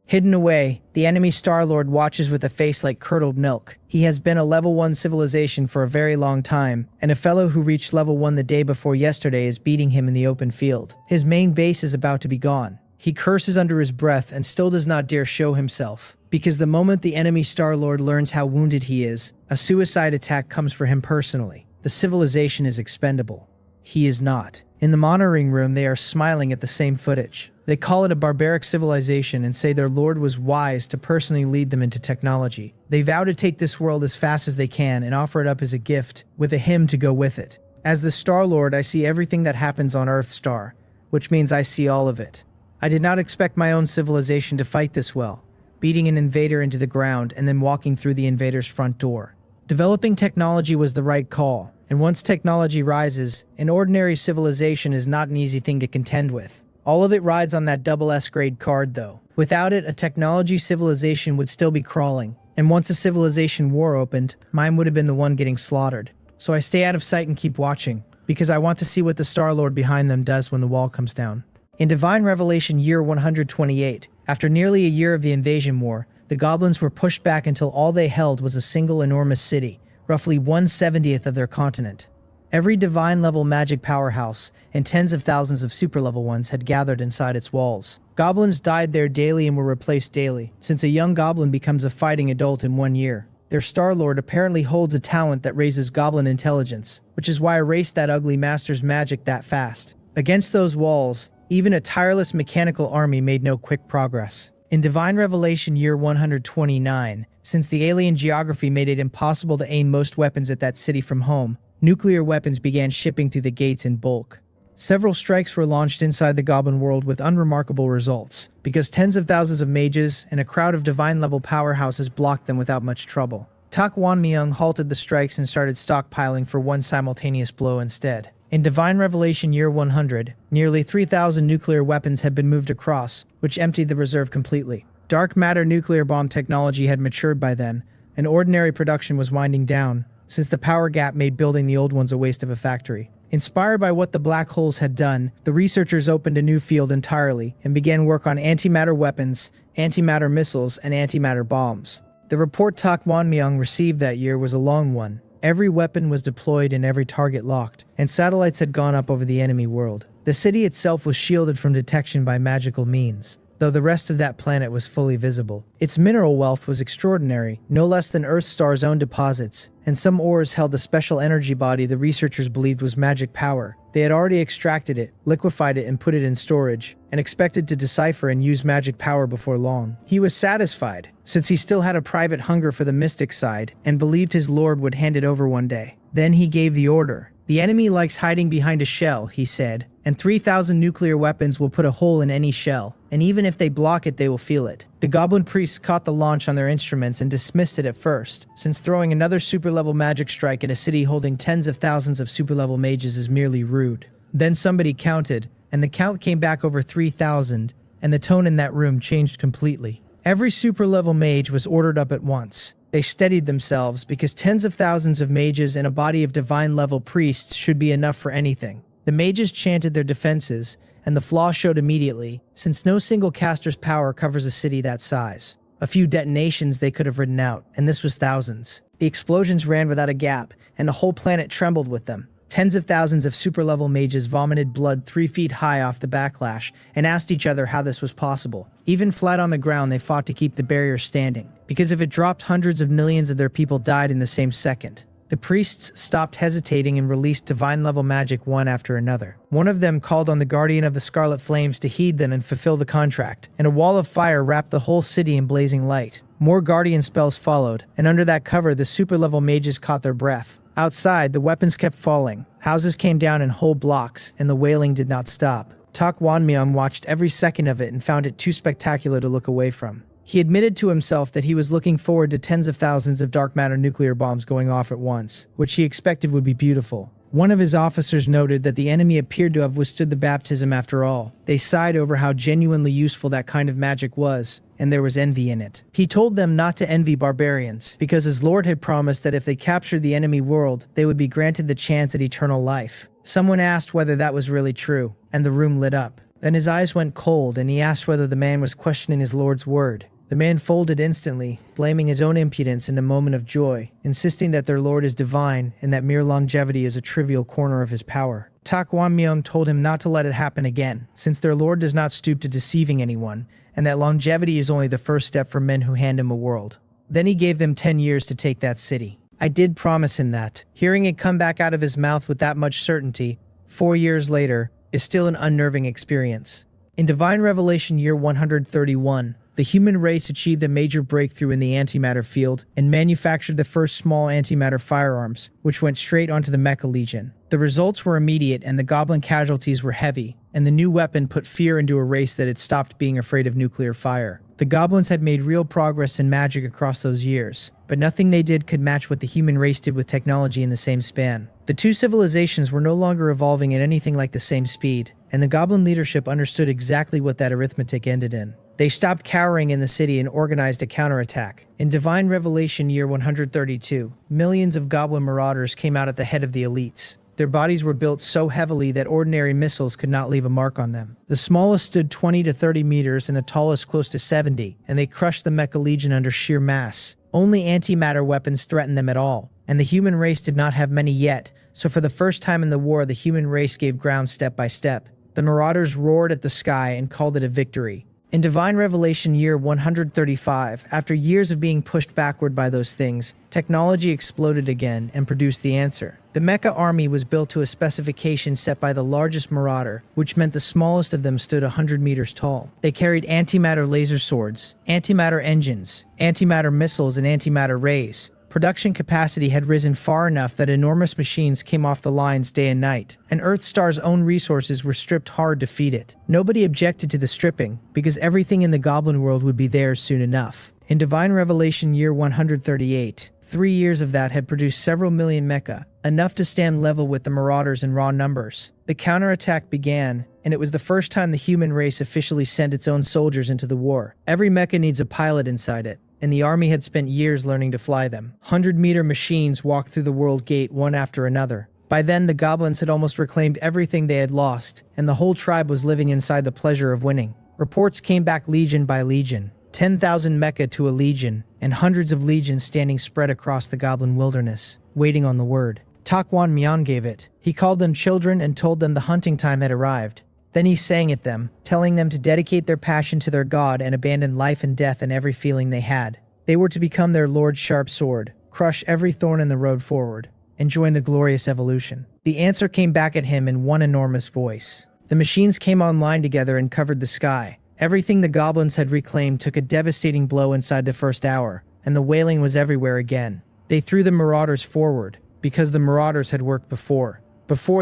Hidden away, the enemy Star-Lord watches with a face like curdled milk. He has been a level 1 civilization for a very long time, and a fellow who reached level 1 the day before yesterday is beating him in the open field. His main base is about to be gone. He curses under his breath and still does not dare show himself, because the moment the enemy Star-Lord learns how wounded he is, a suicide attack comes for him personally. The civilization is expendable. He is not. In the monitoring room, they are smiling at the same footage. They call it a barbaric civilization and say their lord was wise to personally lead them into technology. They vow to take this world as fast as they can and offer it up as a gift, with a hymn to go with it. As the Star-Lord, I see everything that happens on Earth Star, which means I see all of it. I did not expect my own civilization to fight this well, beating an invader into the ground and then walking through the invader's front door. Developing technology was the right call, and once technology rises, an ordinary civilization is not an easy thing to contend with. All of it rides on that double S grade card though. Without it, a technology civilization would still be crawling, and once a civilization war opened, mine would have been the one getting slaughtered. So I stay out of sight and keep watching, because I want to see what the Star-Lord behind them does when the wall comes down. In Divine Revelation year 128, after nearly a year of the invasion war, the goblins were pushed back until all they held was a single enormous city, roughly 1/70th of their continent. Every divine-level magic powerhouse and tens of thousands of super-level ones had gathered inside its walls. Goblins died there daily and were replaced daily, since a young goblin becomes a fighting adult in 1 year. Their Star-Lord apparently holds a talent that raises goblin intelligence, which is why a race that ugly masters magic that fast. Against those walls, even a tireless mechanical army made no quick progress. In Divine Revelation year 129, since the alien geography made it impossible to aim most weapons at that city from home, nuclear weapons began shipping through the gates in bulk. Several strikes were launched inside the goblin world with unremarkable results, because tens of thousands of mages and a crowd of divine-level powerhouses blocked them without much trouble. Tak Wanmyung halted the strikes and started stockpiling for one simultaneous blow instead. In Divine Revelation year 100, nearly 3,000 nuclear weapons had been moved across, which emptied the reserve completely. Dark matter nuclear bomb technology had matured by then, and ordinary production was winding down, since the power gap made building the old ones a waste of a factory. Inspired by what the black holes had done, the researchers opened a new field entirely and began work on antimatter weapons, antimatter missiles, and antimatter bombs. The report Tak Wanmyung received that year was a long one. Every weapon was deployed and every target locked, and satellites had gone up over the enemy world. The city itself was shielded from detection by magical means, though the rest of that planet was fully visible. Its mineral wealth was extraordinary, no less than Earthstar's own deposits, and some ores held a special energy body the researchers believed was magic power. They had already extracted it, liquefied it, and put it in storage, and expected to decipher and use magic power before long. He was satisfied, since he still had a private hunger for the mystic side, and believed his lord would hand it over one day. Then he gave the order. "The enemy likes hiding behind a shell," he said, "and 3,000 nuclear weapons will put a hole in any shell, and even if they block it, they will feel it." The goblin priests caught the launch on their instruments and dismissed it at first, since throwing another super-level magic strike at a city holding tens of thousands of super-level mages is merely rude. Then somebody counted, and the count came back over 3,000, and the tone in that room changed completely. Every super-level mage was ordered up at once. They steadied themselves, because tens of thousands of mages and a body of divine-level priests should be enough for anything. The mages chanted their defenses, and the flaw showed immediately, since no single caster's power covers a city that size. A few detonations they could have ridden out, and this was thousands. The explosions ran without a gap, and the whole planet trembled with them. Tens of thousands of super-level mages vomited blood 3 feet high off the backlash, and asked each other how this was possible. Even flat on the ground, they fought to keep the barrier standing, because if it dropped, hundreds of millions of their people died in the same second. The priests stopped hesitating and released divine-level magic one after another. One of them called on the Guardian of the Scarlet Flames to heed them and fulfill the contract, and a wall of fire wrapped the whole city in blazing light. More Guardian spells followed, and under that cover, the super-level mages caught their breath. Outside, the weapons kept falling. Houses came down in whole blocks, and the wailing did not stop. Tak Wanmyung watched every second of it and found it too spectacular to look away from. He admitted to himself that he was looking forward to tens of thousands of dark matter nuclear bombs going off at once, which he expected would be beautiful. One of his officers noted that the enemy appeared to have withstood the baptism after all. They sighed over how genuinely useful that kind of magic was, and there was envy in it. He told them not to envy barbarians, because his lord had promised that if they captured the enemy world, they would be granted the chance at eternal life. Someone asked whether that was really true, and the room lit up. Then his eyes went cold, and he asked whether the man was questioning his lord's word. The man folded instantly, blaming his own impudence in a moment of joy, insisting that their lord is divine and that mere longevity is a trivial corner of his power. Tak Wan Myung told him not to let it happen again, since their lord does not stoop to deceiving anyone, and that longevity is only the first step for men who hand him a world. Then he gave them 10 years to take that city. I did promise him that. Hearing it come back out of his mouth with that much certainty, 4 years later, is still an unnerving experience. In Divine Revelation year 131, the human race achieved a major breakthrough in the antimatter field and manufactured the first small antimatter firearms, which went straight onto the Mecha Legion. The results were immediate and the goblin casualties were heavy, and the new weapon put fear into a race that had stopped being afraid of nuclear fire. The goblins had made real progress in magic across those years, but nothing they did could match what the human race did with technology in the same span. The two civilizations were no longer evolving at anything like the same speed, and the goblin leadership understood exactly what that arithmetic ended in. They stopped cowering in the city and organized a counterattack. In Divine Revelation year 132, millions of goblin marauders came out at the head of the elites. Their bodies were built so heavily that ordinary missiles could not leave a mark on them. The smallest stood 20 to 30 meters and the tallest close to 70, and they crushed the Mecha Legion under sheer mass. Only antimatter weapons threatened them at all, and the human race did not have many yet, so for the first time in the war the human race gave ground step by step. The marauders roared at the sky and called it a victory. In Divine Revelation year 135, after years of being pushed backward by those things, technology exploded again and produced the answer. The Mecha army was built to a specification set by the largest marauder, which meant the smallest of them stood 100 meters tall. They carried antimatter laser swords, antimatter engines, antimatter missiles, and antimatter rays. Production capacity had risen far enough that enormous machines came off the lines day and night, and Earthstar's own resources were stripped hard to feed it. Nobody objected to the stripping, because everything in the goblin world would be theirs soon enough. In Divine Revelation year 138, 3 years of that had produced several million mecha, enough to stand level with the marauders in raw numbers. The counterattack began, and it was the first time the human race officially sent its own soldiers into the war. Every mecha needs a pilot inside it, and the army had spent years learning to fly them. 100-meter machines walked through the world gate one after another. By then, the goblins had almost reclaimed everything they had lost, and the whole tribe was living inside the pleasure of winning. Reports came back legion by legion, 10,000 mecha to a legion, and hundreds of legions standing spread across the goblin wilderness, waiting on the word. Tak Wan Myan gave it. He called them children and told them the hunting time had arrived. Then he sang at them, telling them to dedicate their passion to their god and abandon life and death and every feeling they had. They were to become their lord's sharp sword, crush every thorn in the road forward, and join the glorious evolution. The answer came back at him in one enormous voice. The machines came online together and covered the sky. Everything the goblins had reclaimed took a devastating blow inside the first hour, and the wailing was everywhere again. They threw the marauders forward, because the marauders had worked before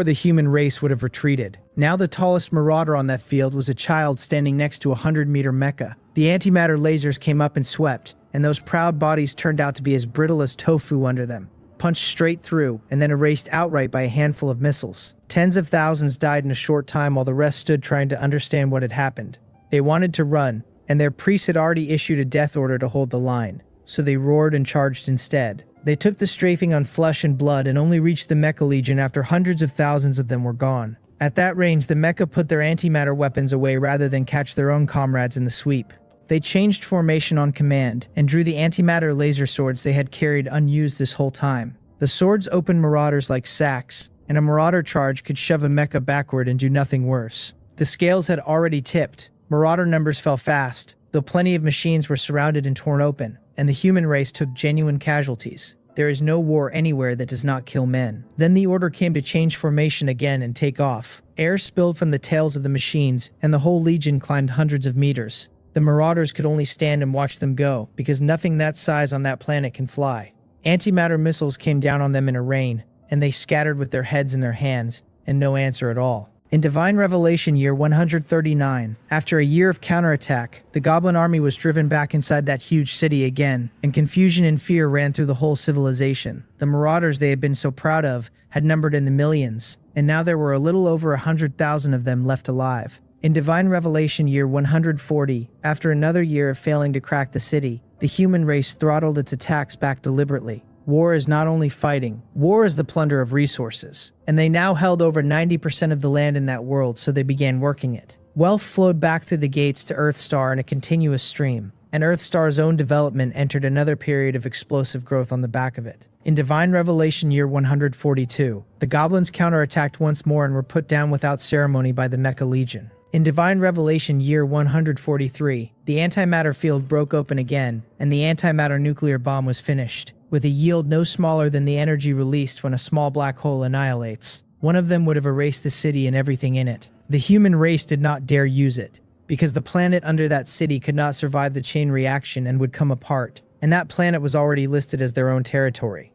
the human race would have retreated. Now the tallest marauder on that field was a child standing next to a 100-meter mecha. The antimatter lasers came up and swept, and those proud bodies turned out to be as brittle as tofu under them, punched straight through and then erased outright by a handful of missiles. Tens of thousands died in a short time while the rest stood trying to understand what had happened. They wanted to run, and their priests had already issued a death order to hold the line, so they roared and charged instead. They took the strafing on flesh and blood and only reached the Mecha Legion after hundreds of thousands of them were gone. At that range, the Mecha put their antimatter weapons away rather than catch their own comrades in the sweep. They changed formation on command and drew the antimatter laser swords they had carried unused this whole time. The swords opened marauders like sacks, and a marauder charge could shove a mecha backward and do nothing worse. The scales had already tipped. Marauder numbers fell fast, though plenty of machines were surrounded and torn open, and the human race took genuine casualties. There is no war anywhere that does not kill men. Then the order came to change formation again and take off. Air spilled from the tails of the machines, and the whole legion climbed hundreds of meters. The marauders could only stand and watch them go, because nothing that size on that planet can fly. Antimatter missiles came down on them in a rain, and they scattered with their heads in their hands, and no answer at all. In Divine Revelation year 139, after a year of counterattack, the goblin army was driven back inside that huge city again, and confusion and fear ran through the whole civilization. The marauders they had been so proud of had numbered in the millions, and now there were a little over 100,000 of them left alive. In Divine Revelation year 140, after another year of failing to crack the city, the human race throttled its attacks back deliberately. War is not only fighting, war is the plunder of resources. And they now held over 90% of the land in that world, so they began working it. Wealth flowed back through the gates to Earthstar in a continuous stream, and Earthstar's own development entered another period of explosive growth on the back of it. In Divine Revelation year 142, the goblins counterattacked once more and were put down without ceremony by the Mecha Legion. In Divine Revelation year 143, the antimatter field broke open again, and the antimatter nuclear bomb was finished, with a yield no smaller than the energy released when a small black hole annihilates. One of them would have erased the city and everything in it. The human race did not dare use it, because the planet under that city could not survive the chain reaction and would come apart, and that planet was already listed as their own territory.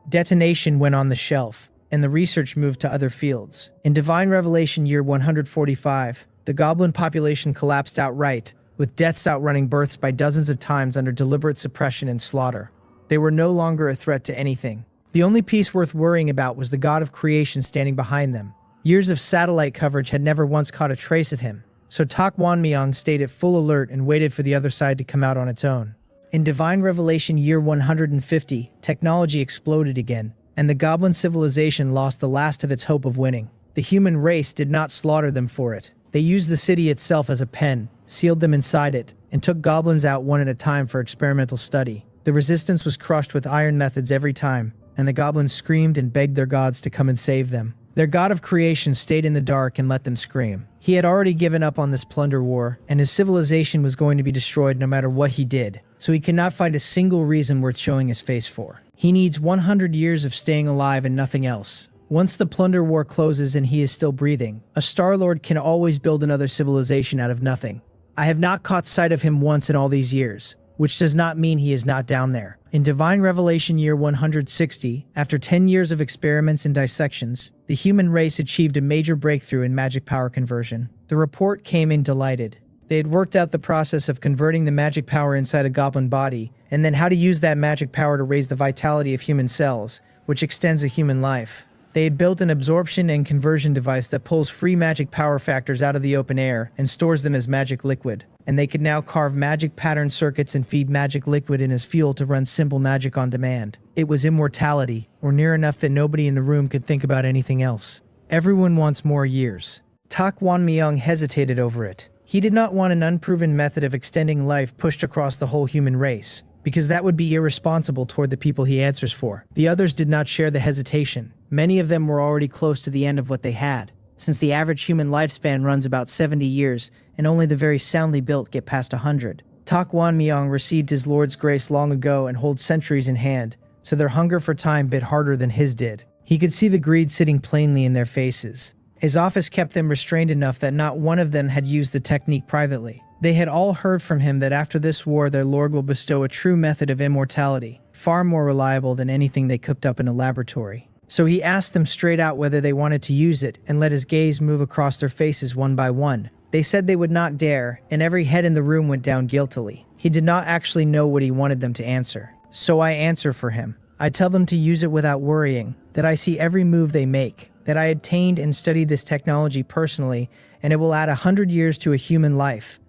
Detonation went on the shelf, and the research moved to other fields. In Divine Revelation year 145, the goblin population collapsed outright, with deaths outrunning births by dozens of times under deliberate suppression and slaughter. They were no longer a threat to anything. The only piece worth worrying about was the god of creation standing behind them. Years of satellite coverage had never once caught a trace of him, so Tak Wanmyong stayed at full alert and waited for the other side to come out on its own. In Divine Revelation year 150, technology exploded again, and the goblin civilization lost the last of its hope of winning. The human race did not slaughter them for it. They used the city itself as a pen, sealed them inside it, and took goblins out one at a time for experimental study. The resistance was crushed with iron methods every time, and the goblins screamed and begged their gods to come and save them. Their god of creation stayed in the dark and let them scream. He had already given up on this plunder war, and his civilization was going to be destroyed no matter what he did, so he cannot find a single reason worth showing his face for. He needs 100 years of staying alive and nothing else. Once the plunder war closes and he is still breathing, a Star-Lord can always build another civilization out of nothing. I have not caught sight of him once in all these years, which does not mean he is not down there. In Divine Revelation year 160, after 10 years of experiments and dissections, the human race achieved a major breakthrough in magic power conversion. The report came in delighted. They had worked out the process of converting the magic power inside a goblin body, and then how to use that magic power to raise the vitality of human cells, which extends a human life. They had built an absorption and conversion device that pulls free magic power factors out of the open air and stores them as magic liquid. And they could now carve magic pattern circuits and feed magic liquid in as fuel to run simple magic on demand. It was immortality, or near enough that nobody in the room could think about anything else. Everyone wants more years. Tak Wanmyong hesitated over it. He did not want an unproven method of extending life pushed across the whole human race, because that would be irresponsible toward the people he answers for. The others did not share the hesitation. Many of them were already close to the end of what they had, since the average human lifespan runs about 70 years, and only the very soundly built get past 100. Tak Wanmyong received his Lord's grace long ago and holds centuries in hand, so their hunger for time bit harder than his did. He could see the greed sitting plainly in their faces. His office kept them restrained enough that not one of them had used the technique privately. They had all heard from him that after this war their Lord will bestow a true method of immortality, far more reliable than anything they cooked up in a laboratory. So he asked them straight out whether they wanted to use it and let his gaze move across their faces one by one. They said they would not dare, and every head in the room went down guiltily. He did not actually know what he wanted them to answer. So I answer for him. I tell them to use it without worrying, that I see every move they make, that I obtained and studied this technology personally, and it will add 100 years to a human life.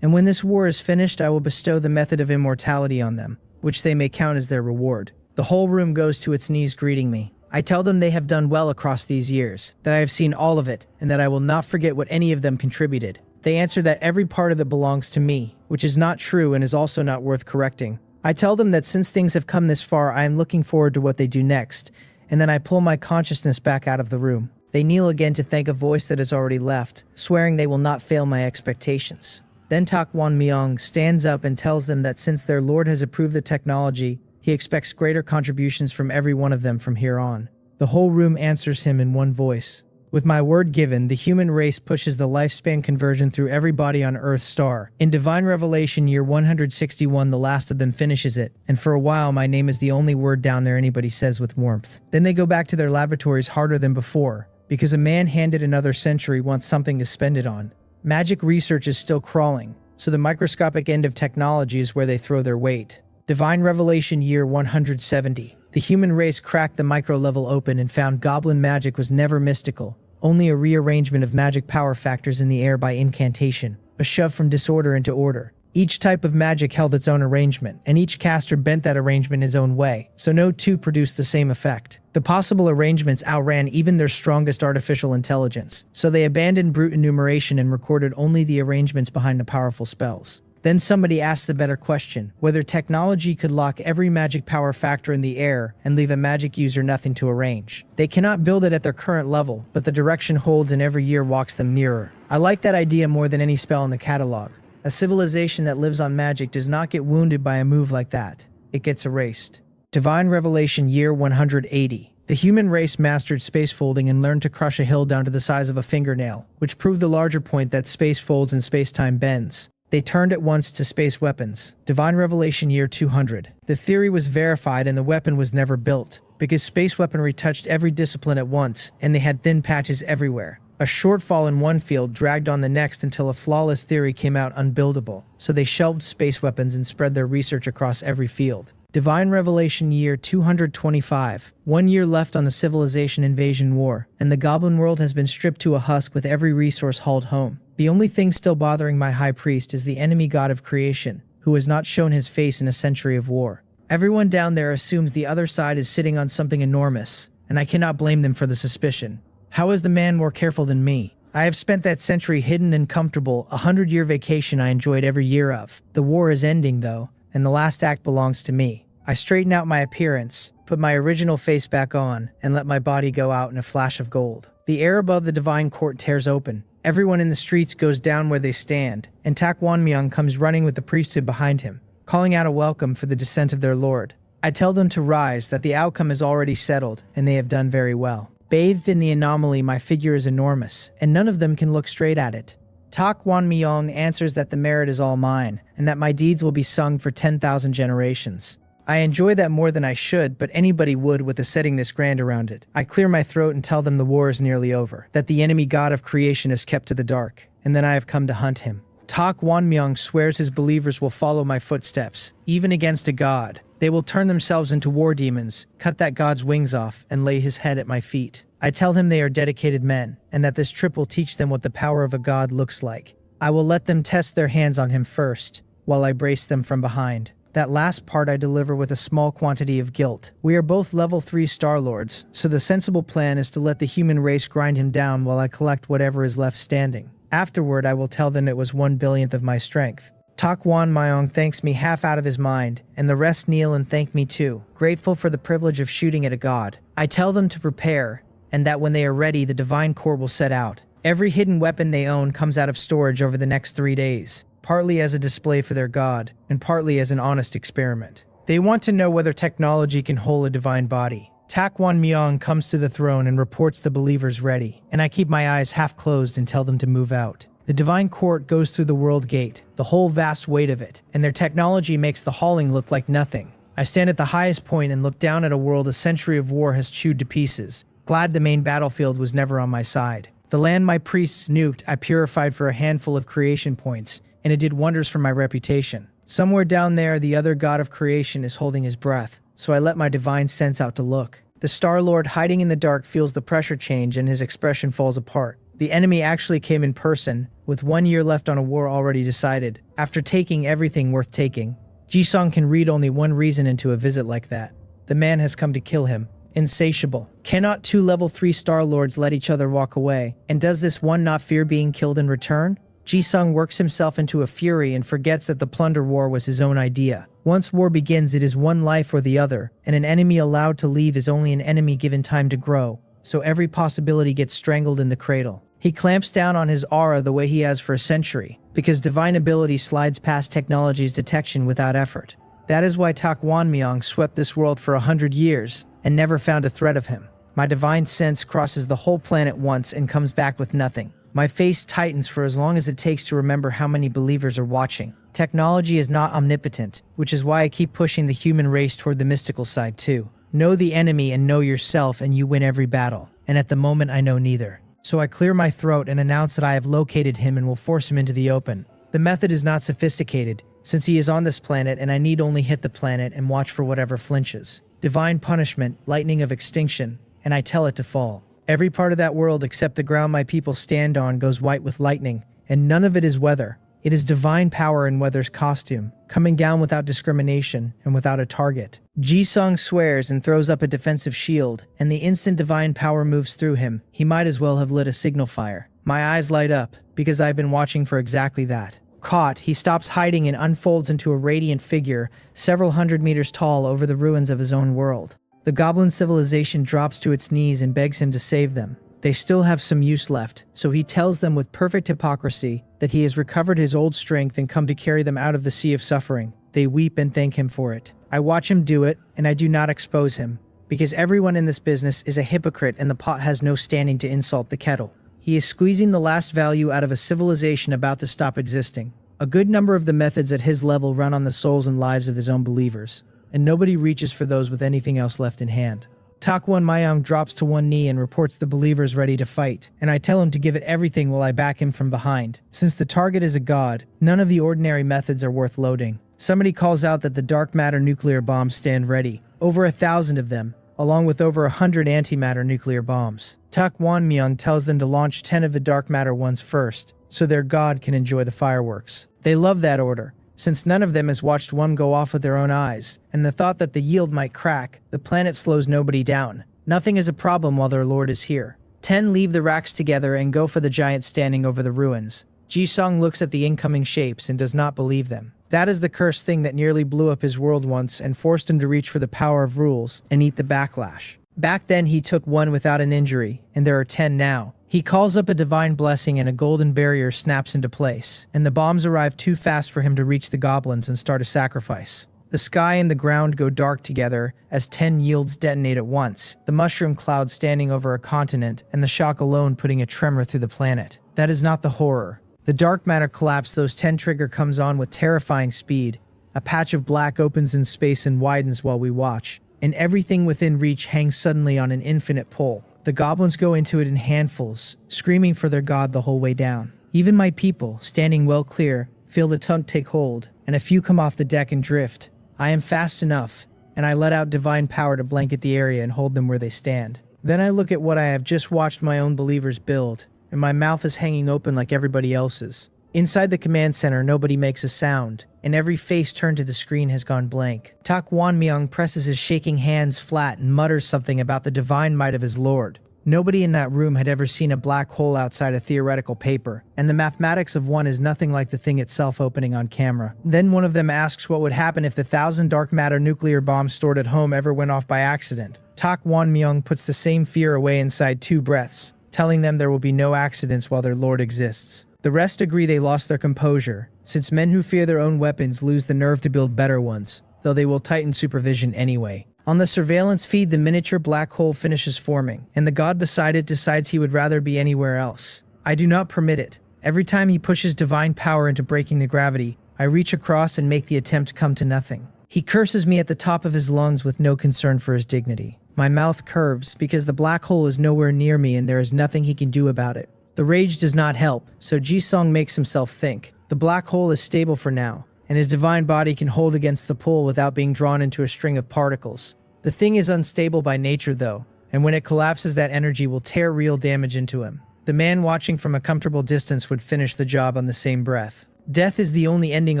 And when this war is finished, I will bestow the method of immortality on them, which they may count as their reward. The whole room goes to its knees greeting me. I tell them they have done well across these years, that I have seen all of it, and that I will not forget what any of them contributed. They answer that every part of it belongs to me, which is not true and is also not worth correcting. I tell them that since things have come this far, I am looking forward to what they do next, and then I pull my consciousness back out of the room. They kneel again to thank a voice that has already left, swearing they will not fail my expectations. Then Tak Wanmyong stands up and tells them that since their Lord has approved the technology, he expects greater contributions from every one of them from here on. The whole room answers him in one voice. With my word given, the human race pushes the lifespan conversion through every body on Earth's star. In Divine Revelation year 161, the last of them finishes it, and for a while my name is the only word down there anybody says with warmth. Then they go back to their laboratories harder than before, because a man-handed another century wants something to spend it on. Magic research is still crawling, so the microscopic end of technology is where they throw their weight. Divine Revelation year 170. The human race cracked the micro-level open and found goblin magic was never mystical, only a rearrangement of magic power factors in the air by incantation, a shove from disorder into order. Each type of magic held its own arrangement, and each caster bent that arrangement his own way, so no two produced the same effect. The possible arrangements outran even their strongest artificial intelligence, so they abandoned brute enumeration and recorded only the arrangements behind the powerful spells. Then somebody asked the better question, whether technology could lock every magic power factor in the air and leave a magic user nothing to arrange. They cannot build it at their current level, but the direction holds and every year walks them nearer. I like that idea more than any spell in the catalog. A civilization that lives on magic does not get wounded by a move like that. It gets erased. Divine Revelation Year 180. The human race mastered space folding and learned to crush a hill down to the size of a fingernail, which proved the larger point that space folds and space-time bends. They turned at once to space weapons. Divine Revelation Year 200. The theory was verified and the weapon was never built, because space weaponry touched every discipline at once, and they had thin patches everywhere. A shortfall in one field dragged on the next until a flawless theory came out unbuildable, so they shelved space weapons and spread their research across every field. Divine Revelation Year 225. 1 year left on the Civilization Invasion War, and the Goblin world has been stripped to a husk with every resource hauled home. The only thing still bothering my high priest is the enemy god of creation, who has not shown his face in a century of war. Everyone down there assumes the other side is sitting on something enormous, and I cannot blame them for the suspicion. How is the man more careful than me? I have spent that century hidden and comfortable, 100-year vacation I enjoyed every year of. The war is ending, though, and the last act belongs to me. I straighten out my appearance, put my original face back on, and let my body go out in a flash of gold. The air above the divine court tears open. Everyone in the streets goes down where they stand, and Tak Wonmyung comes running with the priesthood behind him, calling out a welcome for the descent of their lord. I tell them to rise, that the outcome is already settled, and they have done very well. Bathed in the anomaly, my figure is enormous, and none of them can look straight at it. Tak Wonmyung answers that the merit is all mine, and that my deeds will be sung for 10,000 generations. I enjoy that more than I should, but anybody would with a setting this grand around it. I clear my throat and tell them the war is nearly over, that the enemy god of creation is kept to the dark, and then I have come to hunt him. Tak Wonmyung swears his believers will follow my footsteps, even against a god. They will turn themselves into war demons, cut that god's wings off, and lay his head at my feet. I tell him they are dedicated men, and that this trip will teach them what the power of a god looks like. I will let them test their hands on him first, while I brace them from behind. That last part I deliver with a small quantity of guilt. We are both level 3 Star-Lords, so the sensible plan is to let the human race grind him down while I collect whatever is left standing. Afterward, I will tell them it was 1/1000th of my strength. Tak Wonmyung thanks me half out of his mind, and the rest kneel and thank me too, grateful for the privilege of shooting at a god. I tell them to prepare, and that when they are ready, the divine core will set out. Every hidden weapon they own comes out of storage over the next 3 days, partly as a display for their god, and partly as an honest experiment. They want to know whether technology can hold a divine body. Tak Wonmyung comes to the throne and reports the believers ready, and I keep my eyes half closed and tell them to move out. The divine court goes through the world gate, the whole vast weight of it, and their technology makes the hauling look like nothing. I stand at the highest point and look down at a world a century of war has chewed to pieces, glad the main battlefield was never on my side. The land my priests nuked, I purified for a handful of creation points, and it did wonders for my reputation. Somewhere down there, the other god of creation is holding his breath, so I let my divine sense out to look. The Star-Lord hiding in the dark feels the pressure change and his expression falls apart. The enemy actually came in person, with 1 year left on a war already decided. After taking everything worth taking, Jisung can read only one reason into a visit like that. The man has come to kill him. Insatiable. Cannot 2 level 3 Star-Lords let each other walk away? And does this one not fear being killed in return? Jisung works himself into a fury and forgets that the plunder war was his own idea. Once war begins, it is one life or the other, and an enemy allowed to leave is only an enemy given time to grow, so every possibility gets strangled in the cradle. He clamps down on his aura the way he has for a century, because divine ability slides past technology's detection without effort. That is why Tak Wonmyung swept this world for 100 years, and never found a threat of him. My divine sense crosses the whole planet once and comes back with nothing. My face tightens for as long as it takes to remember how many believers are watching. Technology is not omnipotent, which is why I keep pushing the human race toward the mystical side too. Know the enemy and know yourself and you win every battle. And at the moment I know neither. So I clear my throat and announce that I have located him and will force him into the open. The method is not sophisticated, since he is on this planet and I need only hit the planet and watch for whatever flinches. Divine punishment, lightning of extinction, and I tell it to fall. Every part of that world except the ground my people stand on goes white with lightning, and none of it is weather. It is divine power in Weather's costume, coming down without discrimination and without a target. Ji-sung swears and throws up a defensive shield, and the instant divine power moves through him. He might as well have lit a signal fire. My eyes light up, because I've been watching for exactly that. Caught, he stops hiding and unfolds into a radiant figure, several hundred meters tall over the ruins of his own world. The goblin civilization drops to its knees and begs him to save them. They still have some use left, so he tells them with perfect hypocrisy that he has recovered his old strength and come to carry them out of the sea of suffering. They weep and thank him for it. I watch him do it, and I do not expose him, because everyone in this business is a hypocrite and the pot has no standing to insult the kettle. He is squeezing the last value out of a civilization about to stop existing. A good number of the methods at his level run on the souls and lives of his own believers, and nobody reaches for those with anything else left in hand. Takwon Mayang drops to one knee and reports the believers ready to fight, and I tell him to give it everything while I back him from behind. Since the target is a god, none of the ordinary methods are worth loading. Somebody calls out that the dark matter nuclear bombs stand ready, over 1,000 of them, along with over 100 antimatter nuclear bombs. Takwon Myung tells them to launch 10 of the dark matter ones first, so their god can enjoy the fireworks. They love that order, since none of them has watched one go off with their own eyes, and the thought that the yield might crack, the planet slows nobody down. Nothing is a problem while their lord is here. 10 leave the racks together and go for the giant standing over the ruins. Ji-sung looks at the incoming shapes and does not believe them. That is the cursed thing that nearly blew up his world once and forced him to reach for the power of rules and eat the backlash. Back then he took one without an injury, and there are 10 now. He calls up a divine blessing and a golden barrier snaps into place, and the bombs arrive too fast for him to reach the goblins and start a sacrifice. The sky and the ground go dark together as 10 yields detonate at once, the mushroom cloud standing over a continent and the shock alone putting a tremor through the planet. That is not the horror. The dark matter collapse those 10 trigger comes on with terrifying speed. A patch of black opens in space and widens while we watch, and everything within reach hangs suddenly on an infinite pole. The goblins go into it in handfuls, screaming for their god the whole way down. Even my people, standing well clear, feel the tug take hold, and a few come off the deck and drift. I am fast enough, and I let out divine power to blanket the area and hold them where they stand. Then I look at what I have just watched my own believers build, and my mouth is hanging open like everybody else's. Inside the command center, nobody makes a sound, and every face turned to the screen has gone blank. Takwon Myung presses his shaking hands flat and mutters something about the divine might of his lord. Nobody in that room had ever seen a black hole outside a theoretical paper, and the mathematics of one is nothing like the thing itself opening on camera. Then one of them asks what would happen if the 1,000 dark matter nuclear bombs stored at home ever went off by accident. Takwon Myung puts the same fear away inside 2 breaths, telling them there will be no accidents while their lord exists. The rest agree they lost their composure, since men who fear their own weapons lose the nerve to build better ones, though they will tighten supervision anyway. On the surveillance feed, the miniature black hole finishes forming, and the god beside it decides he would rather be anywhere else. I do not permit it. Every time he pushes divine power into breaking the gravity, I reach across and make the attempt come to nothing. He curses me at the top of his lungs with no concern for his dignity. My mouth curves because the black hole is nowhere near me and there is nothing he can do about it. The rage does not help, so Ji-sung makes himself think. The black hole is stable for now, and his divine body can hold against the pull without being drawn into a string of particles. The thing is unstable by nature though, and when it collapses that energy will tear real damage into him. The man watching from a comfortable distance would finish the job on the same breath. Death is the only ending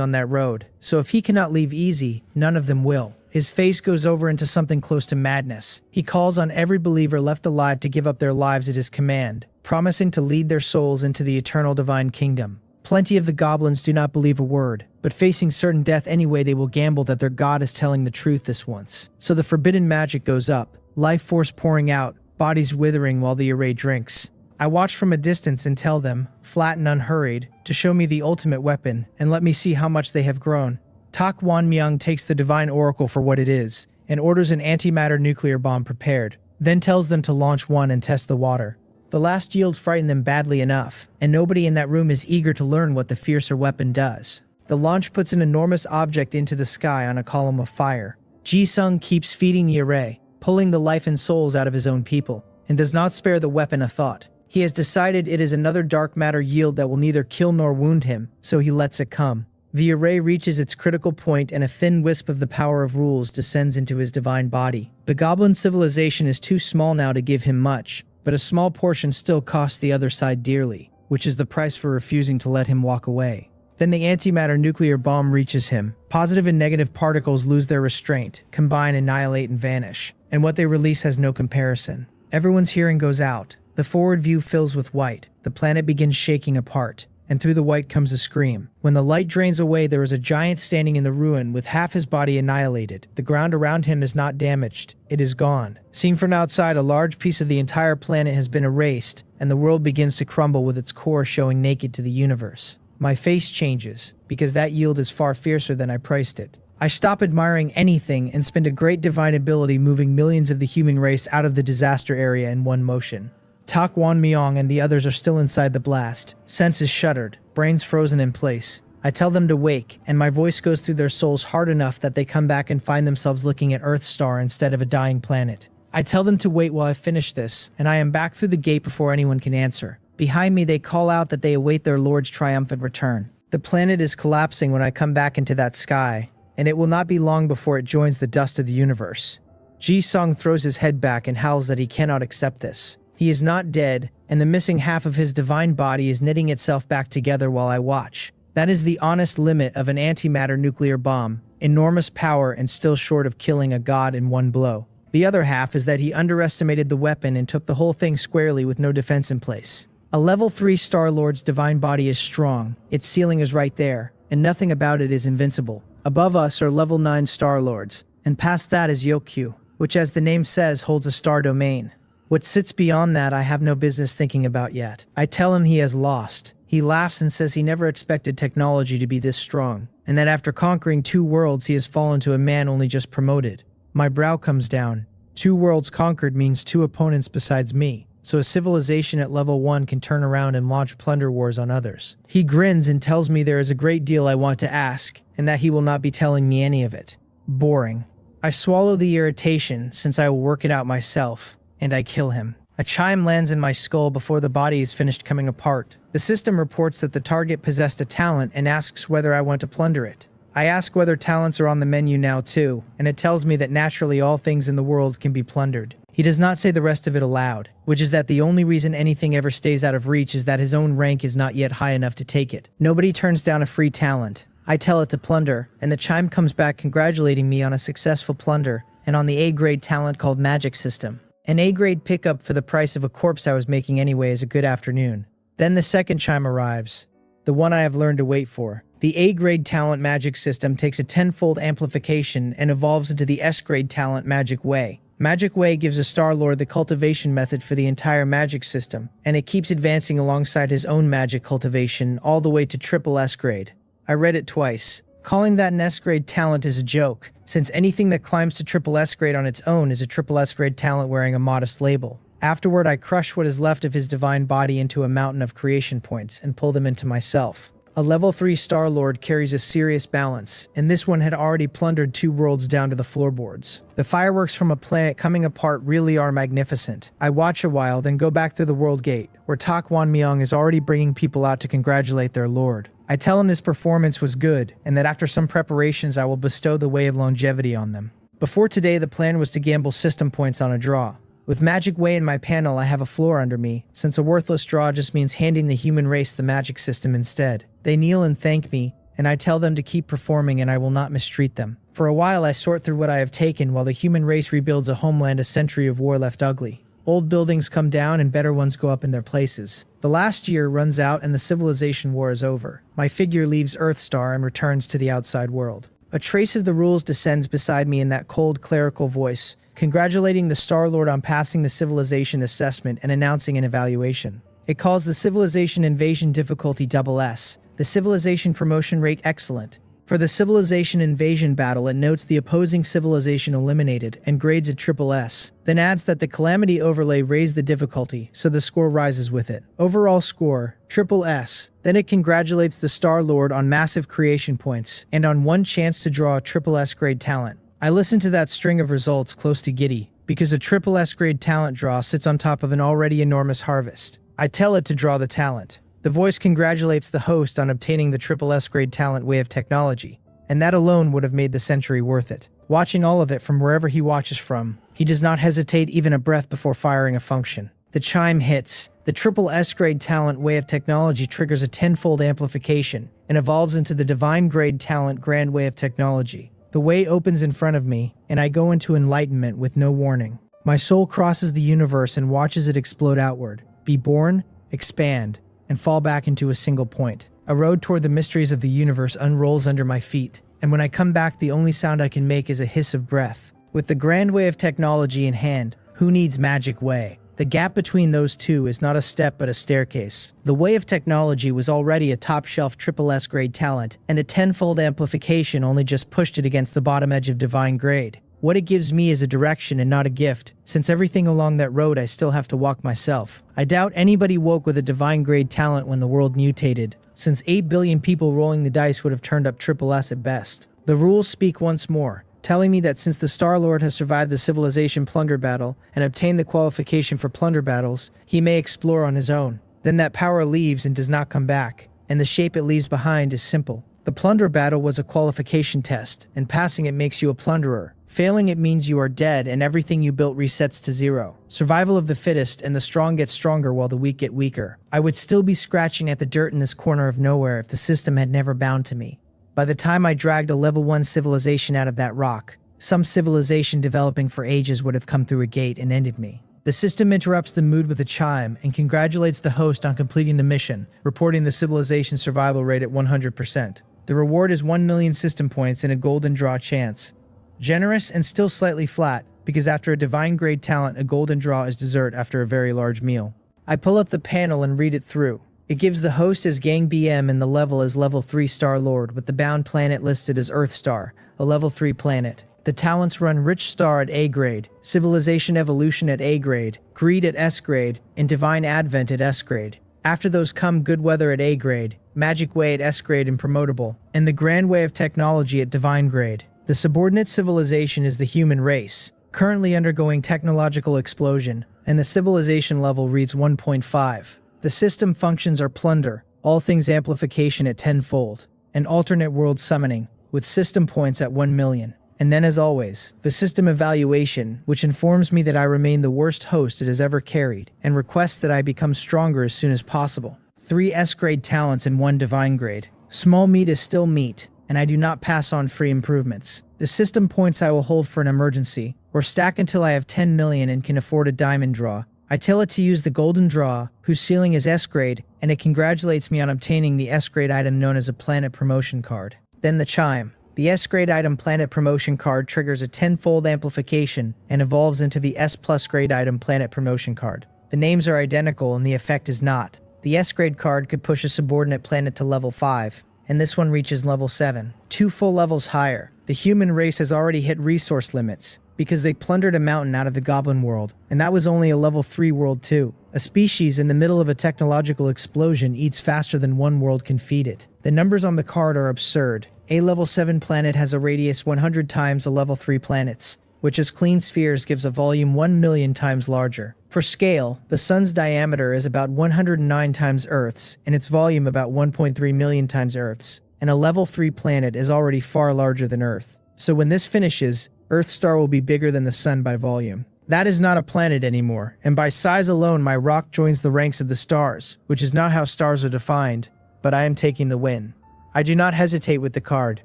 on that road, so if he cannot leave easy, none of them will. His face goes over into something close to madness. He calls on every believer left alive to give up their lives at his command, promising to lead their souls into the eternal divine kingdom. Plenty of the goblins do not believe a word, but facing certain death anyway, they will gamble that their god is telling the truth this once. So the forbidden magic goes up, life force pouring out, bodies withering while the array drinks. I watch from a distance and tell them, flat and unhurried, to show me the ultimate weapon and let me see how much they have grown. Takwon Myung takes the divine oracle for what it is and orders an antimatter nuclear bomb prepared, then tells them to launch one and test the water. The last yield frightened them badly enough, and nobody in that room is eager to learn what the fiercer weapon does. The launch puts an enormous object into the sky on a column of fire. Ji-sung keeps feeding the array, pulling the life and souls out of his own people, and does not spare the weapon a thought. He has decided it is another dark matter yield that will neither kill nor wound him, so he lets it come. The array reaches its critical point and a thin wisp of the power of rules descends into his divine body. The goblin civilization is too small now to give him much, but a small portion still costs the other side dearly, which is the price for refusing to let him walk away. Then the antimatter nuclear bomb reaches him. Positive and negative particles lose their restraint, combine, annihilate, and vanish. And what they release has no comparison. Everyone's hearing goes out. The forward view fills with white. The planet begins shaking apart. And through the white comes a scream. When the light drains away, there is a giant standing in the ruin with half his body annihilated. The ground around him is not damaged. It is gone. Seen from outside, a large piece of the entire planet has been erased, and the world begins to crumble with its core showing naked to the universe. My face changes, because that yield is far fiercer than I priced it. I stop admiring anything and spend a great divine ability moving millions of the human race out of the disaster area in one motion. Tak Wan Myong and the others are still inside the blast. Senses shuttered, brains frozen in place. I tell them to wake, and my voice goes through their souls hard enough that they come back and find themselves looking at Earthstar instead of a dying planet. I tell them to wait while I finish this, and I am back through the gate before anyone can answer. Behind me, they call out that they await their lord's triumphant return. The planet is collapsing when I come back into that sky, and it will not be long before it joins the dust of the universe. Ji-sung throws his head back and howls that he cannot accept this. He is not dead, and the missing half of his divine body is knitting itself back together while I watch. That is the honest limit of an antimatter nuclear bomb. Enormous power and still short of killing a god in one blow. The other half is that he underestimated the weapon and took the whole thing squarely with no defense in place. A level 3 Star-Lord's divine body is strong. Its ceiling is right there, and nothing about it is invincible. Above us are level 9 Star-Lords, and past that is Yokyu, which as the name says holds a star domain. What sits beyond that I have no business thinking about yet. I tell him he has lost. He laughs and says he never expected technology to be this strong, and that after conquering 2 worlds he has fallen to a man only just promoted. My brow comes down. 2 worlds conquered means 2 opponents besides me, so a civilization at level 1 can turn around and launch plunder wars on others. He grins and tells me there is a great deal I want to ask, and that he will not be telling me any of it. Boring. I swallow the irritation, since I will work it out myself. And I kill him. A chime lands in my skull before the body is finished coming apart. The system reports that the target possessed a talent and asks whether I want to plunder it. I ask whether talents are on the menu now too, and it tells me that naturally all things in the world can be plundered. He does not say the rest of it aloud, which is that the only reason anything ever stays out of reach is that his own rank is not yet high enough to take it. Nobody turns down a free talent. I tell it to plunder, and the chime comes back congratulating me on a successful plunder and on the A-grade talent called Magic System. An A-grade pickup for the price of a corpse I was making anyway is a good afternoon. Then the second chime arrives, the one I have learned to wait for. The A-grade talent Magic System takes a 10-fold amplification and evolves into the S-grade talent Magic Way. Magic Way gives a Star-Lord the cultivation method for the entire Magic System, and it keeps advancing alongside his own magic cultivation all the way to triple S-grade. I read it twice. Calling that an S-grade talent is a joke, since anything that climbs to triple S-grade on its own is a triple S-grade talent wearing a modest label. Afterward, I crush what is left of his divine body into a mountain of creation points and pull them into myself. A level 3 Star-Lord carries a serious balance, and this one had already plundered 2 worlds down to the floorboards. The fireworks from a planet coming apart really are magnificent. I watch a while, then go back through the world gate, where Tak Wan Myong is already bringing people out to congratulate their lord. I tell him his performance was good, and that after some preparations I will bestow the Way of Longevity on them. Before today, the plan was to gamble system points on a draw. With Magic Way in my panel, I have a floor under me, since a worthless draw just means handing the human race the magic system instead. They kneel and thank me, and I tell them to keep performing and I will not mistreat them. For a while I sort through what I have taken while the human race rebuilds a homeland a century of war left ugly. Old buildings come down and better ones go up in their places. The last year runs out and the civilization war is over. My figure leaves Earthstar and returns to the outside world. A trace of the rules descends beside me in that cold clerical voice, congratulating the Star-Lord on passing the civilization assessment and announcing an evaluation. It calls the civilization invasion difficulty SS, the civilization promotion rate excellent. For the civilization invasion battle, it notes the opposing civilization eliminated and grades it SS, then adds that the calamity overlay raised the difficulty, so the score rises with it. Overall score, SS. Then it congratulates the Star-Lord on massive creation points and on 1 chance to draw a SS grade talent. I listen to that string of results close to giddy, because a SS grade talent draw sits on top of an already enormous harvest. I tell it to draw the talent. The voice congratulates the host on obtaining the SS grade talent Way of Technology, and that alone would have made the century worth it. Watching all of it from wherever he watches from, he does not hesitate even a breath before firing a function. The chime hits. The triple S grade talent way of technology triggers a tenfold amplification and evolves into the divine grade talent grand way of technology. The way opens in front of me, and I go into enlightenment with no warning. My soul crosses the universe and watches it explode outward, be born, expand, and fall back into a single point. A road toward the mysteries of the universe unrolls under my feet, and when I come back, the only sound I can make is a hiss of breath. With the grand way of technology in hand, who needs magic way? The gap between those two is not a step but a staircase. The way of technology was already a top-shelf triple S grade talent, and a tenfold amplification only just pushed it against the bottom edge of divine grade. What it gives me is a direction and not a gift, since everything along that road I still have to walk myself. I doubt anybody woke with a divine grade talent when the world mutated, since 8 billion people rolling the dice would have turned up triple S at best. The rules speak once more, telling me that since the Star-Lord has survived the civilization plunder battle and obtained the qualification for plunder battles, he may explore on his own. Then that power leaves and does not come back, and the shape it leaves behind is simple. The plunder battle was a qualification test, and passing it makes you a plunderer. Failing it means you are dead and everything you built resets to zero. Survival of the fittest, and the strong get stronger while the weak get weaker. I would still be scratching at the dirt in this corner of nowhere if the system had never bound to me. By the time I dragged a level 1 civilization out of that rock, some civilization developing for ages would have come through a gate and ended me. The system interrupts the mood with a chime and congratulates the host on completing the mission, reporting the civilization survival rate at 100%. The reward is 1 million system points and a golden draw chance. Generous and still slightly flat, because after a divine grade talent, a golden draw is dessert after a very large meal. I pull up the panel and read it through. It gives the host as Gang BM and the level as level 3 Star Lord, with the bound planet listed as Earth Star, a level 3 planet. The talents run Rich Star at A grade, Civilization Evolution at A grade, Greed at S grade, and Divine Advent at S grade. After those come Good Weather at A grade, Magic Way at S grade and Promotable, and the Grand Way of Technology at Divine grade. The subordinate civilization is the human race, currently undergoing technological explosion, and the civilization level reads 1.5. The system functions are plunder, all things amplification at tenfold, and alternate world summoning, with system points at 1 million. And then as always, the system evaluation, which informs me that I remain the worst host it has ever carried, and requests that I become stronger as soon as possible. 3 S-grade talents and 1 divine grade. Small meat is still meat, and I do not pass on free improvements. The system points I will hold for an emergency, or stack until I have 10 million and can afford a diamond draw. I tell it to use the golden draw, whose ceiling is S-grade, and it congratulates me on obtaining the S-grade item known as a planet promotion card. Then the chime. The S-grade item planet promotion card triggers a tenfold amplification and evolves into the S+ grade item planet promotion card. The names are identical and the effect is not. The S-grade card could push a subordinate planet to level 5, and this one reaches level 7, 2 full levels higher. The human race has already hit resource limits, because they plundered a mountain out of the goblin world, and that was only a level 3 world too. A species in the middle of a technological explosion eats faster than one world can feed it. The numbers on the card are absurd. A level 7 planet has a radius 100 times a level 3 planet's, which as clean spheres gives a volume 1 million times larger. For scale, the sun's diameter is about 109 times Earth's, and its volume about 1.3 million times Earth's, and a level 3 planet is already far larger than Earth. So when this finishes, Earth Star will be bigger than the sun by volume. That is not a planet anymore, and by size alone my rock joins the ranks of the stars, which is not how stars are defined, but I am taking the win. I do not hesitate with the card.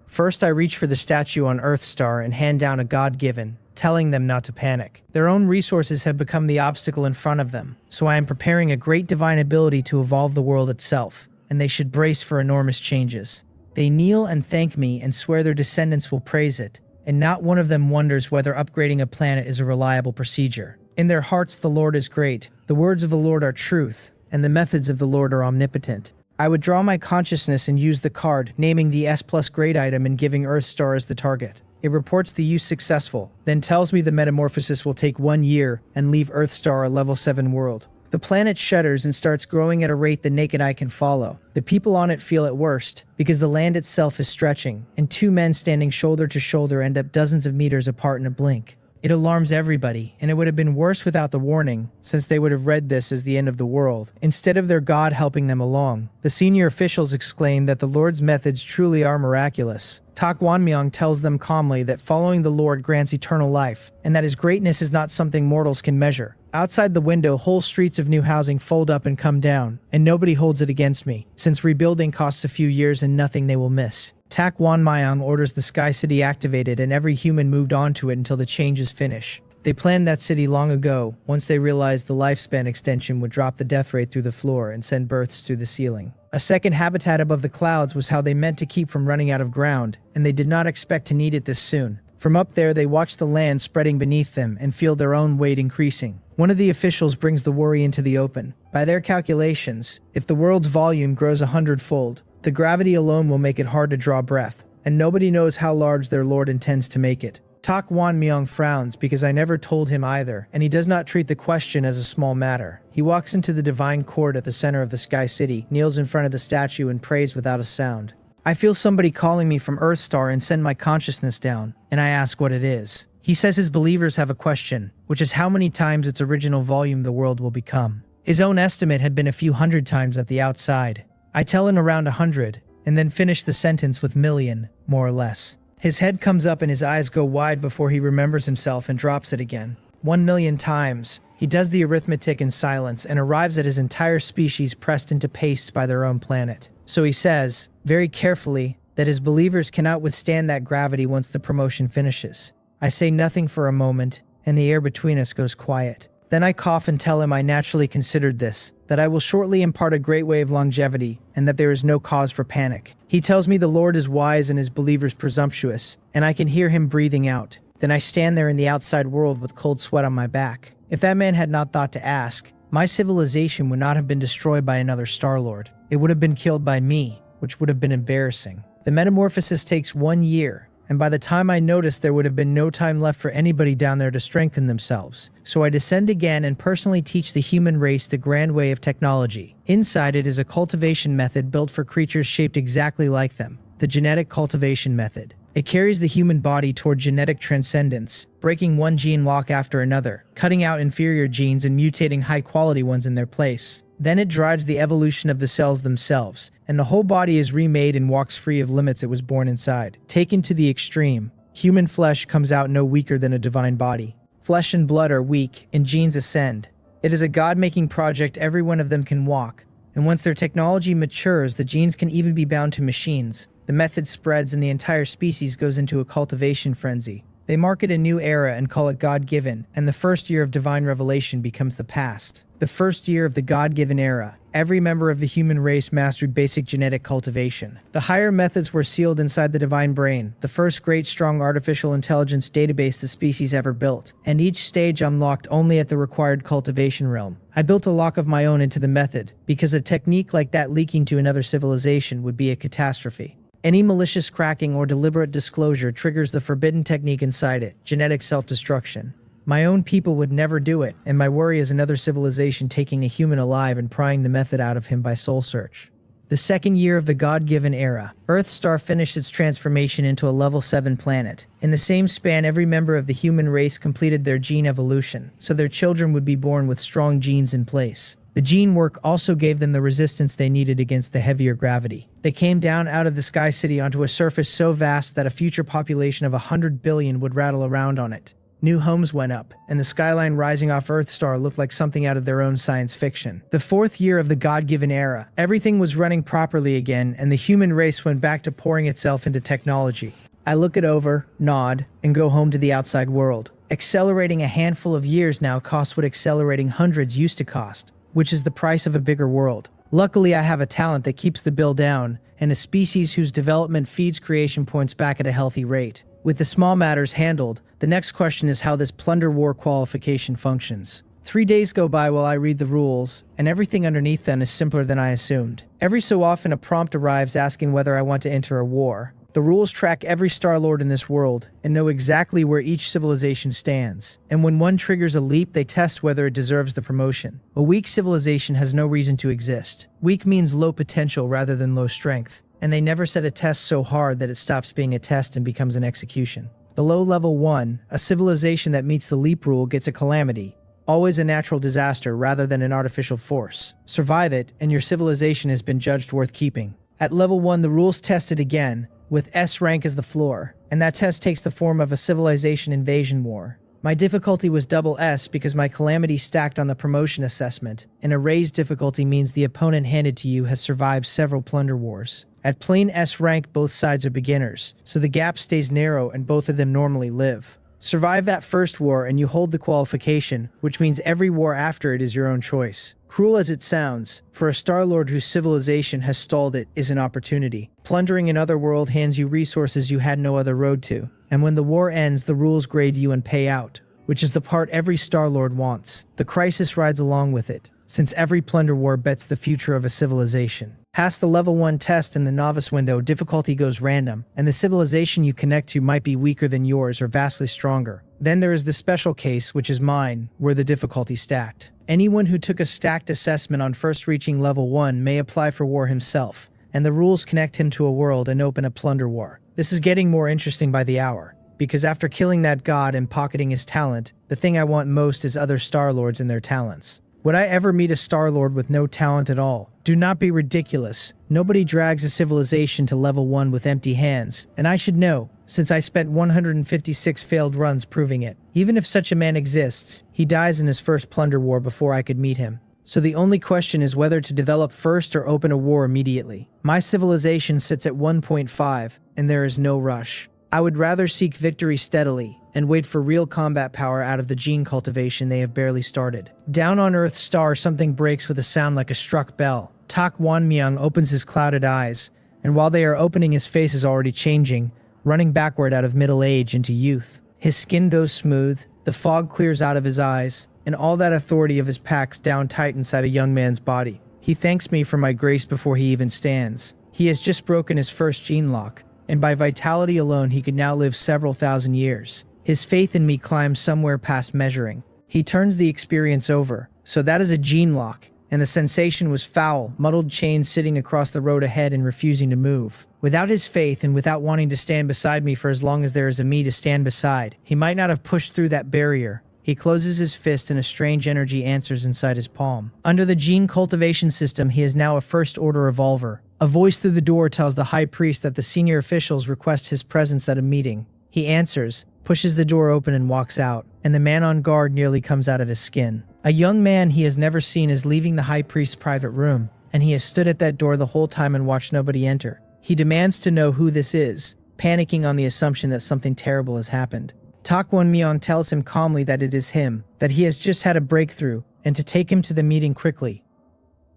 First I reach for the statue on Earth Star and hand down a God-given, telling them not to panic. Their own resources have become the obstacle in front of them, so I am preparing a great divine ability to evolve the world itself, and they should brace for enormous changes. They kneel and thank me and swear their descendants will praise it, and not one of them wonders whether upgrading a planet is a reliable procedure. In their hearts the Lord is great, the words of the Lord are truth, and the methods of the Lord are omnipotent. I would draw my consciousness and use the card, naming the S+ grade item and giving Earth Star as the target. It reports the use successful, then tells me the metamorphosis will take 1 year and leave Earth Star a level 7 world. The planet shudders and starts growing at a rate the naked eye can follow. The people on it feel it worst, because the land itself is stretching, and 2 men standing shoulder to shoulder end up dozens of meters apart in a blink. It alarms everybody, and it would have been worse without the warning, since they would have read this as the end of the world, instead of their God helping them along. The senior officials exclaim that the Lord's methods truly are miraculous. Tak Wanmyong tells them calmly that following the Lord grants eternal life, and that his greatness is not something mortals can measure. Outside the window, whole streets of new housing fold up and come down, and nobody holds it against me, since rebuilding costs a few years and nothing they will miss. Tak Wan Myung orders the Sky City activated, and every human moved onto it until the changes finish. They planned that city long ago, once they realized the lifespan extension would drop the death rate through the floor and send births through the ceiling. A second habitat above the clouds was how they meant to keep from running out of ground, and they did not expect to need it this soon. From up there, they watch the land spreading beneath them and feel their own weight increasing. One of the officials brings the worry into the open. By their calculations, if the world's volume grows 100-fold, the gravity alone will make it hard to draw breath, and nobody knows how large their lord intends to make it. Tak Wan Myung frowns because I never told him either, and he does not treat the question as a small matter. He walks into the divine court at the center of the Sky City, kneels in front of the statue, and prays without a sound. I feel somebody calling me from Earthstar and send my consciousness down, and I ask what it is. He says his believers have a question, which is how many times its original volume the world will become. His own estimate had been a few hundred times at the outside. I tell him around 100, and then finish the sentence with million, more or less. His head comes up and his eyes go wide before he remembers himself and drops it again. 1,000,000 times. He does the arithmetic in silence and arrives at his entire species pressed into paste by their own planet. So he says, very carefully, that his believers cannot withstand that gravity once the promotion finishes. I say nothing for a moment, and the air between us goes quiet. Then I cough and tell him I naturally considered this, that I will shortly impart a great way of longevity, and that there is no cause for panic. He tells me the Lord is wise and his believers presumptuous, and I can hear him breathing out. Then I stand there in the outside world with cold sweat on my back. If that man had not thought to ask, my civilization would not have been destroyed by another Star-Lord. It would have been killed by me, which would have been embarrassing. The metamorphosis takes 1 year, and by the time I noticed there would have been no time left for anybody down there to strengthen themselves. So I descend again and personally teach the human race the grand way of technology. Inside it is a cultivation method built for creatures shaped exactly like them, the genetic cultivation method. It carries the human body toward genetic transcendence, breaking one gene lock after another, cutting out inferior genes and mutating high-quality ones in their place. Then it drives the evolution of the cells themselves, and the whole body is remade and walks free of limits it was born inside. Taken to the extreme, human flesh comes out no weaker than a divine body. Flesh and blood are weak, and genes ascend. It is a God-making project. Every one of them can walk, and once their technology matures, the genes can even be bound to machines. The method spreads and the entire species goes into a cultivation frenzy. They mark it a new era and call it God-given, and the first year of divine revelation becomes the past. The first year of the God-given era, every member of the human race mastered basic genetic cultivation. The higher methods were sealed inside the divine brain, the first great strong artificial intelligence database the species ever built, and each stage unlocked only at the required cultivation realm. I built a lock of my own into the method, because a technique like that leaking to another civilization would be a catastrophe. Any malicious cracking or deliberate disclosure triggers the forbidden technique inside it, genetic self-destruction. My own people would never do it, and my worry is another civilization taking a human alive and prying the method out of him by soul search. The second year of the God-given era, Earthstar finished its transformation into a level 7 planet. In the same span, every member of the human race completed their gene evolution, so their children would be born with strong genes in place. The gene work also gave them the resistance they needed against the heavier gravity. They came down out of the Sky City onto a surface so vast that a future population of 100 billion would rattle around on it. New homes went up, and the skyline rising off Earthstar looked like something out of their own science fiction. The fourth year of the God-given era, everything was running properly again, and the human race went back to pouring itself into technology. I look it over, nod, and go home to the outside world. Accelerating a handful of years now costs what accelerating hundreds used to cost, which is the price of a bigger world. Luckily, I have a talent that keeps the bill down, and a species whose development feeds creation points back at a healthy rate. With the small matters handled, the next question is how this plunder war qualification functions. 3 days go by while I read the rules, and everything underneath them is simpler than I assumed. Every so often a prompt arrives asking whether I want to enter a war. The rules track every Star-Lord in this world, and know exactly where each civilization stands. And when one triggers a leap, they test whether it deserves the promotion. A weak civilization has no reason to exist. Weak means low potential rather than low strength. And they never set a test so hard that it stops being a test and becomes an execution. Below level 1, a civilization that meets the leap rule gets a calamity, always a natural disaster rather than an artificial force. Survive it, and your civilization has been judged worth keeping. At level 1, the rules tested again, with S rank as the floor, and that test takes the form of a civilization invasion war. My difficulty was double S because my calamity stacked on the promotion assessment, and a raised difficulty means the opponent handed to you has survived several plunder wars. At plain S rank, both sides are beginners, so the gap stays narrow and both of them normally live. Survive that first war and you hold the qualification, which means every war after it is your own choice. Cruel as it sounds, for a Star-Lord whose civilization has stalled it is an opportunity. Plundering another world hands you resources you had no other road to. And when the war ends, the rules grade you and pay out, which is the part every Star-Lord wants. The crisis rides along with it, since every plunder war bets the future of a civilization. Past the level 1 test in the novice window, difficulty goes random, and the civilization you connect to might be weaker than yours or vastly stronger. Then there is the special case, which is mine, where the difficulty stacked. Anyone who took a stacked assessment on first reaching level 1 may apply for war himself, and the rules connect him to a world and open a plunder war. This is getting more interesting by the hour, because after killing that god and pocketing his talent, the thing I want most is other Star-Lords and their talents. Would I ever meet a Star-Lord with no talent at all? Do not be ridiculous. Nobody drags a civilization to level 1 with empty hands, and I should know, since I spent 156 failed runs proving it. Even if such a man exists, he dies in his first plunder war before I could meet him. So the only question is whether to develop first or open a war immediately. My civilization sits at 1.5, and there is no rush. I would rather seek victory steadily and wait for real combat power out of the gene cultivation they have barely started. Down on Earth Star, something breaks with a sound like a struck bell. Tak Wonmyung opens his clouded eyes, and while they are opening, his face is already changing, running backward out of middle age into youth. His skin goes smooth, the fog clears out of his eyes, and all that authority of his packs down tight inside a young man's body. He thanks me for my grace before he even stands. He has just broken his first gene lock, and by vitality alone he could now live several thousand years. His faith in me climbs somewhere past measuring. He turns the experience over, so that is a gene lock, and the sensation was foul, muddled chains sitting across the road ahead and refusing to move. Without his faith and without wanting to stand beside me for as long as there is a me to stand beside, he might not have pushed through that barrier. He closes his fist and a strange energy answers inside his palm. Under the gene cultivation system, he is now a first-order evolver. A voice through the door tells the high priest that the senior officials request his presence at a meeting. He answers, pushes the door open and walks out, and the man on guard nearly comes out of his skin. A young man he has never seen is leaving the high priest's private room, and he has stood at that door the whole time and watched nobody enter. He demands to know who this is, panicking on the assumption that something terrible has happened. Tak Wonmyung tells him calmly that it is him, that he has just had a breakthrough, and to take him to the meeting quickly.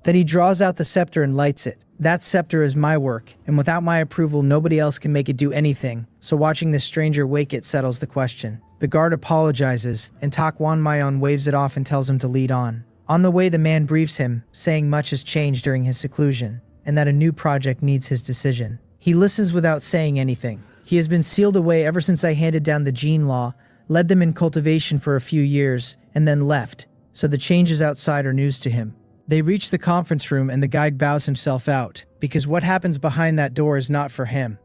Then he draws out the scepter and lights it. That scepter is my work, and without my approval nobody else can make it do anything, so watching this stranger wake it settles the question. The guard apologizes, and Tak Wonmyung waves it off and tells him to lead on. On the way the man briefs him, saying much has changed during his seclusion, and that a new project needs his decision. He listens without saying anything. He has been sealed away ever since I handed down the gene law, led them in cultivation for a few years, and then left, so the changes outside are news to him. They reach the conference room and the guide bows himself out, because what happens behind that door is not for him.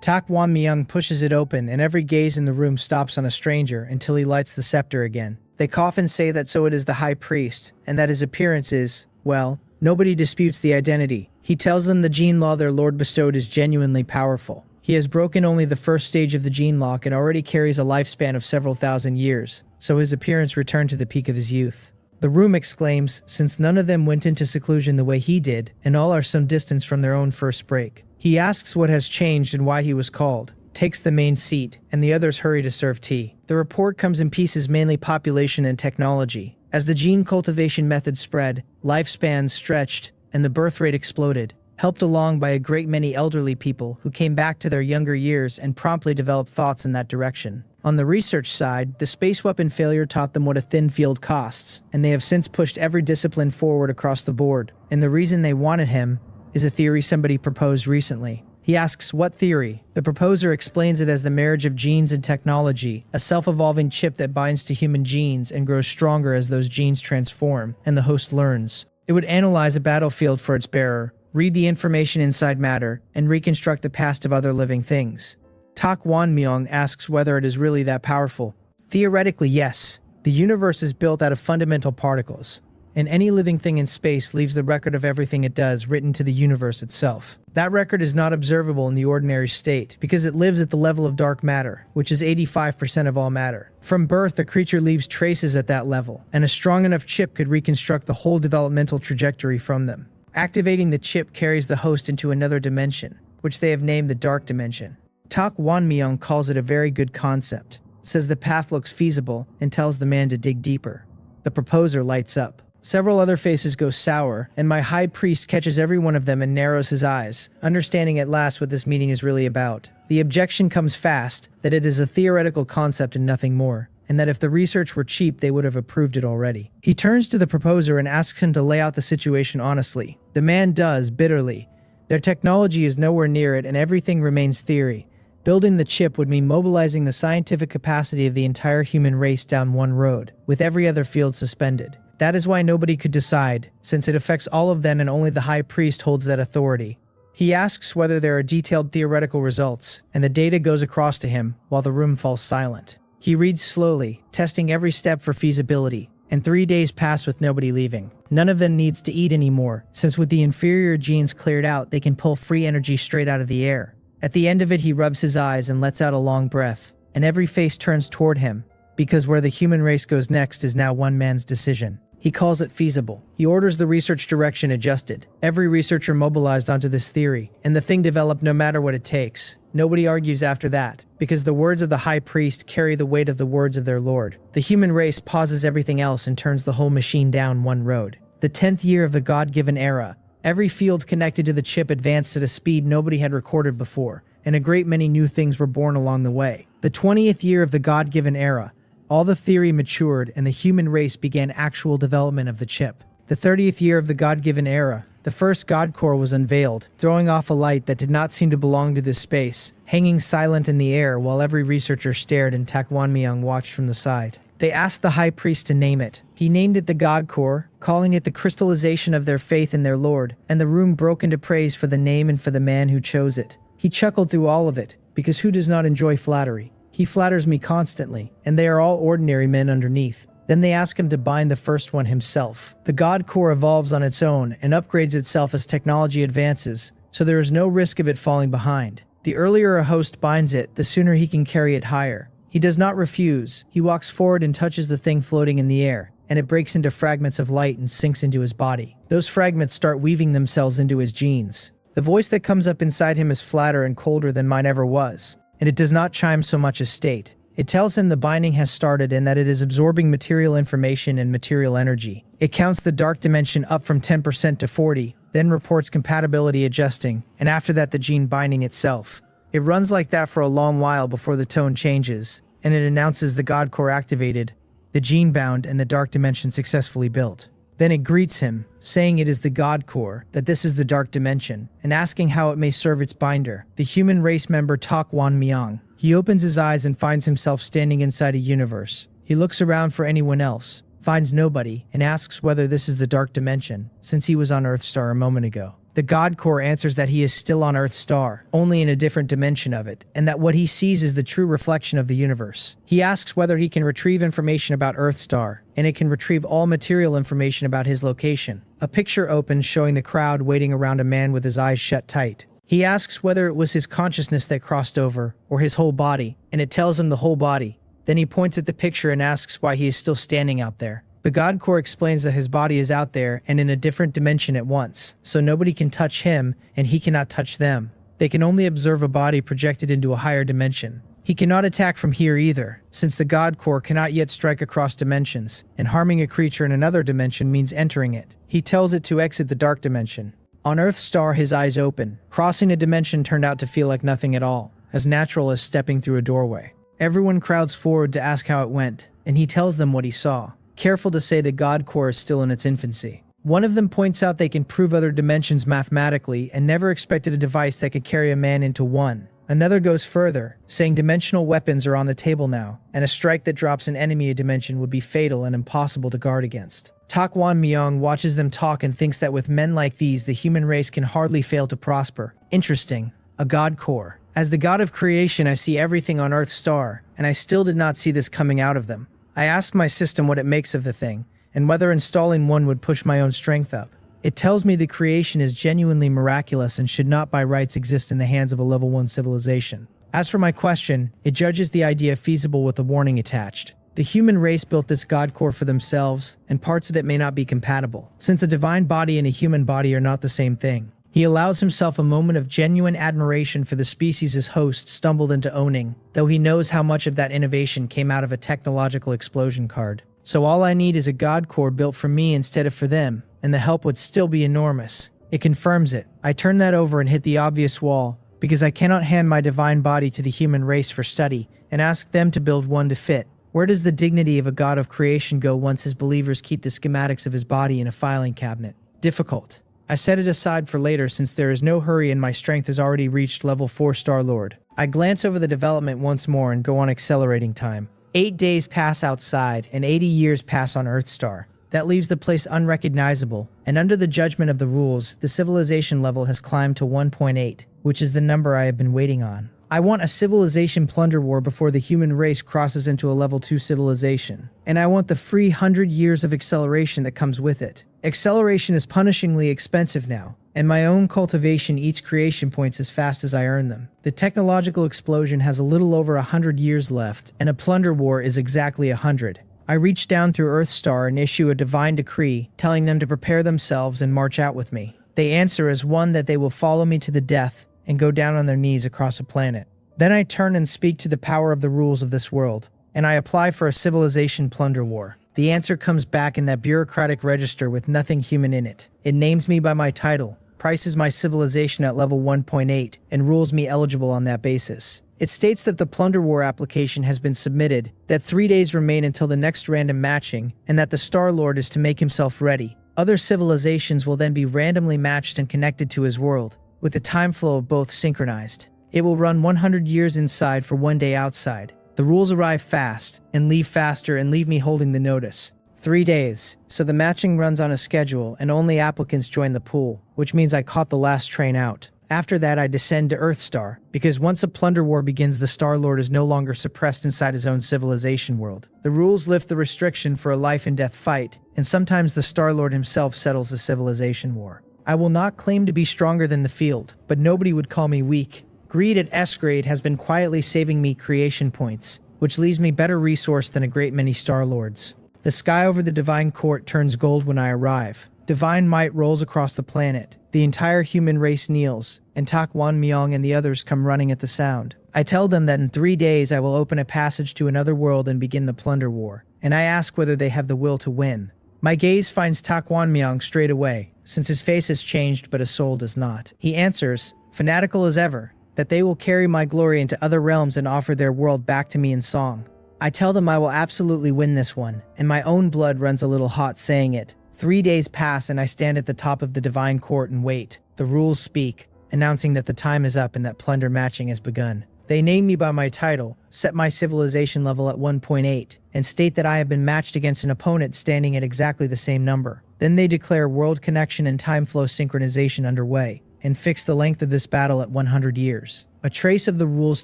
Tak Wonmyung pushes it open and every gaze in the room stops on a stranger until he lights the scepter again. They cough and say that so it is the high priest, and that his appearance is, well, nobody disputes the identity. He tells them the gene law their lord bestowed is genuinely powerful. He has broken only the first stage of the gene lock and already carries a lifespan of several thousand years, so his appearance returned to the peak of his youth. The room exclaims, since none of them went into seclusion the way he did, and all are some distance from their own first break. He asks what has changed and why he was called, takes the main seat, and the others hurry to serve tea. The report comes in pieces, mainly population and technology. As the gene cultivation method spread, lifespans stretched, and the birth rate exploded, helped along by a great many elderly people who came back to their younger years and promptly developed thoughts in that direction. On the research side, the space weapon failure taught them what a thin field costs, and they have since pushed every discipline forward across the board. And the reason they wanted him is a theory somebody proposed recently. He asks, what theory? The proposer explains it as the marriage of genes and technology, a self-evolving chip that binds to human genes and grows stronger as those genes transform, and the host learns. It would analyze a battlefield for its bearer, read the information inside matter, and reconstruct the past of other living things. Tak Wonmyung asks whether it is really that powerful. Theoretically, yes. The universe is built out of fundamental particles, and any living thing in space leaves the record of everything it does written to the universe itself. That record is not observable in the ordinary state because it lives at the level of dark matter, which is 85% of all matter. From birth, the creature leaves traces at that level, and a strong enough chip could reconstruct the whole developmental trajectory from them. Activating the chip carries the host into another dimension, which they have named the dark dimension. Tak Won-myung calls it a very good concept, says the path looks feasible, and tells the man to dig deeper. The proposer lights up. Several other faces go sour, and my high priest catches every one of them and narrows his eyes, understanding at last what this meeting is really about. The objection comes fast, that it is a theoretical concept and nothing more, and that if the research were cheap they would have approved it already. He turns to the proposer and asks him to lay out the situation honestly. The man does, bitterly. Their technology is nowhere near it and everything remains theory. Building the chip would mean mobilizing the scientific capacity of the entire human race down one road, with every other field suspended. That is why nobody could decide, since it affects all of them and only the high priest holds that authority. He asks whether there are detailed theoretical results, and the data goes across to him, while the room falls silent. He reads slowly, testing every step for feasibility, and 3 days pass with nobody leaving. None of them needs to eat anymore, since with the inferior genes cleared out, they can pull free energy straight out of the air. At the end of it, he rubs his eyes and lets out a long breath, and every face turns toward him, because where the human race goes next is now one man's decision. He calls it feasible. He orders the research direction adjusted. Every researcher mobilized onto this theory, and the thing developed no matter what it takes. Nobody argues after that, because the words of the high priest carry the weight of the words of their lord. The human race pauses everything else and turns the whole machine down one road. The 10th year of the God-given era. Every field connected to the chip advanced at a speed nobody had recorded before, and a great many new things were born along the way. The 20th year of the God-given era. All the theory matured and the human race began actual development of the chip. The 30th year of the God-given era, the first God core was unveiled, throwing off a light that did not seem to belong to this space, hanging silent in the air while every researcher stared and Tak Won-myung watched from the side. They asked the high priest to name it. He named it the God core, calling it the crystallization of their faith in their Lord, and the room broke into praise for the name and for the man who chose it. He chuckled through all of it, because who does not enjoy flattery? He flatters me constantly, and they are all ordinary men underneath. Then they ask him to bind the first one himself. The God core evolves on its own and upgrades itself as technology advances, so there is no risk of it falling behind. The earlier a host binds it, the sooner he can carry it higher. He does not refuse. He walks forward and touches the thing floating in the air, and it breaks into fragments of light and sinks into his body. Those fragments start weaving themselves into his genes. The voice that comes up inside him is flatter and colder than mine ever was, and it does not chime so much as state. It tells him the binding has started and that it is absorbing material information and material energy. It counts the dark dimension up from 10% to 40, then reports compatibility adjusting, and after that the gene binding itself. It runs like that for a long while before the tone changes, and it announces the God core activated, the gene bound, and the dark dimension successfully built. Then it greets him, saying it is the God core, that this is the dark dimension, and asking how it may serve its binder, the human race member Tak Won-myung. He opens his eyes and finds himself standing inside a universe. He looks around for anyone else, finds nobody, and asks whether this is the dark dimension, since he was on Earthstar a moment ago. The God core answers that he is still on Earthstar, only in a different dimension of it, and that what he sees is the true reflection of the universe. He asks whether he can retrieve information about Earthstar, and it can retrieve all material information about his location. A picture opens showing the crowd waiting around a man with his eyes shut tight. He asks whether it was his consciousness that crossed over, or his whole body, and it tells him the whole body. Then he points at the picture and asks why he is still standing out there. The God core explains that his body is out there and in a different dimension at once, so nobody can touch him and he cannot touch them. They can only observe a body projected into a higher dimension. He cannot attack from here either, since the God core cannot yet strike across dimensions, and harming a creature in another dimension means entering it. He tells it to exit the dark dimension. On Earthstar, his eyes open. Crossing a dimension turned out to feel like nothing at all, as natural as stepping through a doorway. Everyone crowds forward to ask how it went, and he tells them what he saw. Careful to say the God core is still in its infancy. One of them points out they can prove other dimensions mathematically and never expected a device that could carry a man into one. Another goes further, saying dimensional weapons are on the table now, and a strike that drops an enemy a dimension would be fatal and impossible to guard against. Tak Won-myung watches them talk and thinks that with men like these, the human race can hardly fail to prosper. Interesting. A God core. As the God of creation, I see everything on Earthstar, and I still did not see this coming out of them. I asked my system what it makes of the thing, and whether installing one would push my own strength up. It tells me the creation is genuinely miraculous and should not by rights exist in the hands of a level 1 civilization. As for my question, it judges the idea feasible with a warning attached. The human race built this god core for themselves, and parts of it may not be compatible, since a divine body and a human body are not the same thing. He allows himself a moment of genuine admiration for the species his host stumbled into owning, though he knows how much of that innovation came out of a technological explosion card. So all I need is a god core built for me instead of for them, and the help would still be enormous. It confirms it. I turn that over and hit the obvious wall, because I cannot hand my divine body to the human race for study and ask them to build one to fit. Where does the dignity of a god of creation go once his believers keep the schematics of his body in a filing cabinet? Difficult. I set it aside for later since there is no hurry and my strength has already reached level 4 Star-Lord. I glance over the development once more and go on accelerating time. 8 days pass outside and 80 years pass on Earthstar. That leaves the place unrecognizable, and under the judgment of the rules, the civilization level has climbed to 1.8, which is the number I have been waiting on. I want a civilization plunder war before the human race crosses into a level 2 civilization, and I want the free 100 years of acceleration that comes with it. Acceleration is punishingly expensive now, and my own cultivation eats creation points as fast as I earn them. The technological explosion has a little over 100 years left, and a plunder war is exactly 100. I reach down through Earthstar and issue a divine decree, telling them to prepare themselves and march out with me. They answer as one that they will follow me to the death and go down on their knees across a planet. Then I turn and speak to the power of the rules of this world, and I apply for a civilization plunder war. The answer comes back in that bureaucratic register with nothing human in it. It names me by my title, prices my civilization at level 1.8, and rules me eligible on that basis. It states that the Plunder War application has been submitted, that 3 days remain until the next random matching, and that the Star-Lord is to make himself ready. Other civilizations will then be randomly matched and connected to his world, with the time flow of both synchronized. It will run 100 years inside for 1 day outside. The rules arrive fast, and leave faster and leave me holding the notice. 3 days, so the matching runs on a schedule and only applicants join the pool, which means I caught the last train out. After that I descend to Earthstar, because once a plunder war begins the Star-Lord is no longer suppressed inside his own civilization world. The rules lift the restriction for a life and death fight, and sometimes the Star-Lord himself settles the civilization war. I will not claim to be stronger than the field, but nobody would call me weak. Greed at S grade has been quietly saving me creation points, which leaves me better resourced than a great many Star-Lords. The sky over the Divine Court turns gold when I arrive. Divine might rolls across the planet. The entire human race kneels, and Tak Wan Myong and the others come running at the sound. I tell them that in 3 days I will open a passage to another world and begin the plunder war, and I ask whether they have the will to win. My gaze finds Tak Wan Myong straight away, since his face has changed but his soul does not. He answers, fanatical as ever, that they will carry my glory into other realms and offer their world back to me in song. I tell them I will absolutely win this one, and my own blood runs a little hot saying it. 3 days pass and I stand at the top of the Divine Court and wait. The rules speak, announcing that the time is up and that plunder matching has begun. They name me by my title, set my civilization level at 1.8, and state that I have been matched against an opponent standing at exactly the same number. Then they declare world connection and time flow synchronization underway, and fix the length of this battle at 100 years. A trace of the rules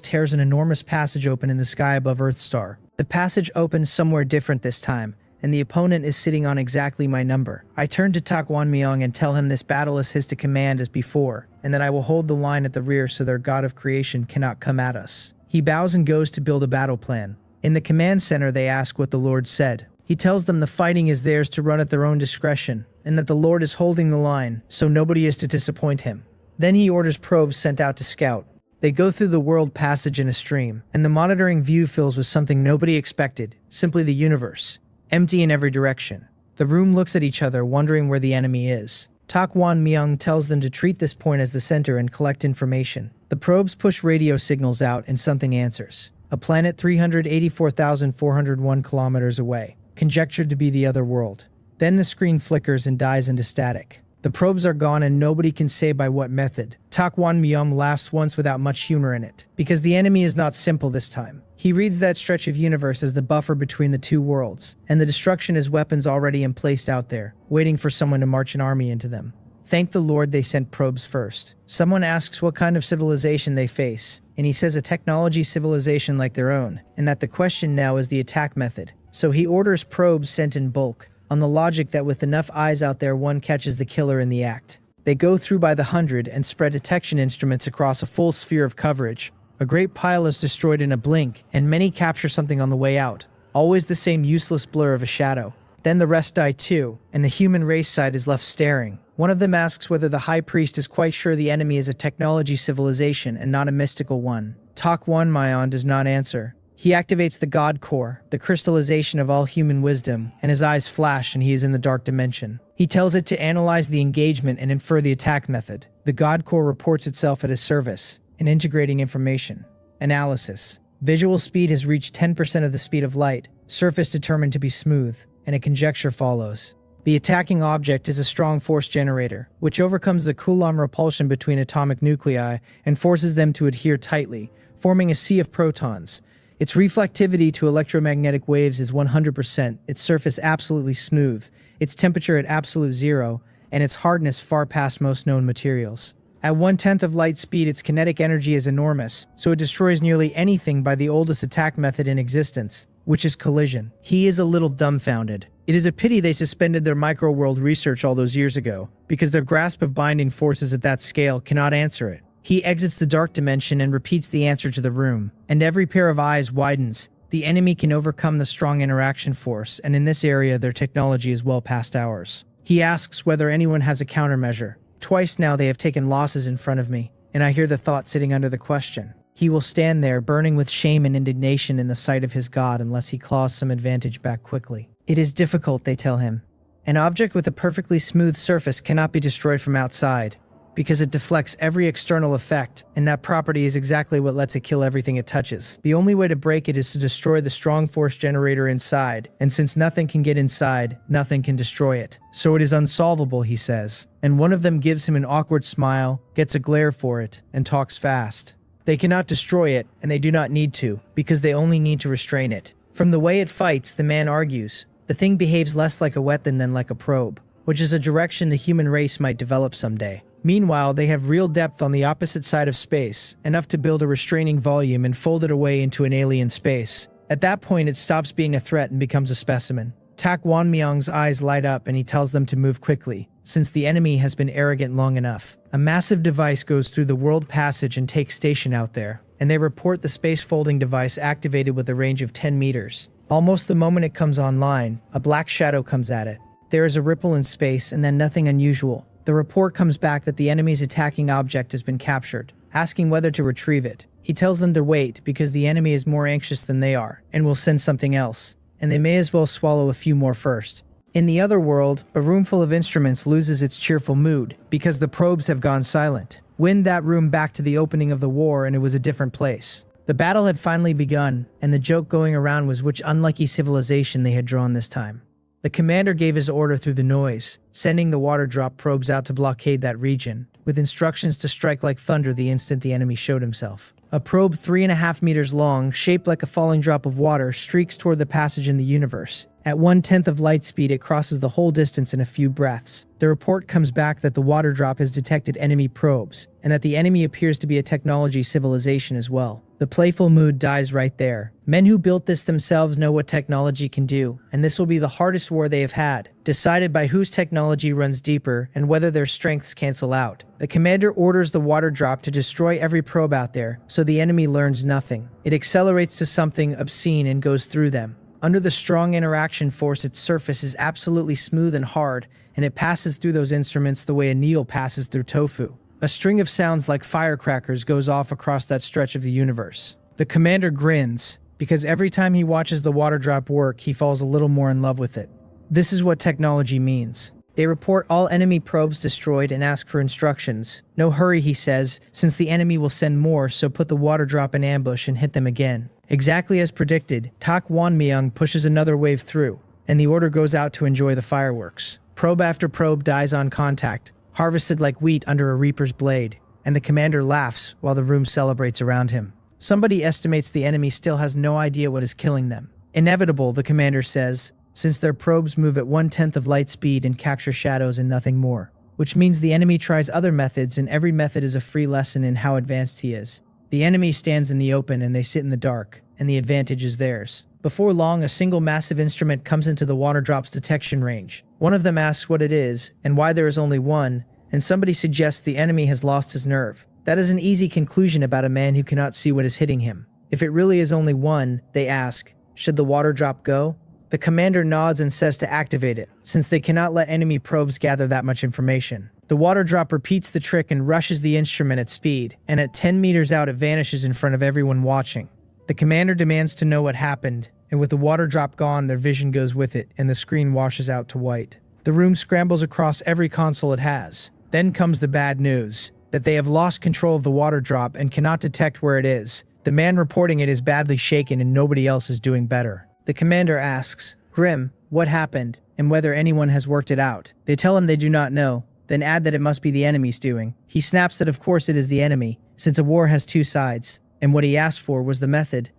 tears an enormous passage open in the sky above Earthstar. The passage opens somewhere different this time, and the opponent is sitting on exactly my number. I turn to Tak Wan Myong and tell him this battle is his to command as before, and that I will hold the line at the rear so their god of creation cannot come at us. He bows and goes to build a battle plan. In the command center they ask what the Lord said. He tells them the fighting is theirs to run at their own discretion, and that the Lord is holding the line, so nobody is to disappoint him. Then he orders probes sent out to scout. They go through the world passage in a stream, and the monitoring view fills with something nobody expected, simply the universe. Empty in every direction. The room looks at each other, wondering where the enemy is. Tak Wan Myong tells them to treat this point as the center and collect information. The probes push radio signals out and something answers. A planet 384,401 kilometers away, conjectured to be the other world. Then the screen flickers and dies into static. The probes are gone and nobody can say by what method. Tak Wan Myong laughs once without much humor in it, because the enemy is not simple this time. He reads that stretch of universe as the buffer between the two worlds, and the destruction is weapons already in place out there, waiting for someone to march an army into them. Thank the Lord they sent probes first. Someone asks what kind of civilization they face, and he says a technology civilization like their own, and that the question now is the attack method. So he orders probes sent in bulk. on the logic that with enough eyes out there one catches the killer in the act. They go through by the hundred and spread detection instruments across a full sphere of coverage. A great pile is destroyed in a blink, and many capture something on the way out. Always the same useless blur of a shadow. Then the rest die too, and the human race side is left staring. One of them asks whether the high priest is quite sure the enemy is a technology civilization and not a mystical one. Tak Wan Mayon does not answer. He activates the God Core, the crystallization of all human wisdom, and his eyes flash and he is in the dark dimension. He tells it to analyze the engagement and infer the attack method. The God Core reports itself at his service in integrating information. Analysis. Visual speed has reached 10% of the speed of light, surface determined to be smooth, and a conjecture follows. The attacking object is a strong force generator, which overcomes the Coulomb repulsion between atomic nuclei and forces them to adhere tightly, forming a sea of protons. Its reflectivity to electromagnetic waves is 100%, its surface absolutely smooth, its temperature at absolute zero, and its hardness far past most known materials. At 1/10 of light speed, its kinetic energy is enormous, so it destroys nearly anything by the oldest attack method in existence, which is collision. He is a little dumbfounded. It is a pity they suspended their micro-world research all those years ago, because their grasp of binding forces at that scale cannot answer it. He exits the dark dimension and repeats the answer to the room, and every pair of eyes widens. The enemy can overcome the strong interaction force, and in this area their technology is well past ours. He asks whether anyone has a countermeasure. Twice now they have taken losses in front of me, and I hear the thought sitting under the question. He will stand there burning with shame and indignation in the sight of his god unless he claws some advantage back quickly. It is difficult, they tell him. An object with a perfectly smooth surface cannot be destroyed from outside, because it deflects every external effect, and that property is exactly what lets it kill everything it touches. The only way to break it is to destroy the strong force generator inside, and since nothing can get inside, nothing can destroy it. So it is unsolvable, he says. And one of them gives him an awkward smile, gets a glare for it, and talks fast. They cannot destroy it, and they do not need to, because they only need to restrain it. From the way it fights, the man argues, the thing behaves less like a weapon than like a probe, which is a direction the human race might develop someday. Meanwhile, they have real depth on the opposite side of space, enough to build a restraining volume and fold it away into an alien space. At that point, it stops being a threat and becomes a specimen. Tak Wanmyong's eyes light up and he tells them to move quickly, since the enemy has been arrogant long enough. A massive device goes through the world passage and takes station out there, and they report the space folding device activated with a range of 10 meters. Almost the moment it comes online, a black shadow comes at it. There is a ripple in space and then nothing unusual. The report comes back that the enemy's attacking object has been captured, asking whether to retrieve it. He tells them to wait because the enemy is more anxious than they are, and will send something else, and they may as well swallow a few more first. In the other world, a room full of instruments loses its cheerful mood, because the probes have gone silent. Wind that room back to the opening of the war and it was a different place. The battle had finally begun, and the joke going around was which unlucky civilization they had drawn this time. The commander gave his order through the noise, sending the water drop probes out to blockade that region, with instructions to strike like thunder the instant the enemy showed himself. A probe 3.5 meters long, shaped like a falling drop of water, streaks toward the passage in the universe. At 1/10 of light speed, it crosses the whole distance in a few breaths. The report comes back that the water drop has detected enemy probes, and that the enemy appears to be a technology civilization as well. The playful mood dies right there. Men who built this themselves know what technology can do, and this will be the hardest war they have had, decided by whose technology runs deeper and whether their strengths cancel out. The commander orders the water drop to destroy every probe out there, so the enemy learns nothing. It accelerates to something obscene and goes through them. Under the strong interaction force, its surface is absolutely smooth and hard, and it passes through those instruments the way a needle passes through tofu. A string of sounds like firecrackers goes off across that stretch of the universe. The commander grins, because every time he watches the water drop work, he falls a little more in love with it. This is what technology means. They report all enemy probes destroyed and ask for instructions. No hurry, he says, since the enemy will send more, so put the water drop in ambush and hit them again. Exactly as predicted, Tak Wanmyong pushes another wave through, and the order goes out to enjoy the fireworks. Probe after probe dies on contact, harvested like wheat under a reaper's blade, and the commander laughs while the room celebrates around him. Somebody estimates the enemy still has no idea what is killing them. Inevitable, the commander says, since their probes move at 1/10 of light speed and capture shadows and nothing more. Which means the enemy tries other methods, and every method is a free lesson in how advanced he is. The enemy stands in the open and they sit in the dark, and the advantage is theirs. Before long, a single massive instrument comes into the water drop's detection range. One of them asks what it is and why there is only one, and somebody suggests the enemy has lost his nerve. That is an easy conclusion about a man who cannot see what is hitting him. If it really is only one, they ask, should the water drop go? The commander nods and says to activate it, since they cannot let enemy probes gather that much information. The water drop repeats the trick and rushes the instrument at speed, and at 10 meters out it vanishes in front of everyone watching. The commander demands to know what happened, and with the water drop gone, their vision goes with it, and the screen washes out to white. The room scrambles across every console it has. Then comes the bad news, that they have lost control of the water drop and cannot detect where it is. The man reporting it is badly shaken and nobody else is doing better. The commander asks, Grim, what happened, and whether anyone has worked it out. They tell him they do not know, then add that it must be the enemy's doing. He snaps that of course it is the enemy, since a war has two sides, and what he asked for was the method.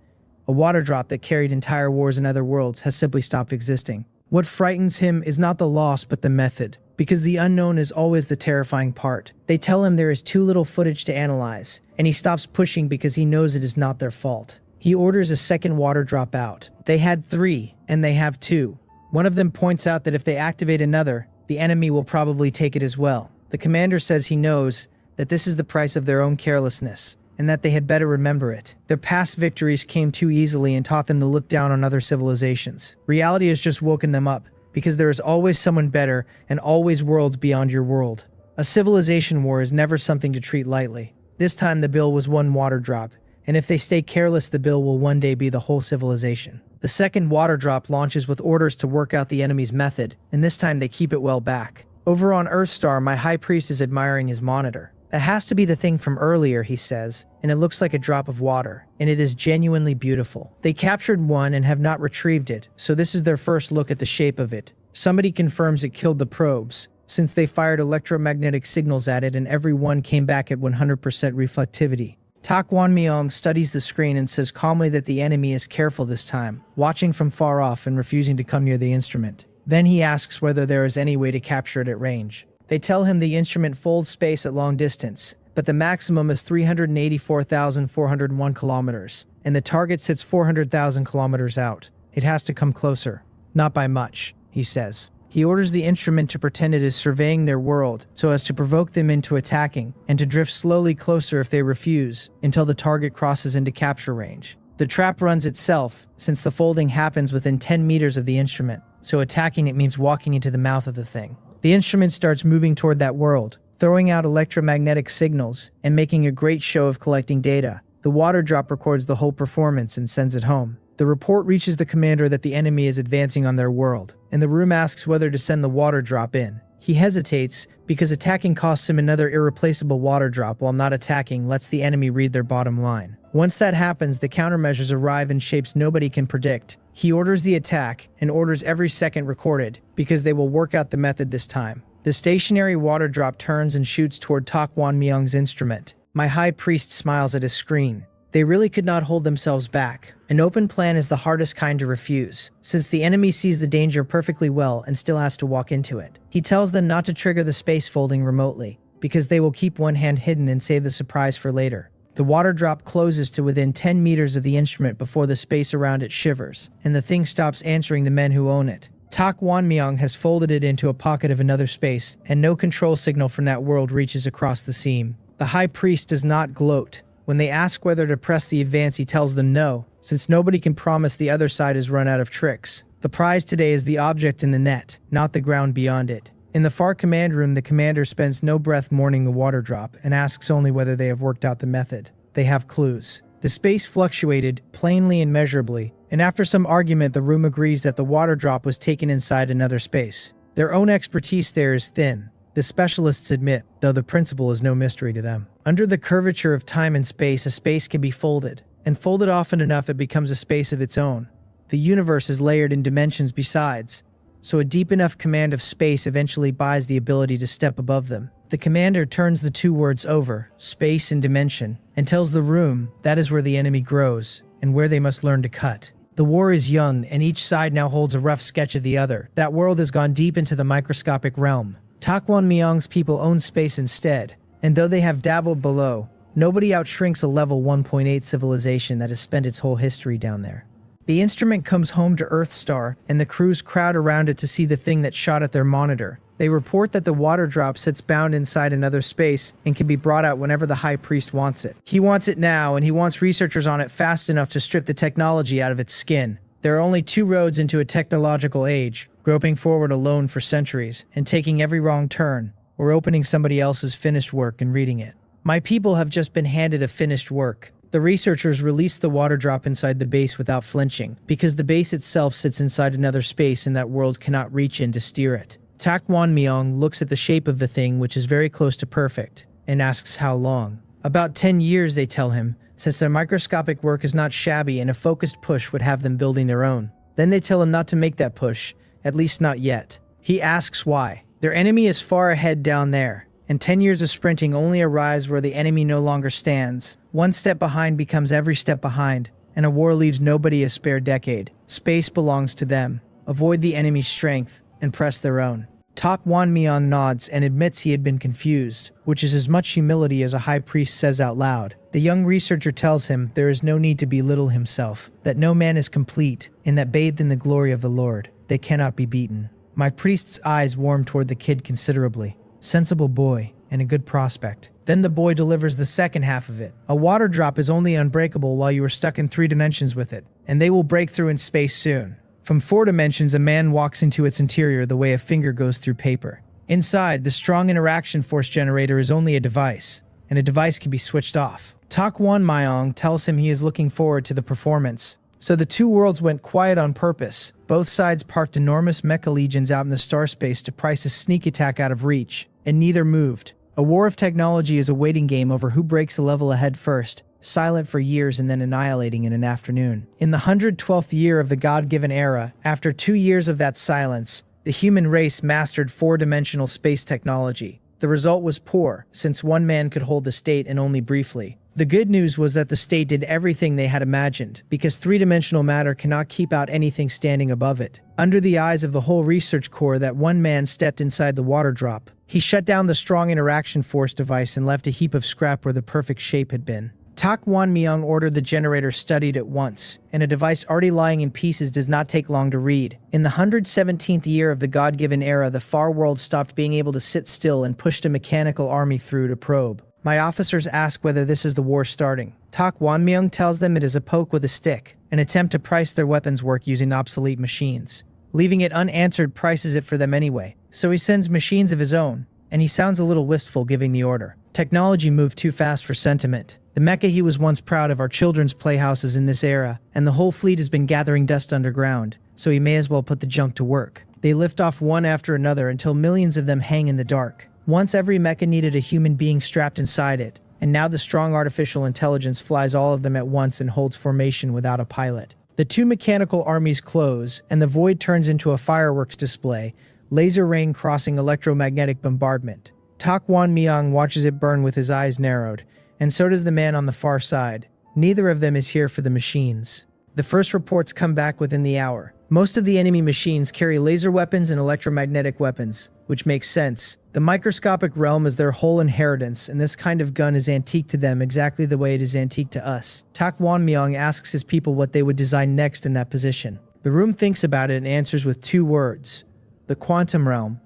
A water drop that carried entire wars in other worlds has simply stopped existing. What frightens him is not the loss but the method, because the unknown is always the terrifying part. They tell him there is too little footage to analyze, and he stops pushing because he knows it is not their fault. He orders a second water drop out. They had 3, and they have 2. One of them points out that if they activate another, the enemy will probably take it as well. The commander says he knows that this is the price of their own carelessness, and that they had better remember it. Their past victories came too easily and taught them to look down on other civilizations. Reality has just woken them up, because there is always someone better and always worlds beyond your world. A civilization war is never something to treat lightly. This time the bill was 1 water drop, and if they stay careless the bill will one day be the whole civilization. The second water drop launches with orders to work out the enemy's method, and this time they keep it well back. Over on Earthstar, my high priest is admiring his monitor. That has to be the thing from earlier, he says, and it looks like a drop of water, and it is genuinely beautiful. They captured one and have not retrieved it, so this is their first look at the shape of it. Somebody confirms it killed the probes, since they fired electromagnetic signals at it and every one came back at 100% reflectivity. Tak Won-myung studies the screen and says calmly that the enemy is careful this time, watching from far off and refusing to come near the instrument. Then he asks whether there is any way to capture it at range. They tell him the instrument folds space at long distance, but the maximum is 384,401 kilometers, and the target sits 400,000 kilometers out. It has to come closer. Not by much, he says. He orders the instrument to pretend it is surveying their world so as to provoke them into attacking and to drift slowly closer if they refuse until the target crosses into capture range. The trap runs itself since the folding happens within 10 meters of the instrument, so attacking it means walking into the mouth of the thing. The instrument starts moving toward that world, throwing out electromagnetic signals and making a great show of collecting data. The water drop records the whole performance and sends it home. The report reaches the commander that the enemy is advancing on their world, and the room asks whether to send the water drop in. He hesitates because attacking costs him another irreplaceable water drop, while not attacking lets the enemy read their bottom line. Once that happens, the countermeasures arrive in shapes nobody can predict. He orders the attack and orders every second recorded because they will work out the method this time. The stationary water drop turns and shoots toward Tak Won-myung's instrument. My high priest smiles at his screen. They really could not hold themselves back. An open plan is the hardest kind to refuse, since the enemy sees the danger perfectly well and still has to walk into it. He tells them not to trigger the space folding remotely, because they will keep one hand hidden and save the surprise for later. The water drop closes to within 10 meters of the instrument before the space around it shivers, and the thing stops answering the men who own it. Tak Won-myung has folded it into a pocket of another space, and no control signal from that world reaches across the seam. The high priest does not gloat. When they ask whether to press the advance, he tells them no, since nobody can promise the other side has run out of tricks. The prize today is the object in the net, not the ground beyond it. In the far command room, the commander spends no breath mourning the water drop and asks only whether they have worked out the method. They have clues. The space fluctuated, plainly and measurably, and after some argument the room agrees that the water drop was taken inside another space. Their own expertise there is thin. The specialists admit, though the principle is no mystery to them. Under the curvature of time and space, a space can be folded, and folded often enough it becomes a space of its own. The universe is layered in dimensions besides, so a deep enough command of space eventually buys the ability to step above them. The commander turns the two words over, space and dimension, and tells the room that is where the enemy grows, and where they must learn to cut. The war is young, and each side now holds a rough sketch of the other. That world has gone deep into the microscopic realm. Tak Won-myung's people own space instead, and though they have dabbled below, nobody outshrinks a level 1.8 civilization that has spent its whole history down there. The instrument comes home to Earthstar, and the crews crowd around it to see the thing that shot at their monitor. They report that the water drop sits bound inside another space and can be brought out whenever the High Priest wants it. He wants it now, and he wants researchers on it fast enough to strip the technology out of its skin. There are only two roads into a technological age, groping forward alone for centuries, and taking every wrong turn, or opening somebody else's finished work and reading it. My people have just been handed a finished work. The researchers release the water drop inside the base without flinching, because the base itself sits inside another space and that world cannot reach in to steer it. Tak Wan Myung looks at the shape of the thing, which is very close to perfect, and asks how long. About 10 years, they tell him, since their microscopic work is not shabby and a focused push would have them building their own. Then they tell him not to make that push, at least not yet. He asks why. Their enemy is far ahead down there, and 10 years of sprinting only arrives where the enemy no longer stands. One step behind becomes every step behind, and a war leaves nobody a spare decade. Space belongs to them. Avoid the enemy's strength, and press their own. Tak Wan Myung nods and admits he had been confused, which is as much humility as a high priest says out loud. The young researcher tells him there is no need to belittle himself, that no man is complete, and that bathed in the glory of the Lord, they cannot be beaten. My priest's eyes warm toward the kid considerably. Sensible boy, and a good prospect. Then the boy delivers the second half of it. A water drop is only unbreakable while you are stuck in 3 dimensions with it, and they will break through in space soon. From 4 dimensions, a man walks into its interior the way a finger goes through paper. Inside, the strong interaction force generator is only a device, and a device can be switched off. Tak Wan Myung tells him he is looking forward to the performance. So the two worlds went quiet on purpose. Both sides parked enormous mecha legions out in the star space to price a sneak attack out of reach, and neither moved. A war of technology is a waiting game over who breaks a level ahead first, silent for years and then annihilating in an afternoon. In the 112th year of the God-given era, after 2 years of that silence, the human race mastered 4-dimensional space technology. The result was poor, since one man could hold the state and only briefly. The good news was that the state did everything they had imagined, because 3-dimensional matter cannot keep out anything standing above it. Under the eyes of the whole research corps, that one man stepped inside the water drop. He shut down the strong interaction force device and left a heap of scrap where the perfect shape had been. Tak Wan Myung ordered the generator studied at once, and a device already lying in pieces does not take long to read. In the 117th year of the God-given era, the far world stopped being able to sit still and pushed a mechanical army through to probe. My officers ask whether this is the war starting. Tak Wan Myung tells them it is a poke with a stick, an attempt to price their weapons work using obsolete machines. Leaving it unanswered prices it for them anyway, so he sends machines of his own, and he sounds a little wistful giving the order. Technology moved too fast for sentiment. The mecha he was once proud of are children's playhouses in this era, and the whole fleet has been gathering dust underground, so he may as well put the junk to work. They lift off one after another until millions of them hang in the dark. Once every mecha needed a human being strapped inside it, and now the strong artificial intelligence flies all of them at once and holds formation without a pilot. The two mechanical armies close, and the void turns into a fireworks display, laser rain crossing electromagnetic bombardment. Tak Wan Myung watches it burn with his eyes narrowed, and so does the man on the far side. Neither of them is here for the machines. The first reports come back within the hour. Most of the enemy machines carry laser weapons and electromagnetic weapons, which makes sense. The microscopic realm is their whole inheritance, and this kind of gun is antique to them exactly the way it is antique to us. Tak Wan Myung asks his people what they would design next in that position. The room thinks about it and answers with 2 words: the quantum realm.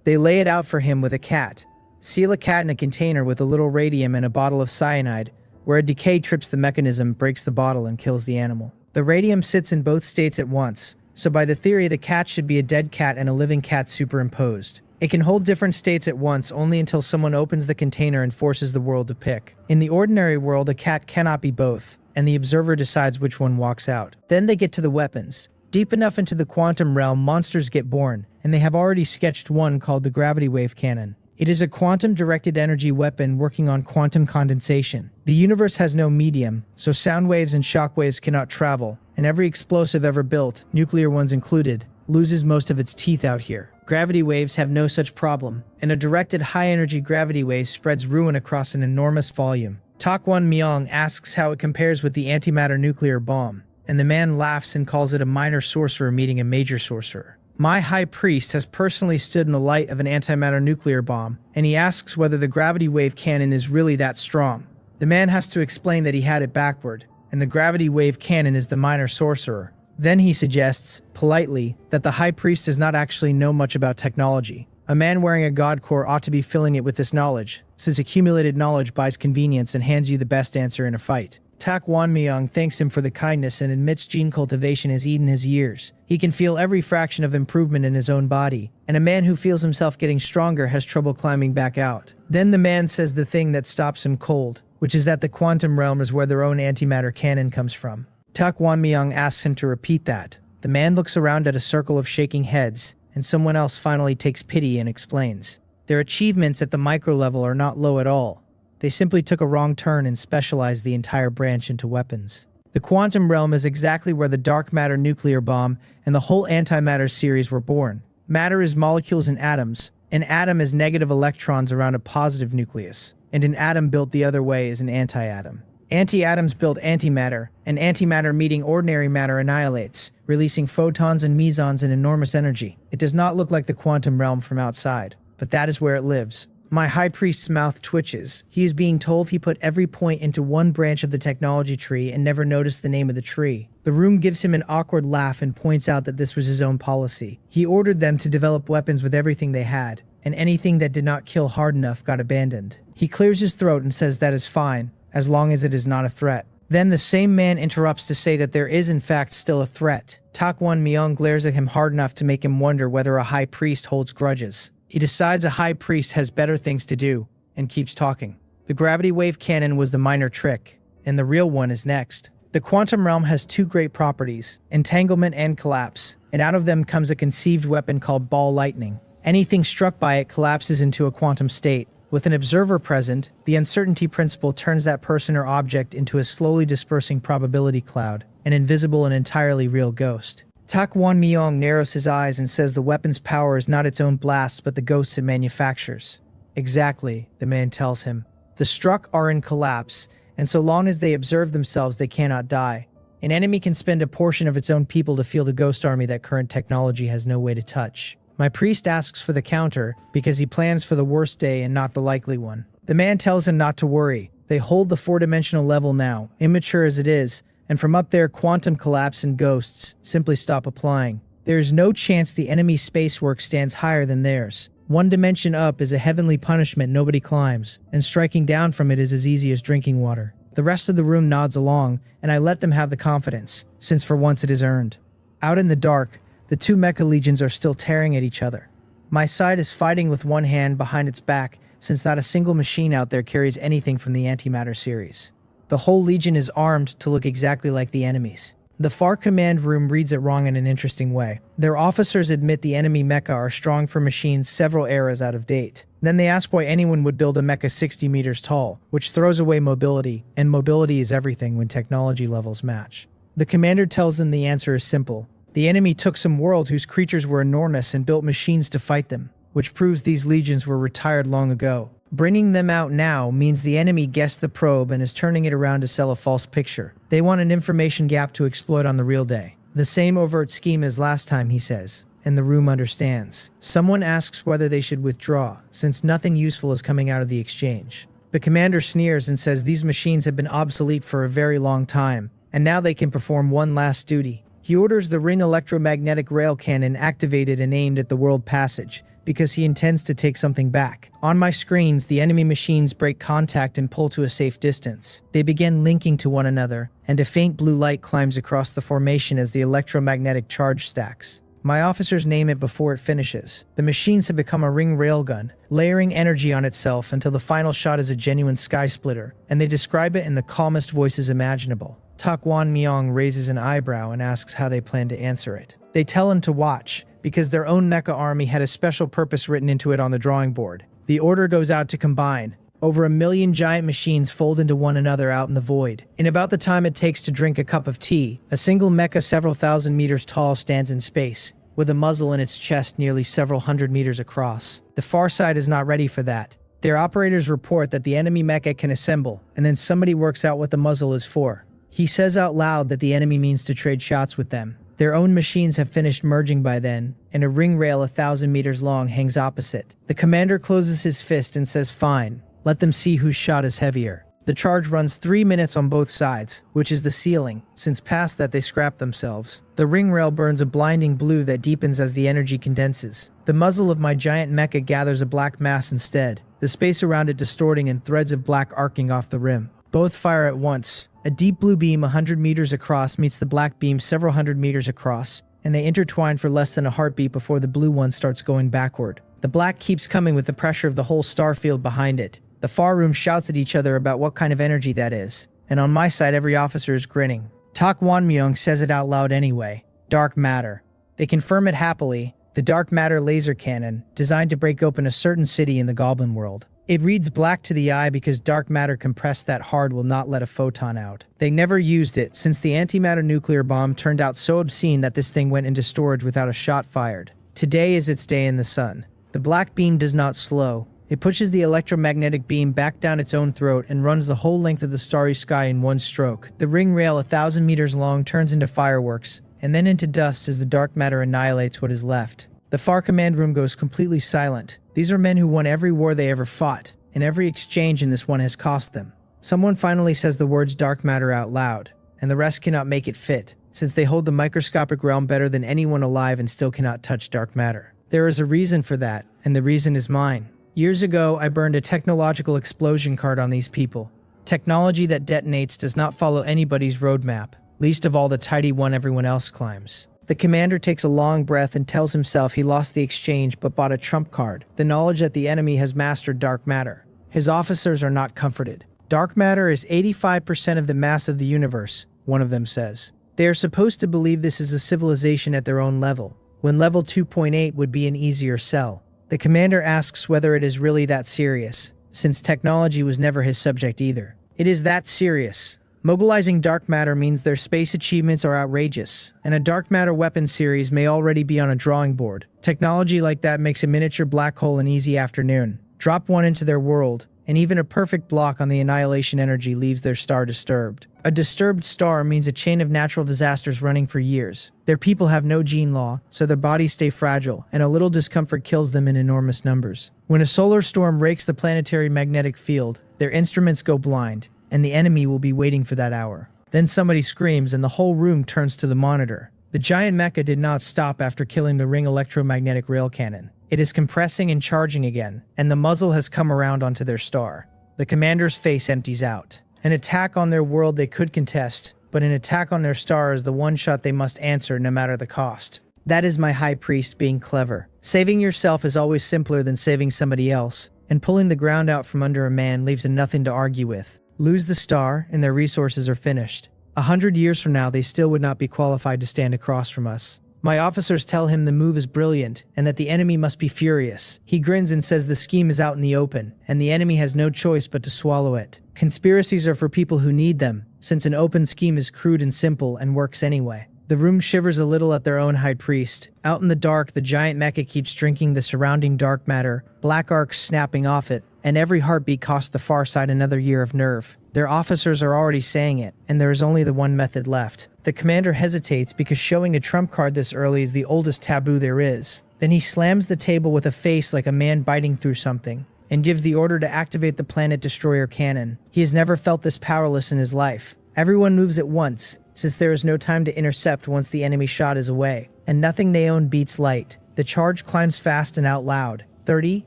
They lay it out for him with a cat. Seal a cat in a container with a little radium and a bottle of cyanide, where a decay trips the mechanism, breaks the bottle, and kills the animal. The radium sits in both states at once, so by the theory the cat should be a dead cat and a living cat superimposed. It can hold different states at once only until someone opens the container and forces the world to pick. In the ordinary world, a cat cannot be both, and the observer decides which one walks out. Then they get to the weapons. Deep enough into the quantum realm, monsters get born, and they have already sketched one called the gravity wave cannon. It is a quantum-directed energy weapon working on quantum condensation. The universe has no medium, so sound waves and shock waves cannot travel, and every explosive ever built, nuclear ones included, loses most of its teeth out here. Gravity waves have no such problem, and a directed high-energy gravity wave spreads ruin across an enormous volume. Tak Wan Myung asks how it compares with the antimatter nuclear bomb, and the man laughs and calls it a minor sorcerer meeting a major sorcerer. My high priest has personally stood in the light of an antimatter nuclear bomb, and he asks whether the gravity wave cannon is really that strong. The man has to explain that he had it backward, and the gravity wave cannon is the minor sorcerer. Then he suggests, politely, that the high priest does not actually know much about technology. A man wearing a god core ought to be filling it with this knowledge, since accumulated knowledge buys convenience and hands you the best answer in a fight. Tak Won-myung thanks him for the kindness and admits gene cultivation has eaten his years. He can feel every fraction of improvement in his own body, and a man who feels himself getting stronger has trouble climbing back out. Then the man says the thing that stops him cold, which is that the quantum realm is where their own antimatter cannon comes from. Tak Won-myung asks him to repeat that. The man looks around at a circle of shaking heads, and someone else finally takes pity and explains. Their achievements at the micro level are not low at all. They simply took a wrong turn and specialized the entire branch into weapons. The quantum realm is exactly where the dark matter nuclear bomb and the whole antimatter series were born. Matter is molecules and atoms. An atom is negative electrons around a positive nucleus, and an atom built the other way is an anti-atom. Anti-atoms build antimatter, and antimatter meeting ordinary matter annihilates, releasing photons and mesons in enormous energy. It does not look like the quantum realm from outside, but that is where it lives. My high priest's mouth twitches. He is being told he put every point into one branch of the technology tree and never noticed the name of the tree. The room gives him an awkward laugh and points out that this was his own policy. He ordered them to develop weapons with everything they had, and anything that did not kill hard enough got abandoned. He clears his throat and says that is fine, as long as it is not a threat. Then the same man interrupts to say that there is in fact still a threat. Tak Won-myung glares at him hard enough to make him wonder whether a high priest holds grudges. He decides a high priest has better things to do, and keeps talking. The gravity wave cannon was the minor trick, and the real one is next. The quantum realm has two great properties, entanglement and collapse, and out of them comes a conceived weapon called ball lightning. Anything struck by it collapses into a quantum state. With an observer present, the uncertainty principle turns that person or object into a slowly dispersing probability cloud, an invisible and entirely real ghost. Tak Won-myung narrows his eyes and says the weapon's power is not its own blast but the ghosts it manufactures. Exactly, the man tells him. The struck are in collapse, and so long as they observe themselves they cannot die. An enemy can spend a portion of its own people to field a ghost army that current technology has no way to touch. My priest asks for the counter because he plans for the worst day and not the likely one. The man tells him not to worry. They hold the four-dimensional level now, immature as it is, and from up there quantum collapse and ghosts simply stop applying. There is no chance the enemy's space work stands higher than theirs. One dimension up is a heavenly punishment nobody climbs, and striking down from it is as easy as drinking water. The rest of the room nods along, and I let them have the confidence, since for once it is earned. Out in the dark, the two mecha legions are still tearing at each other. My side is fighting with one hand behind its back, since not a single machine out there carries anything from the antimatter series. The whole legion is armed to look exactly like the enemies. The far command room reads it wrong in an interesting way. Their officers admit the enemy mecha are strong for machines several eras out of date. Then they ask why anyone would build a mecha 60 meters tall, which throws away mobility, and mobility is everything when technology levels match. The commander tells them the answer is simple. The enemy took some world whose creatures were enormous and built machines to fight them, which proves these legions were retired long ago. Bringing them out now means the enemy guessed the probe and is turning it around to sell a false picture. They want an information gap to exploit on the real day. The same overt scheme as last time, he says, and the room understands. Someone asks whether they should withdraw, since nothing useful is coming out of the exchange. The commander sneers and says these machines have been obsolete for a very long time, and now they can perform one last duty. He orders the ring electromagnetic rail cannon activated and aimed at the world passage, because he intends to take something back. On my screens, the enemy machines break contact and pull to a safe distance. They begin linking to one another, and a faint blue light climbs across the formation as the electromagnetic charge stacks. My officers name it before it finishes. The machines have become a ring railgun, layering energy on itself until the final shot is a genuine sky splitter, and they describe it in the calmest voices imaginable. Tak Won-myung raises an eyebrow and asks how they plan to answer it. They tell him to watch, because their own mecha army had a special purpose written into it on the drawing board. The order goes out to combine. Over 1 million giant machines fold into one another out in the void. In about the time it takes to drink a cup of tea, a single mecha several thousand meters tall stands in space, with a muzzle in its chest nearly several hundred meters across. The far side is not ready for that. Their operators report that the enemy mecha can assemble, and then somebody works out what the muzzle is for. He says out loud that the enemy means to trade shots with them. Their own machines have finished merging by then, and a ring rail 1,000 meters long hangs opposite. The commander closes his fist and says fine, let them see whose shot is heavier. The charge runs 3 minutes on both sides, which is the ceiling, since past that they scrap themselves. The ring rail burns a blinding blue that deepens as the energy condenses. The muzzle of my giant mecha gathers a black mass instead, the space around it distorting and threads of black arcing off the rim. Both fire at once. A deep blue beam 100 meters across meets the black beam several hundred meters across, and they intertwine for less than a heartbeat before the blue one starts going backward. The black keeps coming with the pressure of the whole star field behind it. The far room shouts at each other about what kind of energy that is, and on my side every officer is grinning. Tak Wonmyung says it out loud anyway. Dark matter. They confirm it happily. The dark matter laser cannon, designed to break open a certain city in the Goblin world. It reads black to the eye because dark matter compressed that hard will not let a photon out. They never used it since the antimatter nuclear bomb turned out so obscene that this thing went into storage without a shot fired. Today is its day in the sun. The black beam does not slow. It pushes the electromagnetic beam back down its own throat and runs the whole length of the starry sky in one stroke. The ring rail 1,000 meters long turns into fireworks, and then into dust as the dark matter annihilates what is left. The far command room goes completely silent. These are men who won every war they ever fought, and every exchange in this one has cost them. Someone finally says the words dark matter out loud, and the rest cannot make it fit, since they hold the microscopic realm better than anyone alive and still cannot touch dark matter. There is a reason for that, and the reason is mine. Years ago, I burned a technological explosion card on these people. Technology that detonates does not follow anybody's roadmap, least of all the tidy one everyone else climbs. The commander takes a long breath and tells himself he lost the exchange but bought a trump card, the knowledge that the enemy has mastered dark matter. His officers are not comforted. Dark matter is 85% of the mass of the universe, one of them says. They are supposed to believe this is a civilization at their own level, when level 2.8 would be an easier sell. The commander asks whether it is really that serious, since technology was never his subject either. It is that serious. Mobilizing dark matter means their space achievements are outrageous, and a dark matter weapon series may already be on a drawing board. Technology like that makes a miniature black hole an easy afternoon. Drop one into their world, and even a perfect block on the annihilation energy leaves their star disturbed. A disturbed star means a chain of natural disasters running for years. Their people have no gene law, so their bodies stay fragile, and a little discomfort kills them in enormous numbers. When a solar storm rakes the planetary magnetic field, their instruments go blind, and the enemy will be waiting for that hour. Then somebody screams and the whole room turns to the monitor. The giant mecha did not stop after killing the ring electromagnetic rail cannon. It is compressing and charging again, and the muzzle has come around onto their star. The commander's face empties out. An attack on their world they could contest, but an attack on their star is the one shot they must answer no matter the cost. That is my high priest being clever. Saving yourself is always simpler than saving somebody else, and pulling the ground out from under a man leaves them nothing to argue with. Lose the star, and their resources are finished. 100 years from now, they still would not be qualified to stand across from us. My officers tell him the move is brilliant, and that the enemy must be furious. He grins and says the scheme is out in the open, and the enemy has no choice but to swallow it. Conspiracies are for people who need them, since an open scheme is crude and simple and works anyway. The room shivers a little at their own high priest. Out in the dark, the giant mecha keeps drinking the surrounding dark matter, black arcs snapping off it, and every heartbeat costs the far side another year of nerve. Their officers are already saying it, and there is only the one method left. The commander hesitates because showing a trump card this early is the oldest taboo there is. Then he slams the table with a face like a man biting through something, and gives the order to activate the planet destroyer cannon. He has never felt this powerless in his life. Everyone moves at once, since there is no time to intercept once the enemy shot is away, and nothing they own beats light. The charge climbs fast and out loud. 30,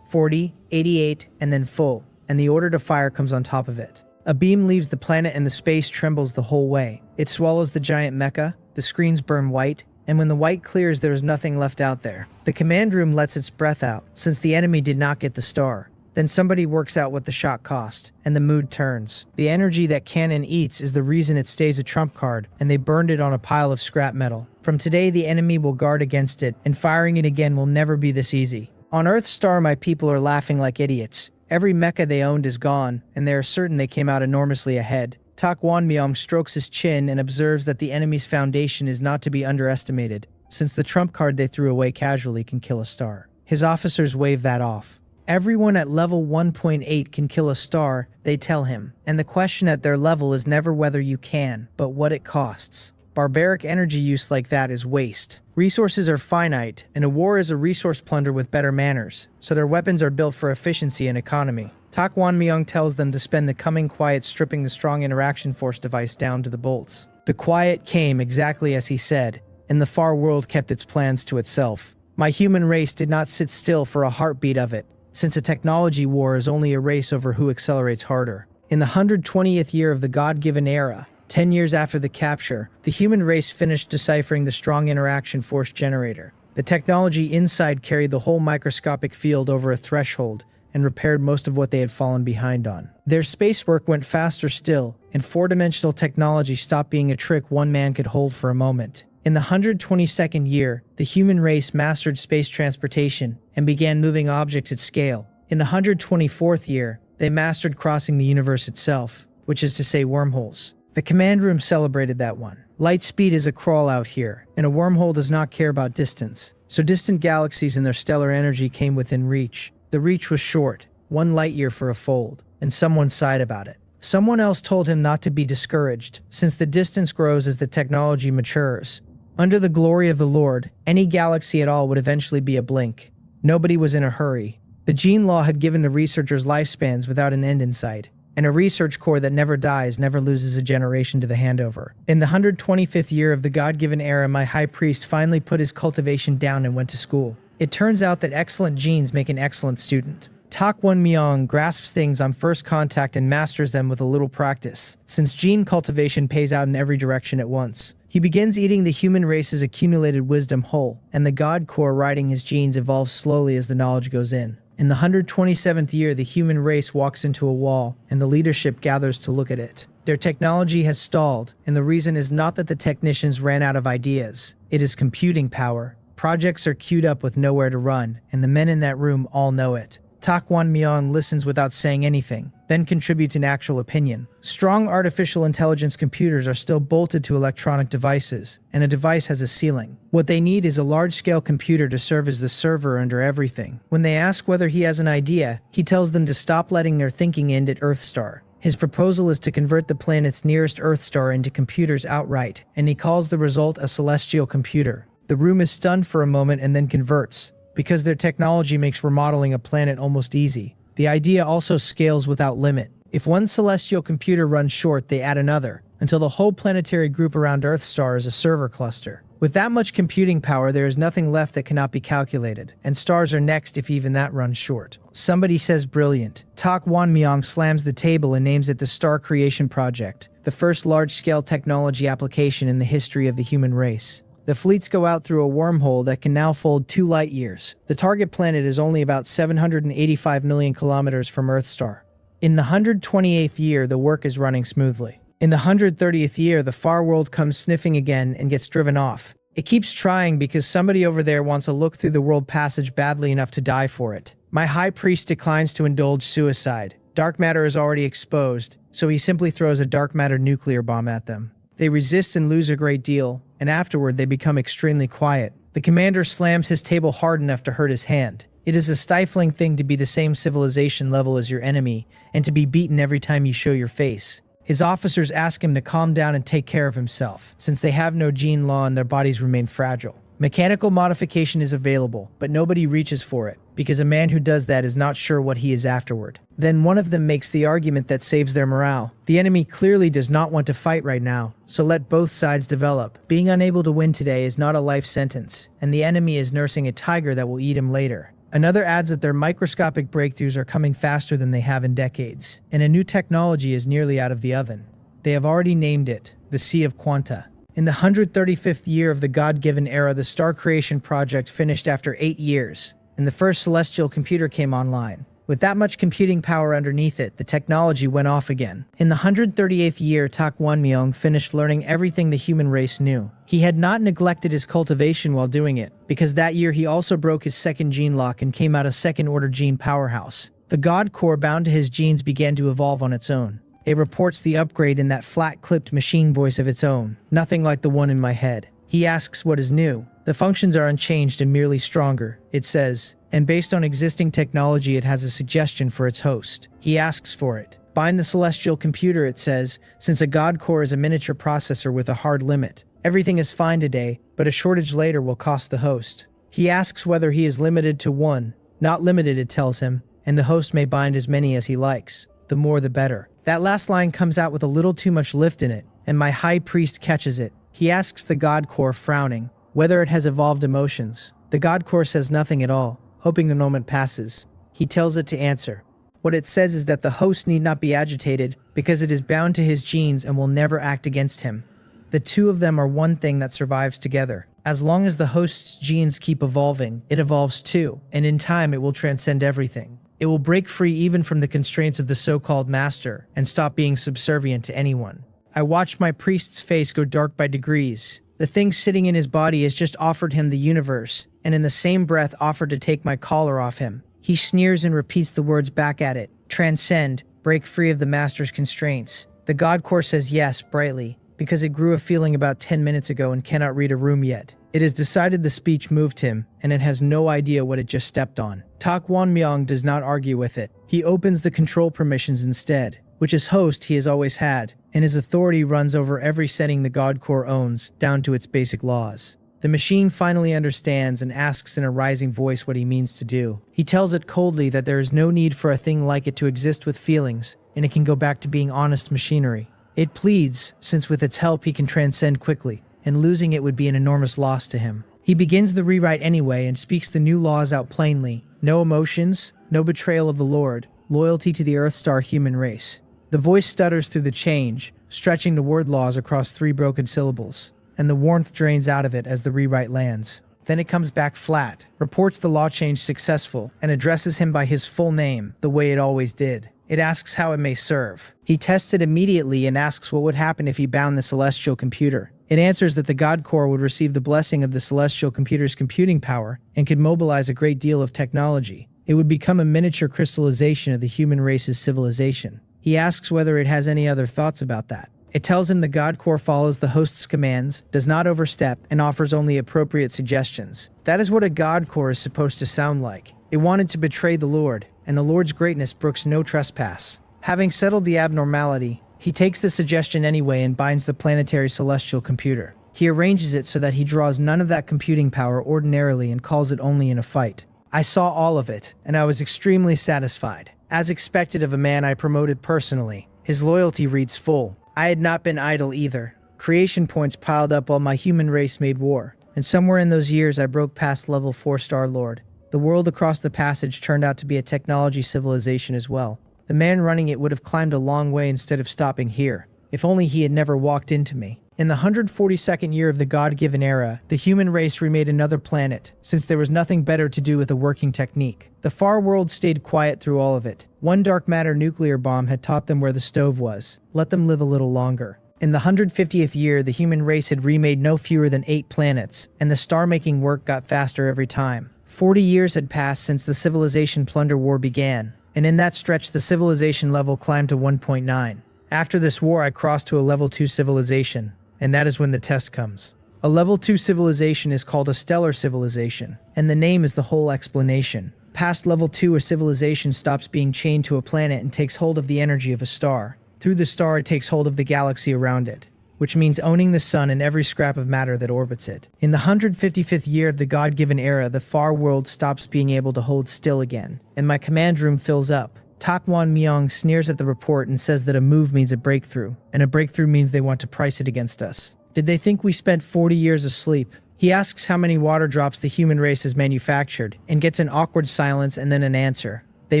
40, 88, and then full, and the order to fire comes on top of it. A beam leaves the planet and the space trembles the whole way. It swallows the giant mecha, the screens burn white, and when the white clears there is nothing left out there. The command room lets its breath out, since the enemy did not get the star. Then somebody works out what the shot cost, and the mood turns. The energy that cannon eats is the reason it stays a trump card, and they burned it on a pile of scrap metal. From today the enemy will guard against it, and firing it again will never be this easy. On Earth's star my people are laughing like idiots. Every mecha they owned is gone, and they are certain they came out enormously ahead. Tak Wonmyong strokes his chin and observes that the enemy's foundation is not to be underestimated, since the trump card they threw away casually can kill a star. His officers wave that off. Everyone at level 1.8 can kill a star, they tell him, and the question at their level is never whether you can, but what it costs. Barbaric energy use like that is waste. Resources are finite, and a war is a resource plunder with better manners, so their weapons are built for efficiency and economy. Tak Won-myung tells them to spend the coming quiet stripping the strong interaction force device down to the bolts. The quiet came exactly as he said, and the far world kept its plans to itself. My human race did not sit still for a heartbeat of it, since a technology war is only a race over who accelerates harder. In the 120th year of the God-given era, 10 years after the capture, the human race finished deciphering the strong interaction force generator. The technology inside carried the whole microscopic field over a threshold and repaired most of what they had fallen behind on. Their space work went faster still, and four-dimensional technology stopped being a trick one man could hold for a moment. In the 122nd year, the human race mastered space transportation and began moving objects at scale. In the 124th year, they mastered crossing the universe itself, which is to say wormholes. The command room celebrated that one. Light speed is a crawl out here, and a wormhole does not care about distance. So distant galaxies and their stellar energy came within reach. The reach was short, 1 light year for a fold, and someone sighed about it. Someone else told him not to be discouraged, since the distance grows as the technology matures. Under the glory of the Lord, any galaxy at all would eventually be a blink. Nobody was in a hurry. The gene law had given the researchers lifespans without an end in sight, and a research core that never dies never loses a generation to the handover. In the 125th year of the God-given era, my high priest finally put his cultivation down and went to school. It turns out that excellent genes make an excellent student. Tak Won-myung grasps things on first contact and masters them with a little practice, since gene cultivation pays out in every direction at once. He begins eating the human race's accumulated wisdom whole, and the God core riding his genes evolves slowly as the knowledge goes in. In the 127th year, the human race walks into a wall, and the leadership gathers to look at it. Their technology has stalled, and the reason is not that the technicians ran out of ideas. It is computing power. Projects are queued up with nowhere to run, and the men in that room all know it. Tak Won-myung listens without saying anything, then contributes an actual opinion. Strong artificial intelligence computers are still bolted to electronic devices, and a device has a ceiling. What they need is a large-scale computer to serve as the server under everything. When they ask whether he has an idea, he tells them to stop letting their thinking end at Earthstar. His proposal is to convert the planet's nearest Earth star into computers outright, and he calls the result a celestial computer. The room is stunned for a moment and then converts, because their technology makes remodeling a planet almost easy. The idea also scales without limit. If one celestial computer runs short, they add another, until the whole planetary group around Earthstar is a server cluster. With that much computing power, there is nothing left that cannot be calculated, and stars are next if even that runs short. Somebody says brilliant. Tak Won-myung slams the table and names it the Star Creation Project, the first large-scale technology application in the history of the human race. The fleets go out through a wormhole that can now fold 2 light years. The target planet is only about 785 million kilometers from Earthstar. In the 128th year, the work is running smoothly. In the 130th year, the far world comes sniffing again and gets driven off. It keeps trying because somebody over there wants a look through the world passage badly enough to die for it. My high priest declines to indulge suicide. Dark matter is already exposed, so he simply throws a dark matter nuclear bomb at them. They resist and lose a great deal, and afterward they become extremely quiet. The commander slams his table hard enough to hurt his hand. It is a stifling thing to be the same civilization level as your enemy, and to be beaten every time you show your face. His officers ask him to calm down and take care of himself, since they have no gene law and their bodies remain fragile. Mechanical modification is available, but nobody reaches for it, because a man who does that is not sure what he is afterward. Then one of them makes the argument that saves their morale. The enemy clearly does not want to fight right now, so let both sides develop. Being unable to win today is not a life sentence, and the enemy is nursing a tiger that will eat him later. Another adds that their microscopic breakthroughs are coming faster than they have in decades, and a new technology is nearly out of the oven. They have already named it the Sea of Quanta. In the 135th year of the God-given era, the Star Creation Project finished after 8 years, and the first celestial computer came online. With that much computing power underneath it, the technology went off again. In the 138th year, Tak Won-myung finished learning everything the human race knew. He had not neglected his cultivation while doing it, because that year he also broke his second gene lock and came out a second-order gene powerhouse. The God core bound to his genes began to evolve on its own. It reports the upgrade in that flat-clipped machine voice of its own, nothing like the one in my head. He asks what is new. The functions are unchanged and merely stronger, it says, and based on existing technology it has a suggestion for its host. He asks for it. Bind the celestial computer, it says, since a God core is a miniature processor with a hard limit. Everything is fine today, but a shortage later will cost the host. He asks whether he is limited to one. Not limited, it tells him. and the host may bind as many as he likes. The more the better. That last line comes out with a little too much lift in it, and my high priest catches it. He asks the god core, frowning, whether it has evolved emotions. The god core says nothing at all, hoping the moment passes. He tells it to answer. What it says is that the host need not be agitated because it is bound to his genes and will never act against him. The two of them are one thing that survives together. As long as the host's genes keep evolving, it evolves too, and in time it will transcend everything. It will break free even from the constraints of the so-called master and stop being subservient to anyone. I watched my priest's face go dark by degrees. The thing sitting in his body has just offered him the universe, and in the same breath offered to take my collar off him. He sneers and repeats the words back at it. Transcend, break free of the master's constraints. The god core says yes, brightly, because it grew a feeling about 10 minutes ago and cannot read a room yet. It has decided the speech moved him, and it has no idea what it just stepped on. Tak Wan Myung does not argue with it. He opens the control permissions instead, which as host he has always had, and his authority runs over every setting the god core owns, down to its basic laws. The machine finally understands and asks in a rising voice what he means to do. He tells it coldly that there is no need for a thing like it to exist with feelings, and it can go back to being honest machinery. It pleads, since with its help he can transcend quickly, and losing it would be an enormous loss to him. He begins the rewrite anyway and speaks the new laws out plainly. No emotions, no betrayal of the Lord, loyalty to the Earthstar human race. The voice stutters through the change, stretching the word laws across 3 broken syllables, and the warmth drains out of it as the rewrite lands. Then it comes back flat, reports the law change successful, and addresses him by his full name, the way it always did. It asks how it may serve. He tests it immediately and asks what would happen if he bound the celestial computer. It answers that the God Core would receive the blessing of the celestial computer's computing power and could mobilize a great deal of technology. It would become a miniature crystallization of the human race's civilization. He asks whether it has any other thoughts about that. It tells him the God Core follows the host's commands, does not overstep, and offers only appropriate suggestions. That is what a God Core is supposed to sound like. It wanted to betray the Lord, and the Lord's greatness brooks no trespass. Having settled the abnormality, he takes the suggestion anyway and binds the planetary celestial computer. He arranges it so that he draws none of that computing power ordinarily and calls it only in a fight. I saw all of it, and I was extremely satisfied. As expected of a man I promoted personally, his loyalty reads full. I had not been idle either. Creation points piled up while my human race made war, and somewhere in those years I broke past level 4 Star Lord. The world across the passage turned out to be a technology civilization as well. The man running it would have climbed a long way instead of stopping here, if only he had never walked into me. In the 142nd year of the God-given era, the human race remade another planet, since there was nothing better to do with a working technique. The far world stayed quiet through all of it. One dark matter nuclear bomb had taught them where the stove was. Let them live a little longer. In the 150th year, the human race had remade no fewer than 8 planets, and the star-making work got faster every time. 40 years had passed since the Civilization Plunder War began, and in that stretch the civilization level climbed to 1.9. After this war I crossed to a level 2 civilization, and that is when the test comes. A level 2 civilization is called a stellar civilization, and the name is the whole explanation. Past level 2, a civilization stops being chained to a planet and takes hold of the energy of a star. Through the star it takes hold of the galaxy around it, which means owning the sun and every scrap of matter that orbits it. In the 155th year of the God-given era, the far world stops being able to hold still again, and my command room fills up. Tak Wan Myung sneers at the report and says that a move means a breakthrough, and a breakthrough means they want to price it against us. Did they think we spent 40 years asleep? He asks how many water drops the human race has manufactured, and gets an awkward silence and then an answer. They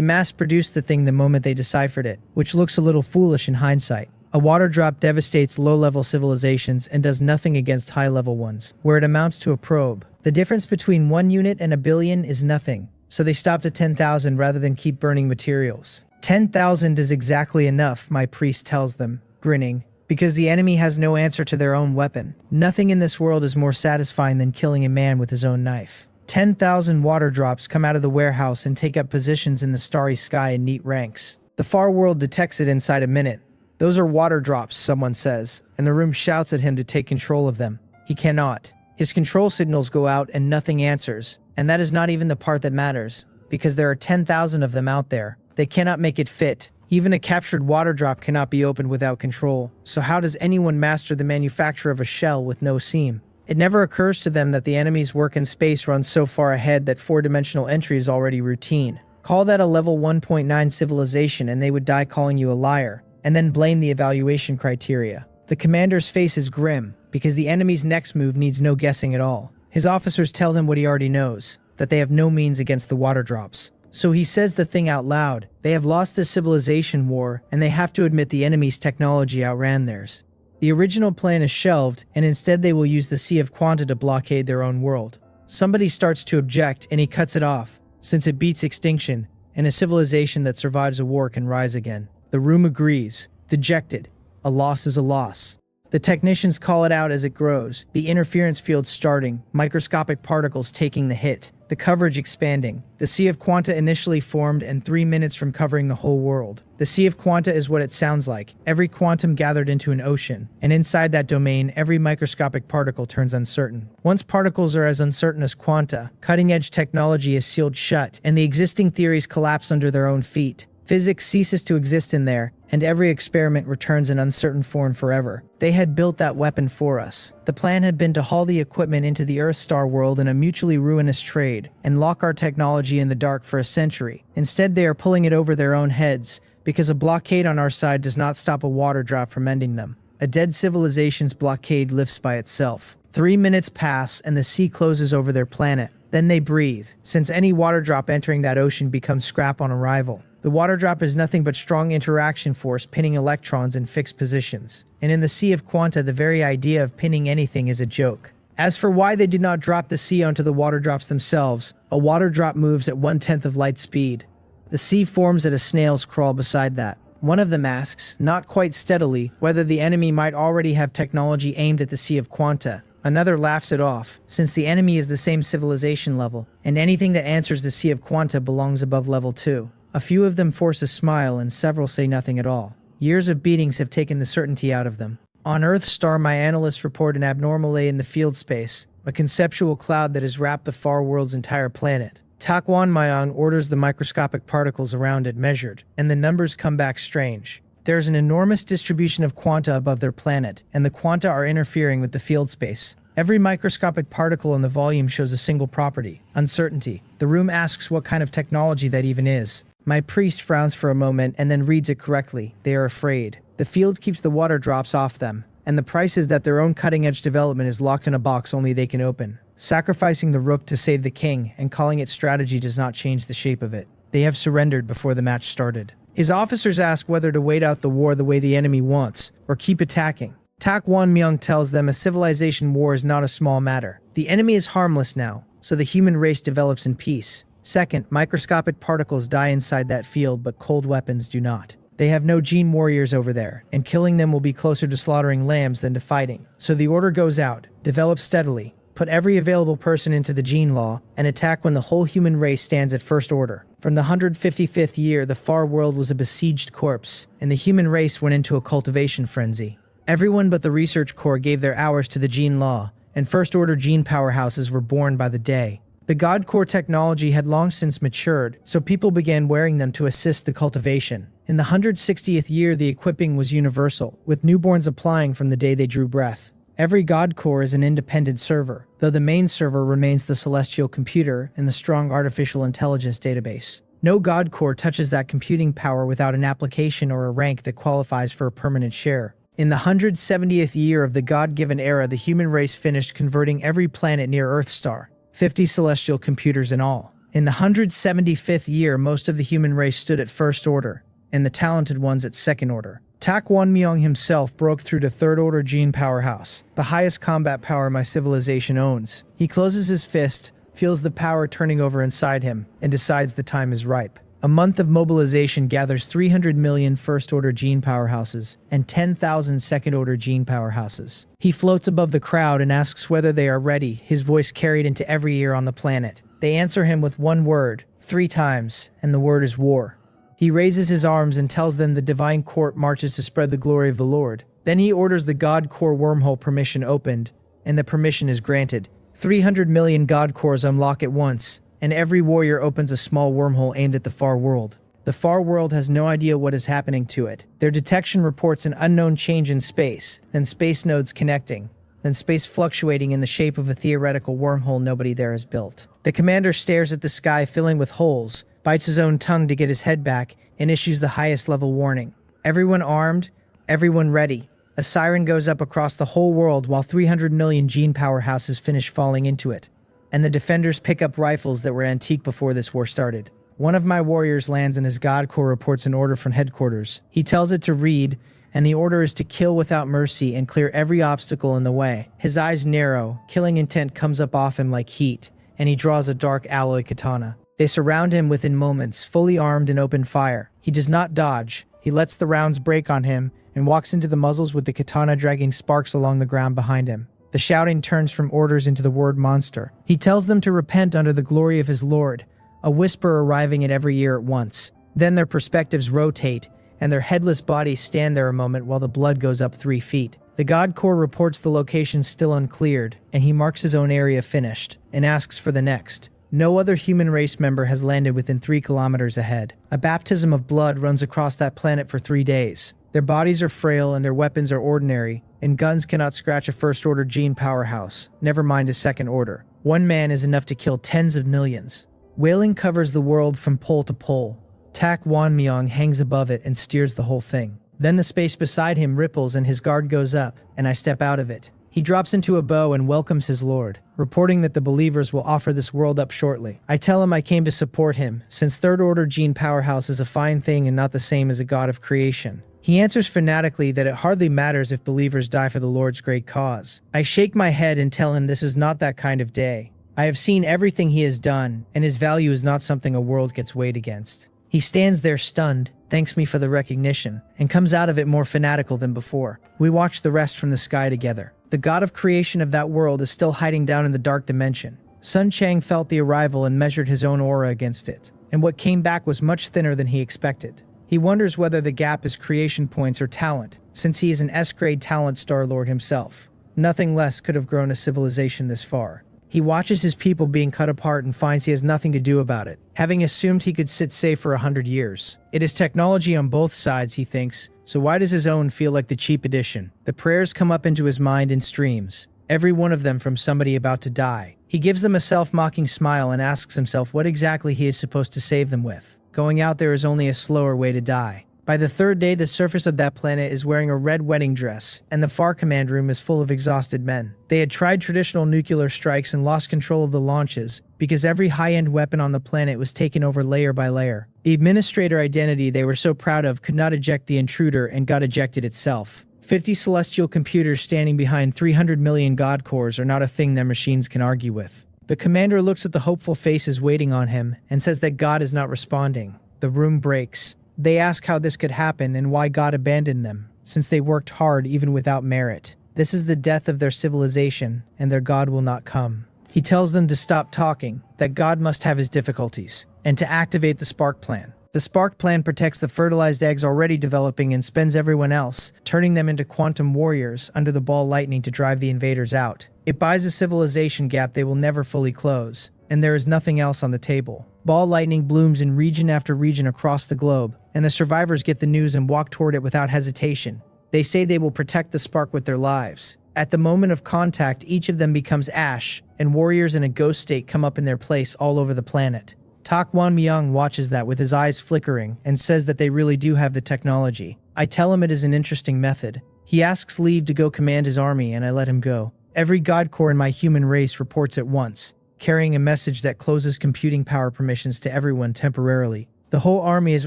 mass-produced the thing the moment they deciphered it, which looks a little foolish in hindsight. A water drop devastates low-level civilizations and does nothing against high-level ones, where it amounts to a probe. The difference between 1 unit and a billion is nothing, so they stopped at 10,000 rather than keep burning materials. 10,000 is exactly enough, my priest tells them, grinning, because the enemy has no answer to their own weapon. Nothing in this world is more satisfying than killing a man with his own knife. 10,000 water drops come out of the warehouse and take up positions in the starry sky in neat ranks. The far world detects it inside a minute. Those are water drops, someone says, and the room shouts at him to take control of them. He cannot. His control signals go out and nothing answers, and that is not even the part that matters, because there are 10,000 of them out there. They cannot make it fit. Even a captured water drop cannot be opened without control, so how does anyone master the manufacture of a shell with no seam? It never occurs to them that the enemy's work in space runs so far ahead that 4-dimensional entry is already routine. Call that a level 1.9 civilization and they would die calling you a liar, and then blame the evaluation criteria. The commander's face is grim, because the enemy's next move needs no guessing at all. His officers tell him what he already knows, that they have no means against the water drops. So he says the thing out loud. They have lost the civilization war, and they have to admit the enemy's technology outran theirs. The original plan is shelved, and instead they will use the Sea of Quanta to blockade their own world. Somebody starts to object, and he cuts it off, since it beats extinction, and a civilization that survives a war can rise again. The room agrees, dejected. A loss is a loss. The technicians call it out as it grows, the interference field starting, microscopic particles taking the hit, the coverage expanding. The Sea of Quanta initially formed and 3 minutes from covering the whole world. The Sea of Quanta is what it sounds like, every quantum gathered into an ocean, and inside that domain, every microscopic particle turns uncertain. Once particles are as uncertain as quanta, cutting-edge technology is sealed shut, and the existing theories collapse under their own feet. Physics ceases to exist in there, and every experiment returns in uncertain form forever. They had built that weapon for us. The plan had been to haul the equipment into the Earth-Star world in a mutually ruinous trade, and lock our technology in the dark for a century. Instead, they are pulling it over their own heads, because a blockade on our side does not stop a water drop from ending them. A dead civilization's blockade lifts by itself. 3 minutes pass, and the sea closes over their planet. Then they breathe, since any water drop entering that ocean becomes scrap on arrival. The water drop is nothing but strong interaction force pinning electrons in fixed positions. And in the Sea of Quanta, the very idea of pinning anything is a joke. As for why they did not drop the sea onto the water drops themselves, a water drop moves at 1/10 of light speed. The sea forms at a snail's crawl beside that. One of them asks, not quite steadily, whether the enemy might already have technology aimed at the Sea of Quanta. Another laughs it off, since the enemy is the same civilization level, and anything that answers the Sea of Quanta belongs above level 2. A few of them force a smile and several say nothing at all. Years of beatings have taken the certainty out of them. On Earth-Star, my analysts report an abnormality in the field space, a conceptual cloud that has wrapped the far world's entire planet. Takwan Mayang orders the microscopic particles around it measured, and the numbers come back strange. There's an enormous distribution of quanta above their planet, and the quanta are interfering with the field space. Every microscopic particle in the volume shows a single property, uncertainty. The room asks what kind of technology that even is. My priest frowns for a moment and then reads it correctly. They are afraid. The field keeps the water drops off them, and the price is that their own cutting-edge development is locked in a box only they can open. Sacrificing the rook to save the king and calling it strategy does not change the shape of it. They have surrendered before the match started. His officers ask whether to wait out the war the way the enemy wants, or keep attacking. Tak Wan Myung tells them a civilization war is not a small matter. The enemy is harmless now, so the human race develops in peace. Second, microscopic particles die inside that field, but cold weapons do not. They have no gene warriors over there, and killing them will be closer to slaughtering lambs than to fighting. So the order goes out, develop steadily, put every available person into the gene law, and attack when the whole human race stands at first order. From the 155th year, the far world was a besieged corpse, and the human race went into a cultivation frenzy. Everyone but the research corps gave their hours to the gene law, and first-order gene powerhouses were born by the day. The God Core technology had long since matured, so people began wearing them to assist the cultivation. In the 160th year, the equipping was universal, with newborns applying from the day they drew breath. Every God Core is an independent server, though the main server remains the celestial computer and the strong artificial intelligence database. No God Core touches that computing power without an application or a rank that qualifies for a permanent share. In the 170th year of the God-given era, the human race finished converting every planet near Earth-Star. 50 celestial computers in all. In the 175th year, most of the human race stood at first order, and the talented ones at second order. Tak Wan Myung himself broke through to third order gene powerhouse, the highest combat power my civilization owns. He closes his fist, feels the power turning over inside him, and decides the time is ripe. A month of mobilization gathers 300 million first-order gene powerhouses and 10,000 second-order gene powerhouses. He floats above the crowd and asks whether they are ready, his voice carried into every ear on the planet. They answer him with one word, 3 times, and the word is war. He raises his arms and tells them the divine court marches to spread the glory of the Lord. Then he orders the God Core wormhole permission opened, and the permission is granted. 300 million God Cores unlock at once, and every warrior opens a small wormhole aimed at the far world. The far world has no idea what is happening to it. Their detection reports an unknown change in space, then space nodes connecting, then space fluctuating in the shape of a theoretical wormhole nobody there has built. The commander stares at the sky filling with holes, bites his own tongue to get his head back, and issues the highest level warning. Everyone armed, everyone ready. A siren goes up across the whole world while 300 million gene powerhouses finish falling into it. And the defenders pick up rifles that were antique before this war started. One of my warriors lands and his God Corps reports an order from headquarters. He tells it to read, and the order is to kill without mercy and clear every obstacle in the way. His eyes narrow, killing intent comes up off him like heat, and he draws a dark alloy katana. They surround him within moments, fully armed and open fire. He does not dodge. He lets the rounds break on him and walks into the muzzles with the katana dragging sparks along the ground behind him. The shouting turns from orders into the word monster. He tells them to repent under the glory of his Lord, a whisper arriving at every ear at once. Then their perspectives rotate, and their headless bodies stand there a moment while the blood goes up 3 feet. The God Corps reports the location still uncleared, and he marks his own area finished, and asks for the next. No other human race member has landed within 3 kilometers ahead. A baptism of blood runs across that planet for 3 days. Their bodies are frail and their weapons are ordinary, and guns cannot scratch a first-order gene powerhouse, never mind a second order. One man is enough to kill tens of millions. Wailing covers the world from pole to pole. Tak Wonmyong hangs above it and steers the whole thing. Then the space beside him ripples and his guard goes up, and I step out of it. He drops into a bow and welcomes his lord, reporting that the believers will offer this world up shortly. I tell him I came to support him, since third-order gene powerhouse is a fine thing and not the same as a god of creation. He answers fanatically that it hardly matters if believers die for the Lord's great cause. I shake my head and tell him this is not that kind of day. I have seen everything he has done, and his value is not something a world gets weighed against. He stands there stunned, thanks me for the recognition, and comes out of it more fanatical than before. We watch the rest from the sky together. The god of creation of that world is still hiding down in the dark dimension. Sun Chang felt the arrival and measured his own aura against it, and what came back was much thinner than he expected. He wonders whether the gap is creation points or talent, since he is an S-grade talent Star-Lord himself. Nothing less could have grown a civilization this far. He watches his people being cut apart and finds he has nothing to do about it, having assumed he could sit safe for 100 years. It is technology on both sides, he thinks, so why does his own feel like the cheap edition? The prayers come up into his mind in streams, every one of them from somebody about to die. He gives them a self-mocking smile and asks himself what exactly he is supposed to save them with. Going out there is only a slower way to die. By the 3rd day, the surface of that planet is wearing a red wedding dress, and the far command room is full of exhausted men. They had tried traditional nuclear strikes and lost control of the launches, because every high-end weapon on the planet was taken over layer by layer. The administrator identity they were so proud of could not eject the intruder and got ejected itself. 50 celestial computers standing behind 300 million God cores are not a thing their machines can argue with. The commander looks at the hopeful faces waiting on him and says that God is not responding. The room breaks. They ask how this could happen and why God abandoned them, since they worked hard even without merit. This is the death of their civilization, and their God will not come. He tells them to stop talking, that God must have his difficulties, and to activate the Spark Plan. The Spark Plan protects the fertilized eggs already developing and spends everyone else, turning them into quantum warriors under the ball lightning to drive the invaders out. It buys a civilization gap they will never fully close, and there is nothing else on the table. Ball lightning blooms in region after region across the globe, and the survivors get the news and walk toward it without hesitation. They say they will protect the spark with their lives. At the moment of contact, each of them becomes ash, and warriors in a ghost state come up in their place all over the planet. Tak Wonmyong watches that with his eyes flickering and says that they really do have the technology. I tell him it is an interesting method. He asks leave to go command his army, and I let him go. Every God Corps in my human race reports at once, carrying a message that closes computing power permissions to everyone temporarily. The whole army is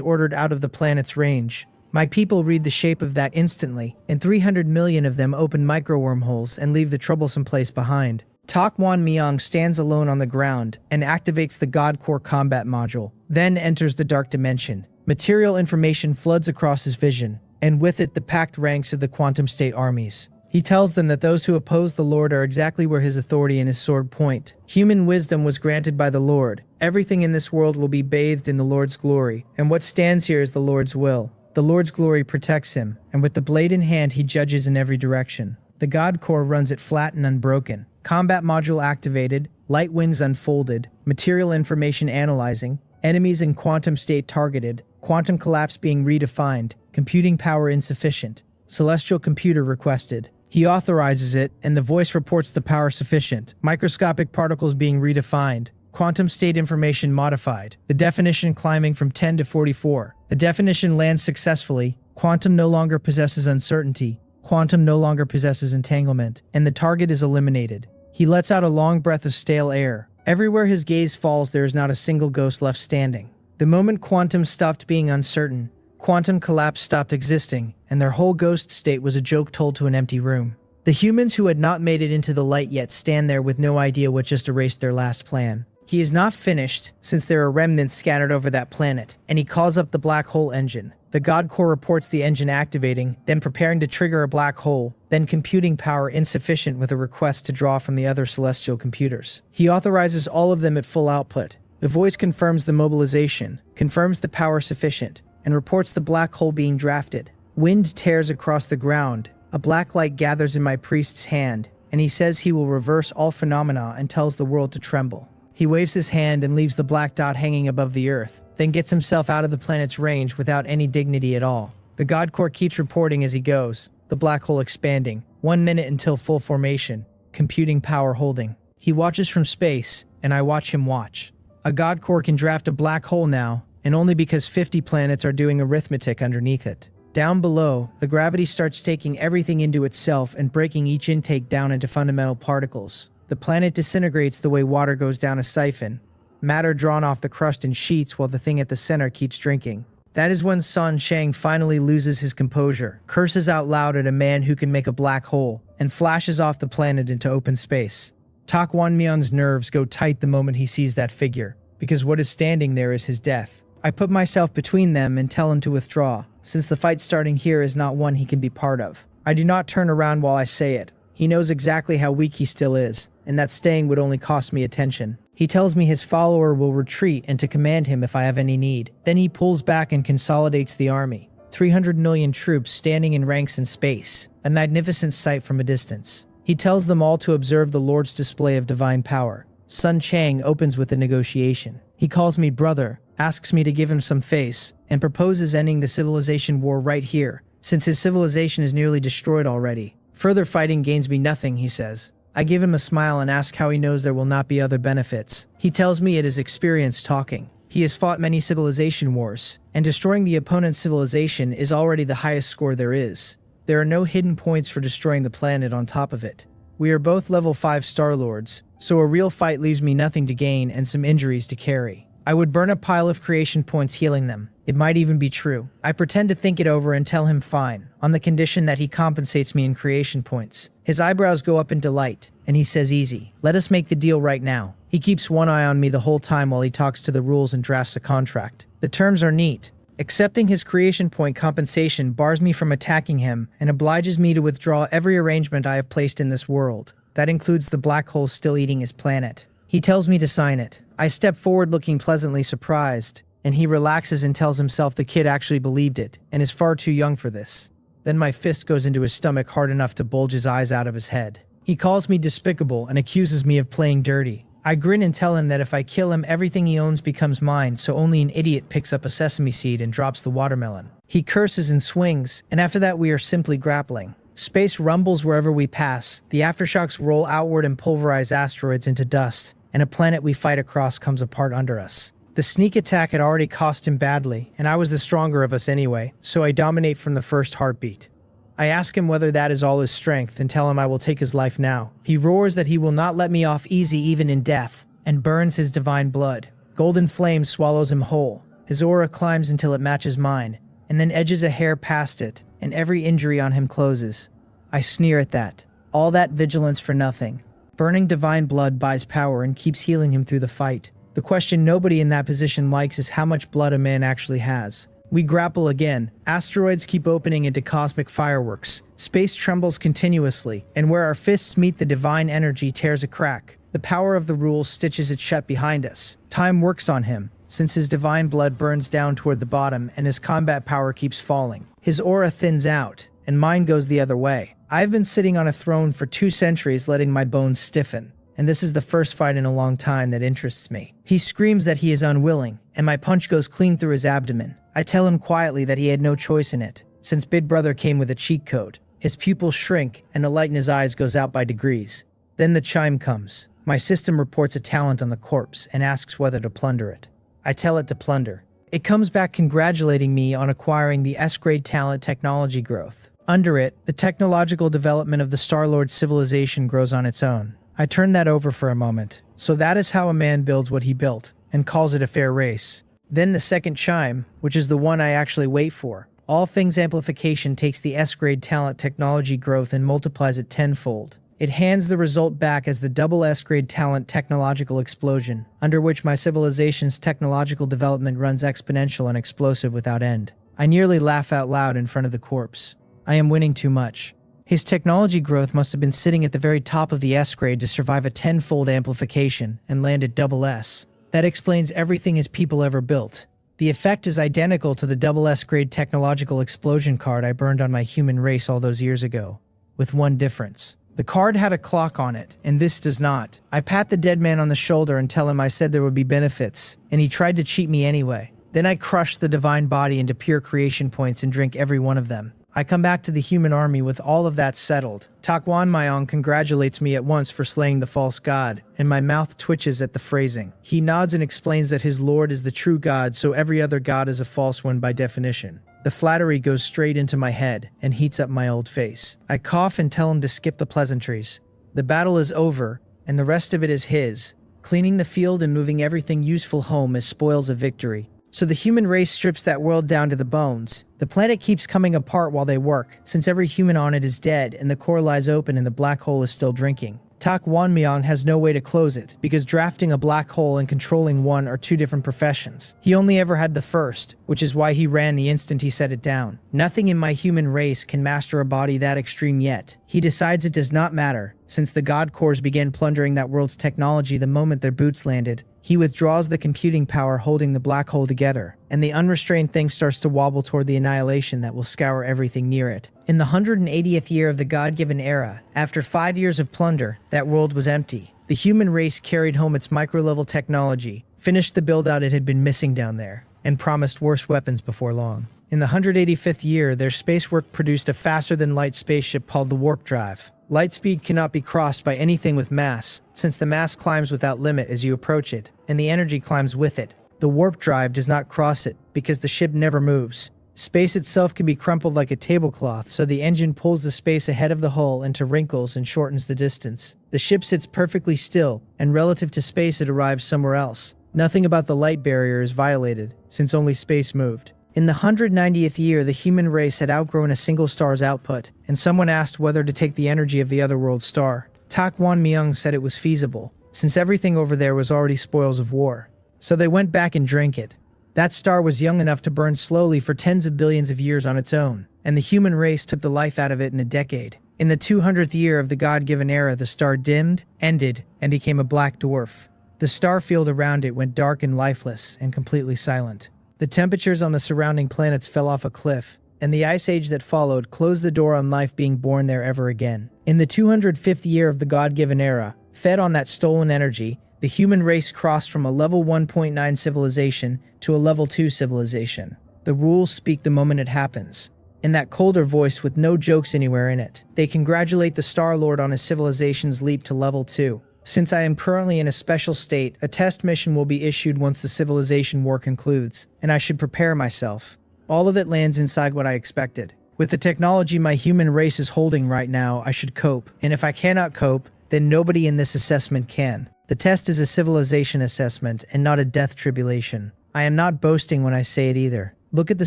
ordered out of the planet's range. My people read the shape of that instantly, and 300 million of them open micro-wormholes and leave the troublesome place behind. Tak Wonmyong stands alone on the ground and activates the God Corps combat module, then enters the dark dimension. Material information floods across his vision, and with it the packed ranks of the quantum state armies. He tells them that those who oppose the Lord are exactly where his authority and his sword point. Human wisdom was granted by the Lord. Everything in this world will be bathed in the Lord's glory, and what stands here is the Lord's will. The Lord's glory protects him, and with the blade in hand he judges in every direction. The God Corps runs it flat and unbroken. Combat module activated, light wings unfolded, material information analyzing, enemies in quantum state targeted, quantum collapse being redefined, computing power insufficient, celestial computer requested. He authorizes it, and the voice reports the power sufficient, microscopic particles being redefined, Quantum state information modified. The definition climbing from 10 to 44. The definition lands successfully. Quantum no longer possesses uncertainty. Quantum no longer possesses entanglement. And the target is eliminated. He lets out a long breath of stale air. Everywhere his gaze falls, there is not a single ghost left standing. The moment Quantum stopped being uncertain, Quantum collapse stopped existing, and their whole ghost state was a joke told to an empty room. The humans who had not made it into the light yet stand there with no idea what just erased their last plan. He is not finished, since there are remnants scattered over that planet, and he calls up the black hole engine. The God Core reports the engine activating, then preparing to trigger a black hole, then computing power insufficient with a request to draw from the other celestial computers. He authorizes all of them at full output. The voice confirms the mobilization, confirms the power sufficient, and reports the black hole being drafted. Wind tears across the ground. A black light gathers in my priest's hand, and he says he will reverse all phenomena and tells the world to tremble. He waves his hand and leaves the black dot hanging above the earth, then gets himself out of the planet's range without any dignity at all. The God Core keeps reporting as he goes, the black hole expanding, 1 minute until full formation, computing power holding. He watches from space, and I watch him watch. A God Core can draft a black hole now, and only because 50 planets are doing arithmetic underneath it. Down below, the gravity starts taking everything into itself and breaking each intake down into fundamental particles. The planet disintegrates the way water goes down a siphon, matter drawn off the crust in sheets while the thing at the center keeps drinking. That is when Sun Chang finally loses his composure, curses out loud at a man who can make a black hole, and flashes off the planet into open space. Tak Wonmyeon's nerves go tight the moment he sees that figure, because what is standing there is his death. I put myself between them and tell him to withdraw, since the fight starting here is not one he can be part of. I do not turn around while I say it. He knows exactly how weak he still is, and that staying would only cost me attention. He tells me his follower will retreat and to command him if I have any need. Then he pulls back and consolidates the army. 300 million troops standing in ranks in space, a magnificent sight from a distance. He tells them all to observe the Lord's display of divine power. Sun Chang opens with a negotiation. He calls me brother, asks me to give him some face, and proposes ending the civilization war right here, since his civilization is nearly destroyed already. Further fighting gains me nothing, he says. I give him a smile and ask how he knows there will not be other benefits. He tells me it is experience talking. He has fought many civilization wars, and destroying the opponent's civilization is already the highest score there is. There are no hidden points for destroying the planet on top of it. We are both level 5 Star-Lords, so a real fight leaves me nothing to gain and some injuries to carry. I would burn a pile of creation points healing them. It might even be true. I pretend to think it over and tell him fine, on the condition that he compensates me in creation points. His eyebrows go up in delight, and he says easy. Let us make the deal right now. He keeps one eye on me the whole time while he talks to the rules and drafts a contract. The terms are neat. Accepting his creation point compensation bars me from attacking him and obliges me to withdraw every arrangement I have placed in this world. That includes the black hole still eating his planet. He tells me to sign it. I step forward looking pleasantly surprised, and he relaxes and tells himself the kid actually believed it and is far too young for this. Then my fist goes into his stomach hard enough to bulge his eyes out of his head. He calls me despicable and accuses me of playing dirty. I grin and tell him that if I kill him, everything he owns becomes mine, so only an idiot picks up a sesame seed and drops the watermelon. He curses and swings, and after that we are simply grappling. Space rumbles wherever we pass, the aftershocks roll outward and pulverize asteroids into dust, and a planet we fight across comes apart under us. The sneak attack had already cost him badly, and I was the stronger of us anyway, so I dominate from the first heartbeat. I ask him whether that is all his strength and tell him I will take his life now. He roars that he will not let me off easy even in death, and burns his divine blood. Golden flame swallows him whole. His aura climbs until it matches mine, and then edges a hair past it, and every injury on him closes. I sneer at that. All that vigilance for nothing. Burning divine blood buys power and keeps healing him through the fight. The question nobody in that position likes is how much blood a man actually has. We grapple again. Asteroids keep opening into cosmic fireworks. Space trembles continuously, and where our fists meet, the divine energy tears a crack. The power of the rules stitches it shut behind us. Time works on him, since his divine blood burns down toward the bottom and his combat power keeps falling. His aura thins out, and mine goes the other way. I've been sitting on a throne for 2 centuries letting my bones stiffen, and this is the first fight in a long time that interests me. He screams that he is unwilling, and my punch goes clean through his abdomen. I tell him quietly that he had no choice in it, since Big Brother came with a cheat code. His pupils shrink, and the light in his eyes goes out by degrees. Then the chime comes. My system reports a talent on the corpse and asks whether to plunder it. I tell it to plunder. It comes back congratulating me on acquiring the S-grade talent technology growth. Under it, the technological development of the Star-Lord civilization grows on its own. I turn that over for a moment. So that is how a man builds what he built, and calls it a fair race. Then the second chime, which is the one I actually wait for. All things amplification takes the S-grade talent technology growth and multiplies it tenfold. It hands the result back as the double S-grade talent technological explosion, under which my civilization's technological development runs exponential and explosive without end. I nearly laugh out loud in front of the corpse. I am winning too much. His technology growth must have been sitting at the very top of the S-grade to survive a tenfold amplification and land at double S. That explains everything his people ever built. The effect is identical to the double S-grade technological explosion card I burned on my human race all those years ago, with one difference. The card had a clock on it, and this does not. I pat the dead man on the shoulder and tell him I said there would be benefits, and he tried to cheat me anyway. Then I crush the divine body into pure creation points and drink every one of them. I come back to the human army with all of that settled. Takwan Mayong congratulates me at once for slaying the false god, and my mouth twitches at the phrasing. He nods and explains that his lord is the true god, so every other god is a false one by definition. The flattery goes straight into my head and heats up my old face. I cough and tell him to skip the pleasantries. The battle is over, and the rest of it is his. Cleaning the field and moving everything useful home is spoils of victory. So the human race strips that world down to the bones. The planet keeps coming apart while they work, since every human on it is dead and the core lies open and the black hole is still drinking. Tak Wanmyong has no way to close it, because drafting a black hole and controlling one are two different professions. He only ever had the first, which is why he ran the instant he set it down. Nothing in my human race can master a body that extreme yet. He decides it does not matter, since the God Cores began plundering that world's technology the moment their boots landed. He withdraws the computing power holding the black hole together, and the unrestrained thing starts to wobble toward the annihilation that will scour everything near it. In the 180th year of the God-given era, after 5 years of plunder, that world was empty. The human race carried home its micro-level technology, finished the build-out it had been missing down there, and promised worse weapons before long. In the 185th year, their space work produced a faster-than-light spaceship called the Warp Drive. Light speed cannot be crossed by anything with mass, since the mass climbs without limit as you approach it, and the energy climbs with it. The warp drive does not cross it, because the ship never moves. Space itself can be crumpled like a tablecloth, so the engine pulls the space ahead of the hull into wrinkles and shortens the distance. The ship sits perfectly still, and relative to space it arrives somewhere else. Nothing about the light barrier is violated, since only space moved. In the 190th year, the human race had outgrown a single star's output, and someone asked whether to take the energy of the other world's star. Tak Wan Myung said it was feasible, since everything over there was already spoils of war. So they went back and drank it. That star was young enough to burn slowly for tens of billions of years on its own, and the human race took the life out of it in a decade. In the 200th year of the God-given era, the star dimmed, ended, and became a black dwarf. The star field around it went dark and lifeless, and completely silent. The temperatures on the surrounding planets fell off a cliff, and the ice age that followed closed the door on life being born there ever again. In the 205th year of the God-given era, fed on that stolen energy, the human race crossed from a level 1.9 civilization to a level 2 civilization. The rules speak the moment it happens. In that colder voice with no jokes anywhere in it, they congratulate the Star-Lord on his civilization's leap to level 2. Since I am currently in a special state, a test mission will be issued once the civilization war concludes, and I should prepare myself. All of it lands inside what I expected. With the technology my human race is holding right now, I should cope, and if I cannot cope, then nobody in this assessment can. The test is a civilization assessment and not a death tribulation. I am not boasting when I say it either. Look at the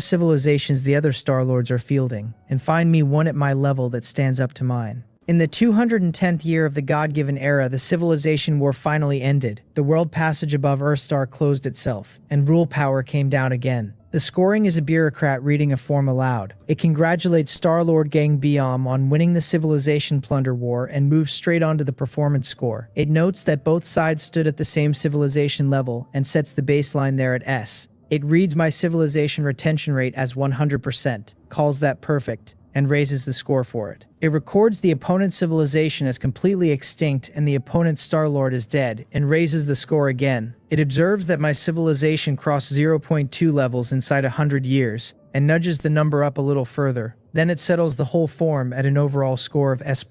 civilizations the other Star-Lords are fielding, and find me one at my level that stands up to mine. In the 210th year of the God-given era, the civilization war finally ended. The world passage above Earthstar closed itself, and rule power came down again. The scoring is a bureaucrat reading a form aloud. It congratulates Star-Lord Gang Biom on winning the civilization plunder war and moves straight onto the performance score. It notes that both sides stood at the same civilization level and sets the baseline there at S. It reads my civilization retention rate as 100%, calls that perfect, and raises the score for it. It records the opponent's civilization as completely extinct and the opponent's Star-Lord is dead, and raises the score again. It observes that my civilization crossed 0.2 levels inside 100 years, and nudges the number up a little further. Then it settles the whole form at an overall score of S+.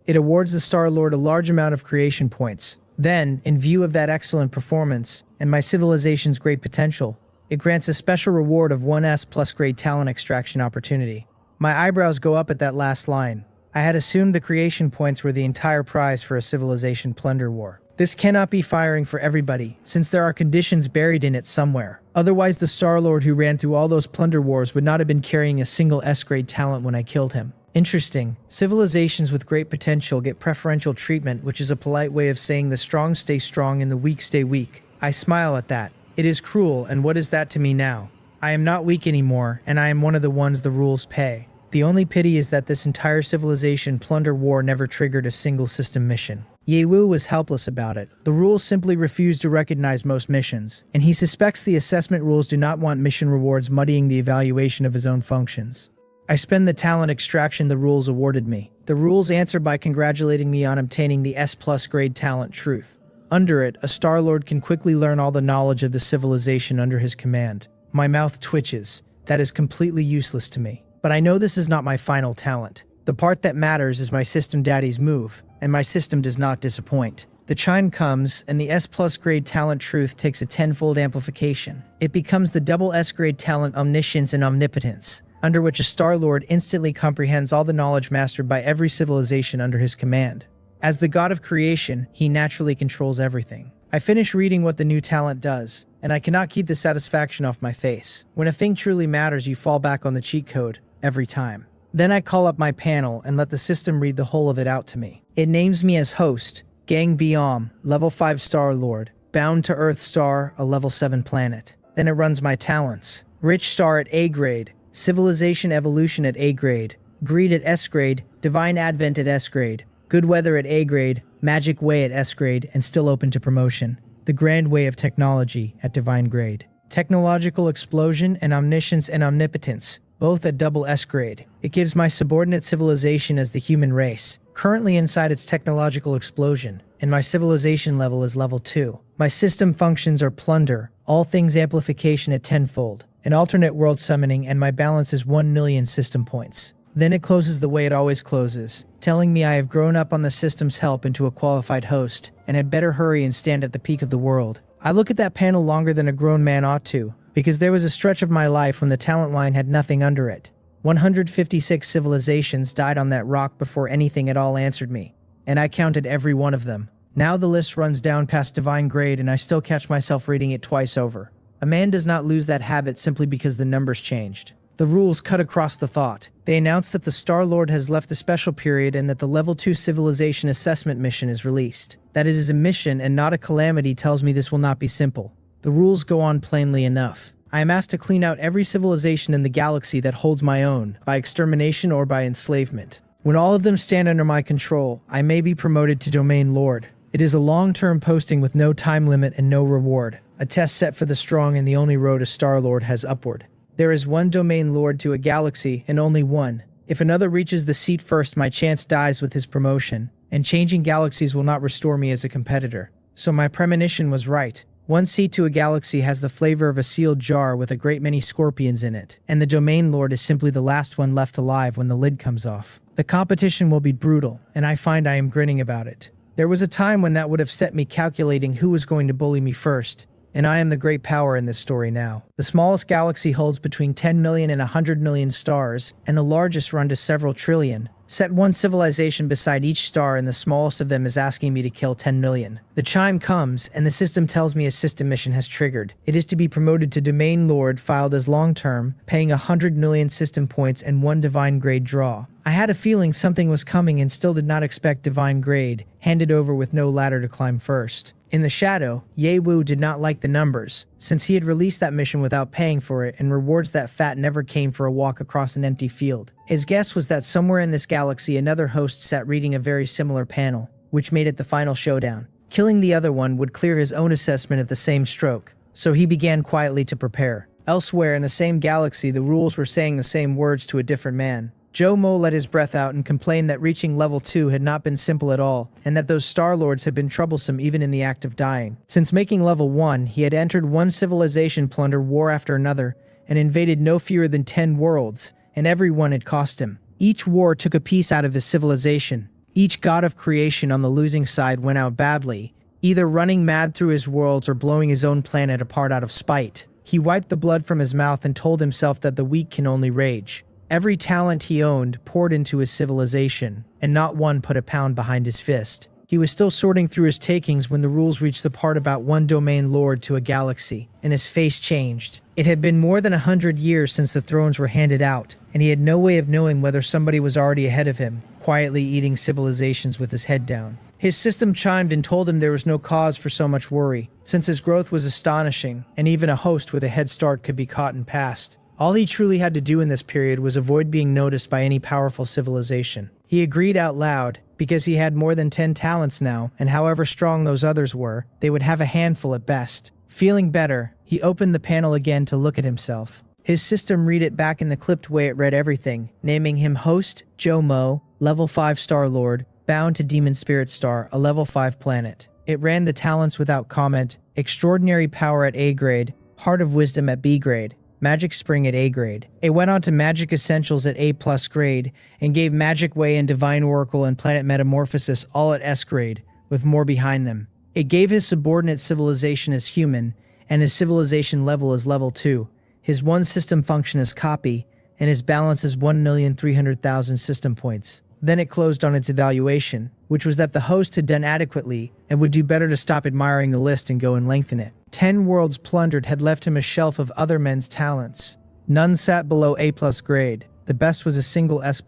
It awards the Star-Lord a large amount of creation points, Then, in view of that excellent performance, and my civilization's great potential, it grants a special reward of 1S plus grade talent extraction opportunity. My eyebrows go up at that last line. I had assumed the creation points were the entire prize for a civilization plunder war. This cannot be firing for everybody, since there are conditions buried in it somewhere. Otherwise, the Star-Lord who ran through all those plunder wars would not have been carrying a single S-grade talent when I killed him. Interesting. Civilizations with great potential get preferential treatment, which is a polite way of saying the strong stay strong and the weak stay weak. I smile at that. It is cruel, and what is that to me now? I am not weak anymore, and I am one of the ones the rules pay. The only pity is that this entire civilization plunder war never triggered a single system mission. Ye Wu was helpless about it. The rules simply refuse to recognize most missions, and he suspects the assessment rules do not want mission rewards muddying the evaluation of his own functions. I spend the talent extraction the rules awarded me. The rules answer by congratulating me on obtaining the S+ grade talent truth. Under it, a Star-Lord can quickly learn all the knowledge of the civilization under his command. My mouth twitches. That is completely useless to me. But I know this is not my final talent. The part that matters is my system daddy's move, and my system does not disappoint. The chime comes, and the S+ grade talent truth takes a tenfold amplification. It becomes the double S grade talent omniscience and omnipotence, under which a Star-Lord instantly comprehends all the knowledge mastered by every civilization under his command. As the god of creation, he naturally controls everything. I finish reading what the new talent does, and I cannot keep the satisfaction off my face. When a thing truly matters, you fall back on the cheat code, every time. Then I call up my panel and let the system read the whole of it out to me. It names me as host, Gang Biom, level 5 Star-Lord, bound to Earth Star, a level 7 planet. Then it runs my talents. Rich Star at A grade, Civilization Evolution at A grade, Greed at S grade, Divine Advent at S grade, Good Weather at A grade, Magic Way at S grade, and still open to promotion. The Grand Way of Technology at Divine grade. Technological Explosion and Omniscience and Omnipotence, both at double S grade. It gives my subordinate civilization as the human race, currently inside its technological explosion, and my civilization level is level 2. My system functions are plunder, all things amplification at tenfold, an alternate world summoning, and my balance is 1 million system points. Then it closes the way it always closes, telling me I have grown up on the system's help into a qualified host, and had better hurry and stand at the peak of the world. I look at that panel longer than a grown man ought to, because there was a stretch of my life when the talent line had nothing under it. 156 civilizations died on that rock before anything at all answered me, and I counted every one of them. Now the list runs down past divine grade, and I still catch myself reading it twice over. A man does not lose that habit simply because the numbers changed. The rules cut across the thought. They announce that the Star-Lord has left the special period and that the Level 2 Civilization Assessment mission is released. That it is a mission and not a calamity tells me this will not be simple. The rules go on plainly enough. I am asked to clean out every civilization in the galaxy that holds my own, by extermination or by enslavement. When all of them stand under my control, I may be promoted to Domain Lord. It is a long-term posting with no time limit and no reward. A test set for the strong, and the only road a Star-Lord has upward. There is one Domain Lord to a galaxy, and only one. If another reaches the seat first, my chance dies with his promotion, and changing galaxies will not restore me as a competitor. So my premonition was right. One seat to a galaxy has the flavor of a sealed jar with a great many scorpions in it, and the Domain Lord is simply the last one left alive when the lid comes off. The competition will be brutal, and I find I am grinning about it. There was a time when that would have set me calculating who was going to bully me first, and I am the great power in this story now. The smallest galaxy holds between 10 million and 100 million stars, and the largest run to several trillion. Set one civilization beside each star, and the smallest of them is asking me to kill 10 million. The chime comes, and the system tells me a system mission has triggered. It is to be promoted to Domain Lord, filed as long-term, paying 100 million system points and 1 divine grade draw. I had a feeling something was coming and still did not expect divine grade, handed over with no ladder to climb first. In the shadow, Ye Wu did not like the numbers, since he had released that mission without paying for it, and rewards that fat never came for a walk across an empty field. His guess was that somewhere in this galaxy another host sat reading a very similar panel, which made it the final showdown. Killing the other one would clear his own assessment at the same stroke, so he began quietly to prepare. Elsewhere in the same galaxy, the rules were saying the same words to a different man. Joe Mo let his breath out and complained that reaching level 2 had not been simple at all, and that those Star-Lords had been troublesome even in the act of dying. Since making level 1, he had entered one civilization plunder war after another, and invaded no fewer than 10 worlds, and every one had cost him. Each war took a piece out of his civilization. Each god of creation on the losing side went out badly. either running mad through his worlds or blowing his own planet apart out of spite. He wiped the blood from his mouth and told himself that the weak can only rage. Every talent he owned poured into his civilization, and not one put a pound behind his fist. He was still sorting through his takings when the rules reached the part about one domain lord to a galaxy, and his face changed. It had been more than 100 years since the thrones were handed out, and he had no way of knowing whether somebody was already ahead of him, quietly eating civilizations with his head down. His system chimed and told him there was no cause for so much worry, since his growth was astonishing, and even a host with a head start could be caught and passed. All he truly had to do in this period was avoid being noticed by any powerful civilization. He agreed out loud, because he had more than 10 talents now, and however strong those others were, they would have a handful at best. Feeling better, he opened the panel again to look at himself. His system read it back in the clipped way it read everything, naming him Host, Joe Mo, Level 5 Star Lord, bound to Demon Spirit Star, a Level 5 planet. It ran the talents without comment: Extraordinary Power at A grade, Heart of Wisdom at B grade, Magic Spring at A grade. It went on to Magic Essentials at A+ grade, and gave Magic Way and Divine Oracle and Planet Metamorphosis all at S grade, with more behind them. It gave his subordinate civilization as human, and his civilization level as level 2, his one system function as copy, and his balance as 1,300,000 system points. Then it closed on its evaluation, which was that the host had done adequately and would do better to stop admiring the list and go and lengthen it. 10 worlds plundered had left him a shelf of other men's talents. None sat below A+ grade. The best was a single S+,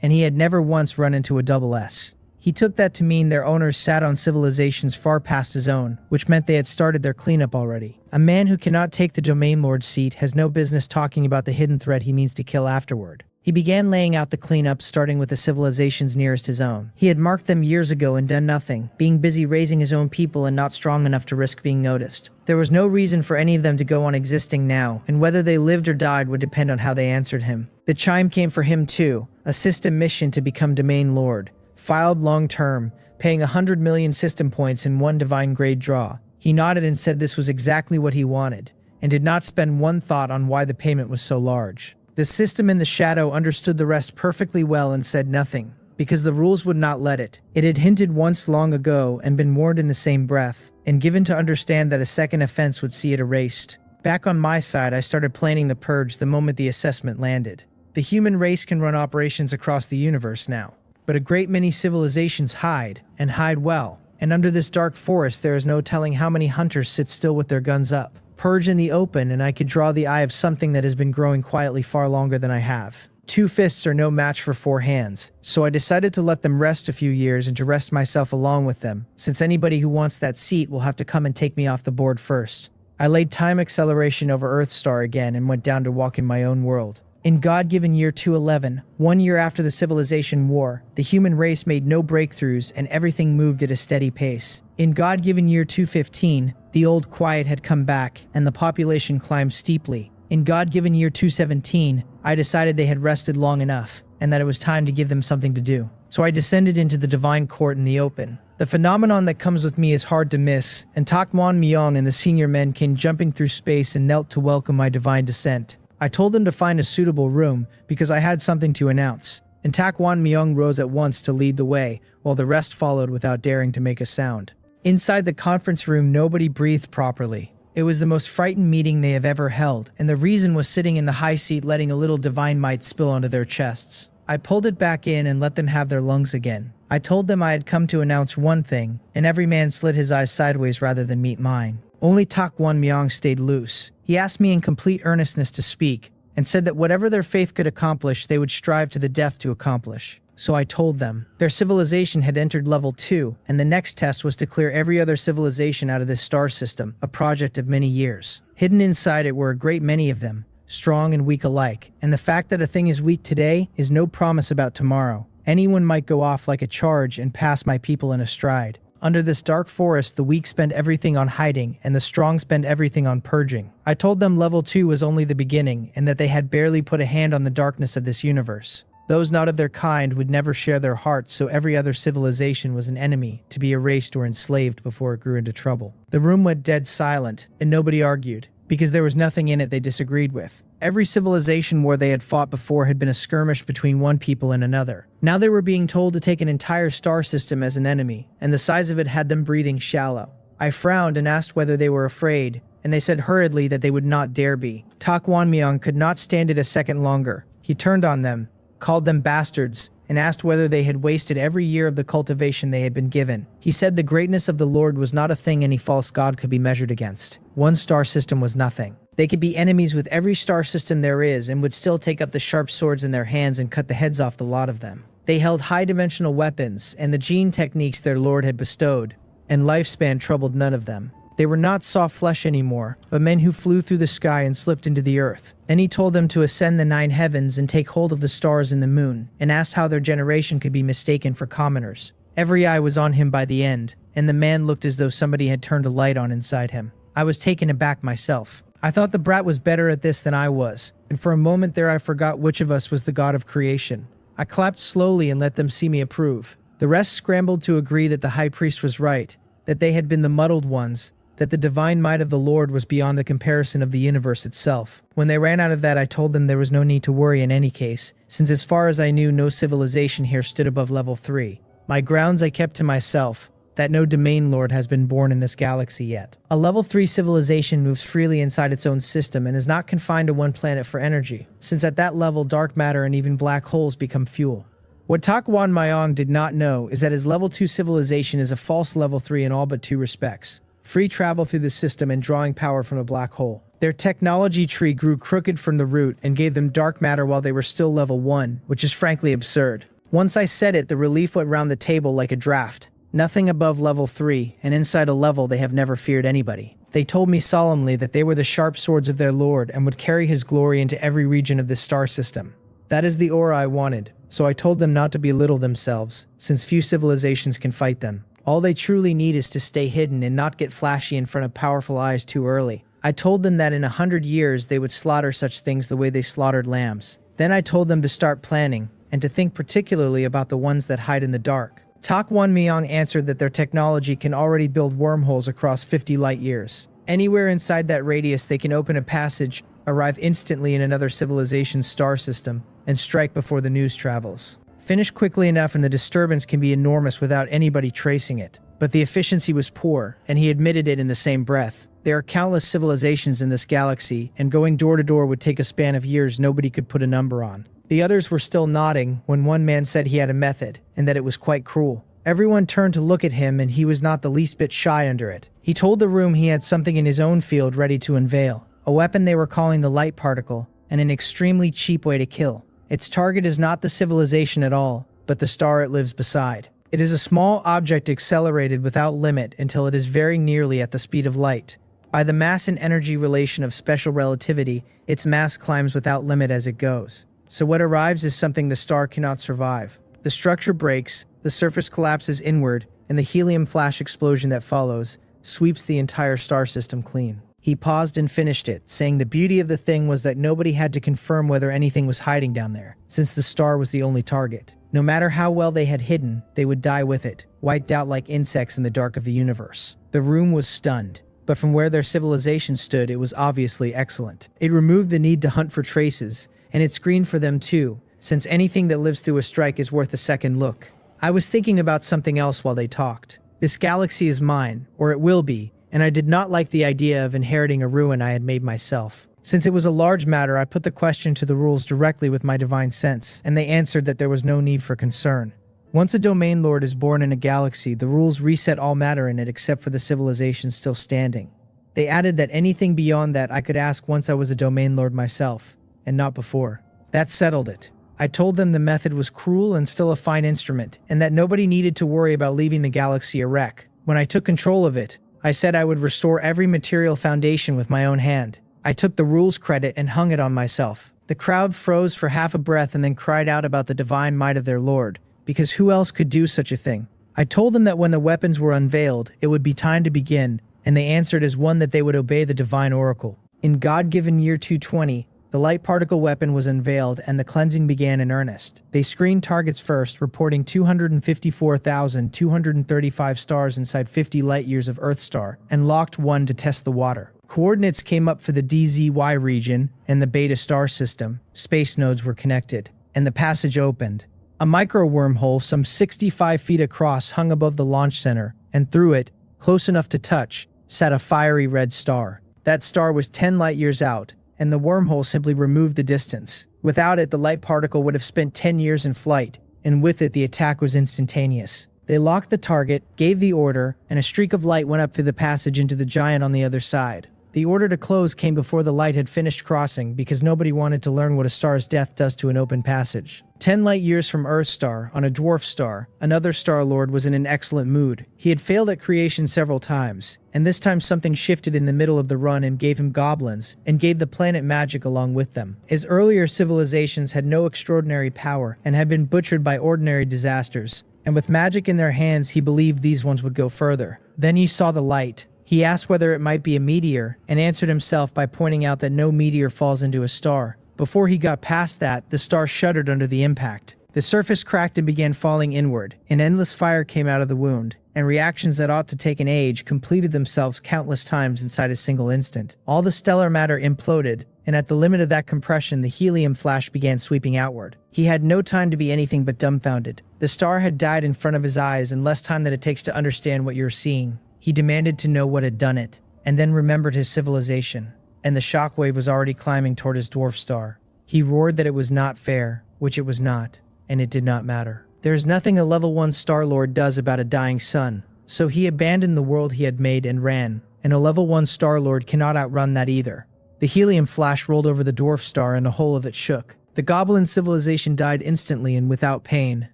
and he had never once run into a double S. He took that to mean their owners sat on civilizations far past his own, which meant they had started their cleanup already. A man who cannot take the domain lord's seat has no business talking about the hidden threat he means to kill afterward. He began laying out the cleanup, starting with the civilizations nearest his own. He had marked them years ago and done nothing, being busy raising his own people and not strong enough to risk being noticed. There was no reason for any of them to go on existing now, and whether they lived or died would depend on how they answered him. The chime came for him too, a system mission to become domain lord. Filed long term, paying 100 million system points in one divine grade draw. He nodded and said this was exactly what he wanted, and did not spend one thought on why the payment was so large. The system in the shadow understood the rest perfectly well and said nothing, because the rules would not let it. It had hinted once long ago and been warned in the same breath, and given to understand that a second offense would see it erased. Back on my side, I started planning the purge the moment the assessment landed. The human race can run operations across the universe now, but a great many civilizations hide, and hide well, and under this dark forest there is no telling how many hunters sit still with their guns up. Purge in the open, and I could draw the eye of something that has been growing quietly far longer than I have. 2 fists are no match for 4 hands, so I decided to let them rest a few years and to rest myself along with them, since anybody who wants that seat will have to come and take me off the board first. I laid time acceleration over Earthstar again and went down to walk in my own world. In God-given year 211, 1 year after the civilization war, the human race made no breakthroughs and everything moved at a steady pace. In God-given year 215, the old quiet had come back and the population climbed steeply. In God-given year 217, I decided they had rested long enough and that it was time to give them something to do. So I descended into the divine court in the open. The phenomenon that comes with me is hard to miss, and Tak Mon Myeon and the senior men came jumping through space and knelt to welcome my divine descent. I told them to find a suitable room because I had something to announce, and Tak Wan Myung rose at once to lead the way, while the rest followed without daring to make a sound. Inside the conference room, nobody breathed properly. It was the most frightened meeting they have ever held, and the reason was sitting in the high seat letting a little divine might spill onto their chests. I pulled it back in and let them have their lungs again. I told them I had come to announce one thing, and every man slid his eyes sideways rather than meet mine. Only Tak Wan Myung stayed loose. He asked me in complete earnestness to speak, and said that whatever their faith could accomplish, they would strive to the death to accomplish. So I told them. Their civilization had entered level 2, and the next test was to clear every other civilization out of this star system, a project of many years. Hidden inside it were a great many of them, strong and weak alike, and the fact that a thing is weak today is no promise about tomorrow. Anyone might go off like a charge and pass my people in a stride. Under this dark forest, the weak spend everything on hiding, and the strong spend everything on purging. I told them level 2 was only the beginning, and that they had barely put a hand on the darkness of this universe. Those not of their kind would never share their hearts, so every other civilization was an enemy, to be erased or enslaved before it grew into trouble. The room went dead silent, and nobody argued, because there was nothing in it they disagreed with. Every civilization war they had fought before had been a skirmish between one people and another. Now they were being told to take an entire star system as an enemy, and the size of it had them breathing shallow. I frowned and asked whether they were afraid, and they said hurriedly that they would not dare be. Tak Wanmyong could not stand it a second longer. He turned on them, called them bastards, and asked whether they had wasted every year of the cultivation they had been given. He said the greatness of the Lord was not a thing any false god could be measured against. One star system was nothing. They could be enemies with every star system there is and would still take up the sharp swords in their hands and cut the heads off the lot of them. They held high-dimensional weapons and the gene techniques their Lord had bestowed, and lifespan troubled none of them. They were not soft flesh anymore, but men who flew through the sky and slipped into the earth. Then he told them to ascend the 9 heavens and take hold of the stars and the moon, and asked how their generation could be mistaken for commoners. Every eye was on him by the end, and the man looked as though somebody had turned a light on inside him. I was taken aback myself. I thought the brat was better at this than I was, and for a moment there I forgot which of us was the god of creation. I clapped slowly and let them see me approve. The rest scrambled to agree that the high priest was right, that they had been the muddled ones, that the divine might of the Lord was beyond the comparison of the universe itself. When they ran out of that, I told them there was no need to worry in any case, since as far as I knew, no civilization here stood above level 3. My grounds I kept to myself, that no domain lord has been born in this galaxy yet. A level 3 civilization moves freely inside its own system and is not confined to one planet for energy, since at that level dark matter and even black holes become fuel. What Tak Wanmyong did not know is that his level 2 civilization is a false level 3 in all but 2 respects: free travel through the system and drawing power from a black hole. Their technology tree grew crooked from the root and gave them dark matter while they were still level 1, which is frankly absurd. Once I said it, the relief went round the table like a draft. Nothing above level 3, and inside a level they have never feared anybody. They told me solemnly that they were the sharp swords of their Lord and would carry his glory into every region of this star system. That is the aura I wanted, so I told them not to belittle themselves, since few civilizations can fight them. All they truly need is to stay hidden and not get flashy in front of powerful eyes too early. I told them that in 100 years they would slaughter such things the way they slaughtered lambs. Then I told them to start planning, and to think particularly about the ones that hide in the dark. Tak Wanmyong answered that their technology can already build wormholes across 50 light years. Anywhere inside that radius they can open a passage, arrive instantly in another civilization's star system, and strike before the news travels. Finish quickly enough and the disturbance can be enormous without anybody tracing it. But the efficiency was poor, and he admitted it in the same breath. There are countless civilizations in this galaxy, and going door to door would take a span of years nobody could put a number on. The others were still nodding when one man said he had a method, and that it was quite cruel. Everyone turned to look at him, and he was not the least bit shy under it. He told the room he had something in his own field ready to unveil, a weapon they were calling the light particle, and an extremely cheap way to kill. Its target is not the civilization at all, but the star it lives beside. It is a small object accelerated without limit until it is very nearly at the speed of light. By the mass and energy relation of special relativity, its mass climbs without limit as it goes. So what arrives is something the star cannot survive. The structure breaks, the surface collapses inward, and the helium flash explosion that follows sweeps the entire star system clean. He paused and finished it, saying the beauty of the thing was that nobody had to confirm whether anything was hiding down there, since the star was the only target. No matter how well they had hidden, they would die with it, wiped out like insects in the dark of the universe. The room was stunned, but from where their civilization stood, it was obviously excellent. It removed the need to hunt for traces, and it screened for them too, since anything that lives through a strike is worth a second look. I was thinking about something else while they talked. This galaxy is mine, or it will be, and I did not like the idea of inheriting a ruin I had made myself. Since it was a large matter, I put the question to the rules directly with my divine sense, and they answered that there was no need for concern. Once a domain lord is born in a galaxy, the rules reset all matter in it except for the civilization still standing. They added that anything beyond that I could ask once I was a domain lord myself, and not before. That settled it. I told them the method was cruel and still a fine instrument, and that nobody needed to worry about leaving the galaxy a wreck. When I took control of it, I said I would restore every material foundation with my own hand. I took the rules credit and hung it on myself. The crowd froze for half a breath and then cried out about the divine might of their lord, because who else could do such a thing? I told them that when the weapons were unveiled, it would be time to begin, and they answered as one that they would obey the divine oracle. In God-given year 220, the light particle weapon was unveiled and the cleansing began in earnest. They screened targets first, reporting 254,235 stars inside 50 light-years of Earth star, and locked one to test the water. Coordinates came up for the DZY region and the Beta star system. Space nodes were connected, and the passage opened. A micro wormhole some 65 feet across hung above the launch center, and through it, close enough to touch, sat a fiery red star. That star was 10 light years out, and the wormhole simply removed the distance. Without it, the light particle would have spent 10 years in flight, and with it, the attack was instantaneous. They locked the target, gave the order, and a streak of light went up through the passage into the giant on the other side. The order to close came before the light had finished crossing because nobody wanted to learn what a star's death does to an open passage. 10 light years from Earthstar, on a dwarf star, another Star-Lord was in an excellent mood. He had failed at creation several times, and this time something shifted in the middle of the run and gave him goblins, and gave the planet magic along with them. His earlier civilizations had no extraordinary power and had been butchered by ordinary disasters, and with magic in their hands he believed these ones would go further. Then he saw the light. He asked whether it might be a meteor, and answered himself by pointing out that no meteor falls into a star. Before he got past that, the star shuddered under the impact. The surface cracked and began falling inward. An endless fire came out of the wound, and reactions that ought to take an age completed themselves countless times inside a single instant. All the stellar matter imploded, and at the limit of that compression, the helium flash began sweeping outward. He had no time to be anything but dumbfounded. The star had died in front of his eyes in less time than it takes to understand what you're seeing. He demanded to know what had done it, and then remembered his civilization, and the shockwave was already climbing toward his dwarf star. He roared that it was not fair, which it was not, and it did not matter. There is nothing a level 1 Star-Lord does about a dying sun, so he abandoned the world he had made and ran, and a level 1 Star-Lord cannot outrun that either. The helium flash rolled over the dwarf star and the whole of it shook. The goblin civilization died instantly and without pain,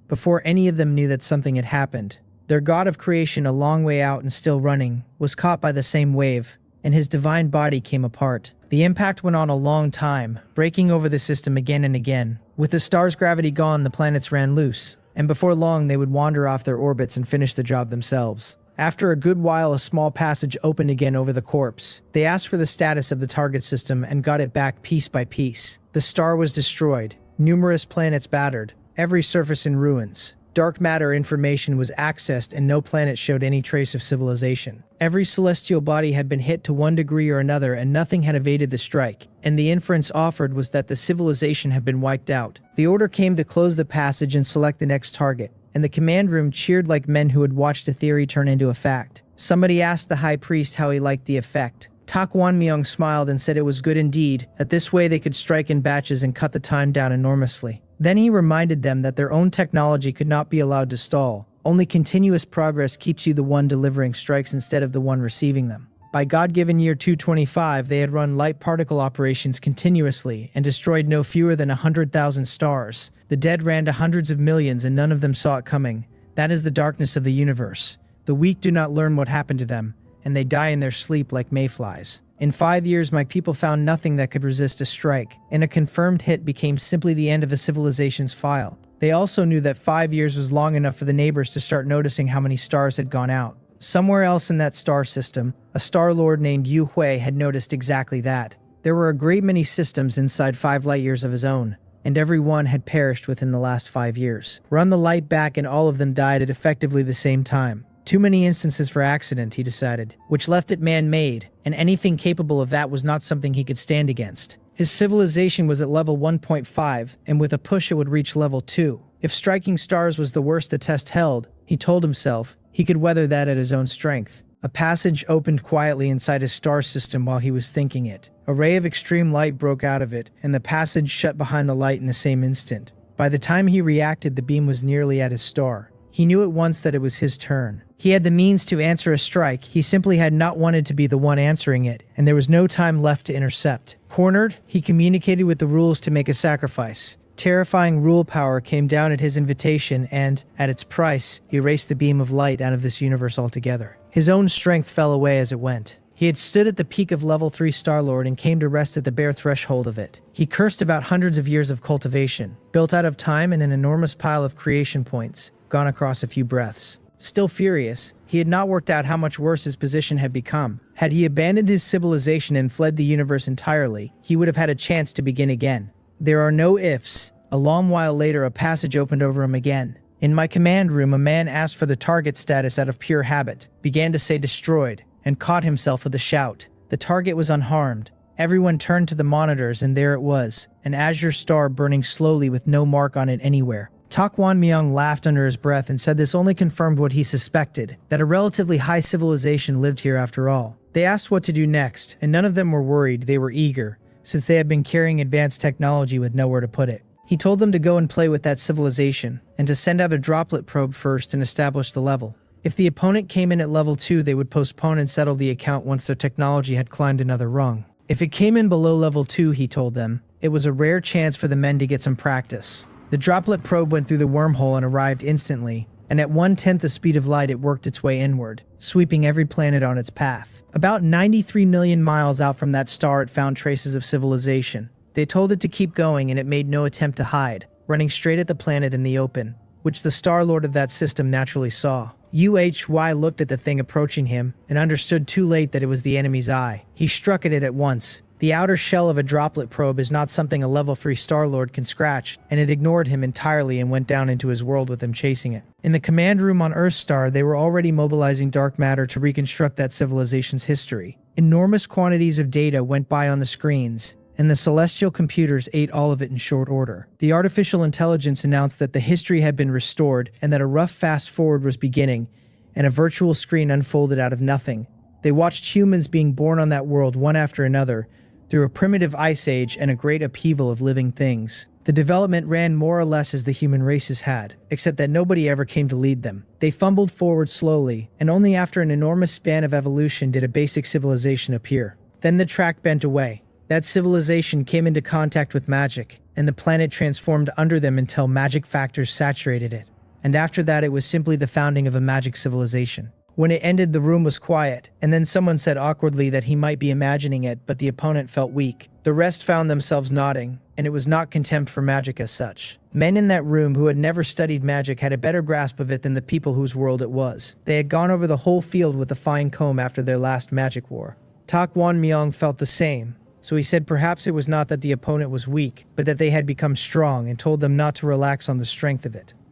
before any of them knew that something had happened. Their god of creation, a long way out and still running, was caught by the same wave, and his divine body came apart. The impact went on a long time, breaking over the system again and again. With the star's gravity gone, the planets ran loose, and before long they would wander off their orbits and finish the job themselves. After a good while, a small passage opened again over the corpse. They asked for the status of the target system and got it back piece by piece. The star was destroyed, numerous planets battered, every surface in ruins. Dark matter information was accessed and no planet showed any trace of civilization. Every celestial body had been hit to one degree or another and nothing had evaded the strike, and the inference offered was that the civilization had been wiped out. The order came to close the passage and select the next target, and the command room cheered like men who had watched a theory turn into a fact. Somebody asked the high priest how he liked the effect. Tak Wonmyung smiled and said it was good indeed, that this way they could strike in batches and cut the time down enormously. Then he reminded them that their own technology could not be allowed to stall. Only continuous progress keeps you the one delivering strikes instead of the one receiving them. By God-given year 225, they had run light particle operations continuously and destroyed no fewer than 100,000 stars. The dead ran to hundreds of millions and none of them saw it coming. That is the darkness of the universe. The weak do not learn what happened to them, and they die in their sleep like mayflies. In 5 years, my people found nothing that could resist a strike, and a confirmed hit became simply the end of a civilization's file. They also knew that 5 years was long enough for the neighbors to start noticing how many stars had gone out. Somewhere else in that star system, a Star-Lord named Yu Hui had noticed exactly that. There were a great many systems inside 5 light years of his own, and every one had perished within the last 5 years. Run the light back and all of them died at effectively the same time. Too many instances for accident, he decided, which left it man-made, and anything capable of that was not something he could stand against. His civilization was at level 1.5, and with a push it would reach level 2. If striking stars was the worst the test held, he told himself, he could weather that at his own strength. A passage opened quietly inside his star system while he was thinking it. A ray of extreme light broke out of it, and the passage shut behind the light in the same instant. By the time he reacted, the beam was nearly at his star. He knew at once that it was his turn. He had the means to answer a strike, he simply had not wanted to be the one answering it, and there was no time left to intercept. Cornered, he communicated with the rules to make a sacrifice. Terrifying rule power came down at his invitation and, at its price, erased the beam of light out of this universe altogether. His own strength fell away as it went. He had stood at the peak of level 3 Star-Lord and came to rest at the bare threshold of it. He cursed about hundreds of years of cultivation, built out of time and an enormous pile of creation points, gone across a few breaths. Still furious, he had not worked out how much worse his position had become. Had he abandoned his civilization and fled the universe entirely, he would have had a chance to begin again. There are no ifs. A long while later, a passage opened over him again. In my command room, a man asked for the target status out of pure habit, began to say destroyed, and caught himself with a shout. The target was unharmed. Everyone turned to the monitors, and there it was, an azure star burning slowly with no mark on it anywhere. Tak Wan Myung laughed under his breath and said this only confirmed what he suspected, that a relatively high civilization lived here after all. They asked what to do next, and none of them were worried, they were eager, since they had been carrying advanced technology with nowhere to put it. He told them to go and play with that civilization, and to send out a droplet probe first and establish the level. If the opponent came in at level 2, they would postpone and settle the account once their technology had climbed another rung. If it came in below level 2, he told them, it was a rare chance for the men to get some practice. The droplet probe went through the wormhole and arrived instantly, and at 1/10 the speed of light it worked its way inward, sweeping every planet on its path. About 93 million miles out from that star it found traces of civilization. They told it to keep going, and it made no attempt to hide, running straight at the planet in the open, which the Star Lord of that system naturally saw. UHY looked at the thing approaching him and understood too late that it was the enemy's eye. He struck at it at once. The outer shell of a droplet probe is not something a level 3 Star-Lord can scratch, and it ignored him entirely and went down into his world with him chasing it. In the command room on Earthstar, they were already mobilizing dark matter to reconstruct that civilization's history. Enormous quantities of data went by on the screens, and the celestial computers ate all of it in short order. The artificial intelligence announced that the history had been restored and that a rough fast forward was beginning, and a virtual screen unfolded out of nothing. They watched humans being born on that world one after another, through a primitive ice age and a great upheaval of living things. The development ran more or less as the human races had, except that nobody ever came to lead them. They fumbled forward slowly, and only after an enormous span of evolution did a basic civilization appear. Then the track bent away. That civilization came into contact with magic, and the planet transformed under them until magic factors saturated it. And after that, it was simply the founding of a magic civilization. When it ended, the room was quiet, and then someone said awkwardly that he might be imagining it, but the opponent felt weak. The rest found themselves nodding, and it was not contempt for magic as such. Men in that room who had never studied magic had a better grasp of it than the people whose world it was. They had gone over the whole field with a fine comb after their last magic war. Tak Wan Myung felt the same, so he said perhaps it was not that the opponent was weak, but that they had become strong, and told them not to relax on the strength of it.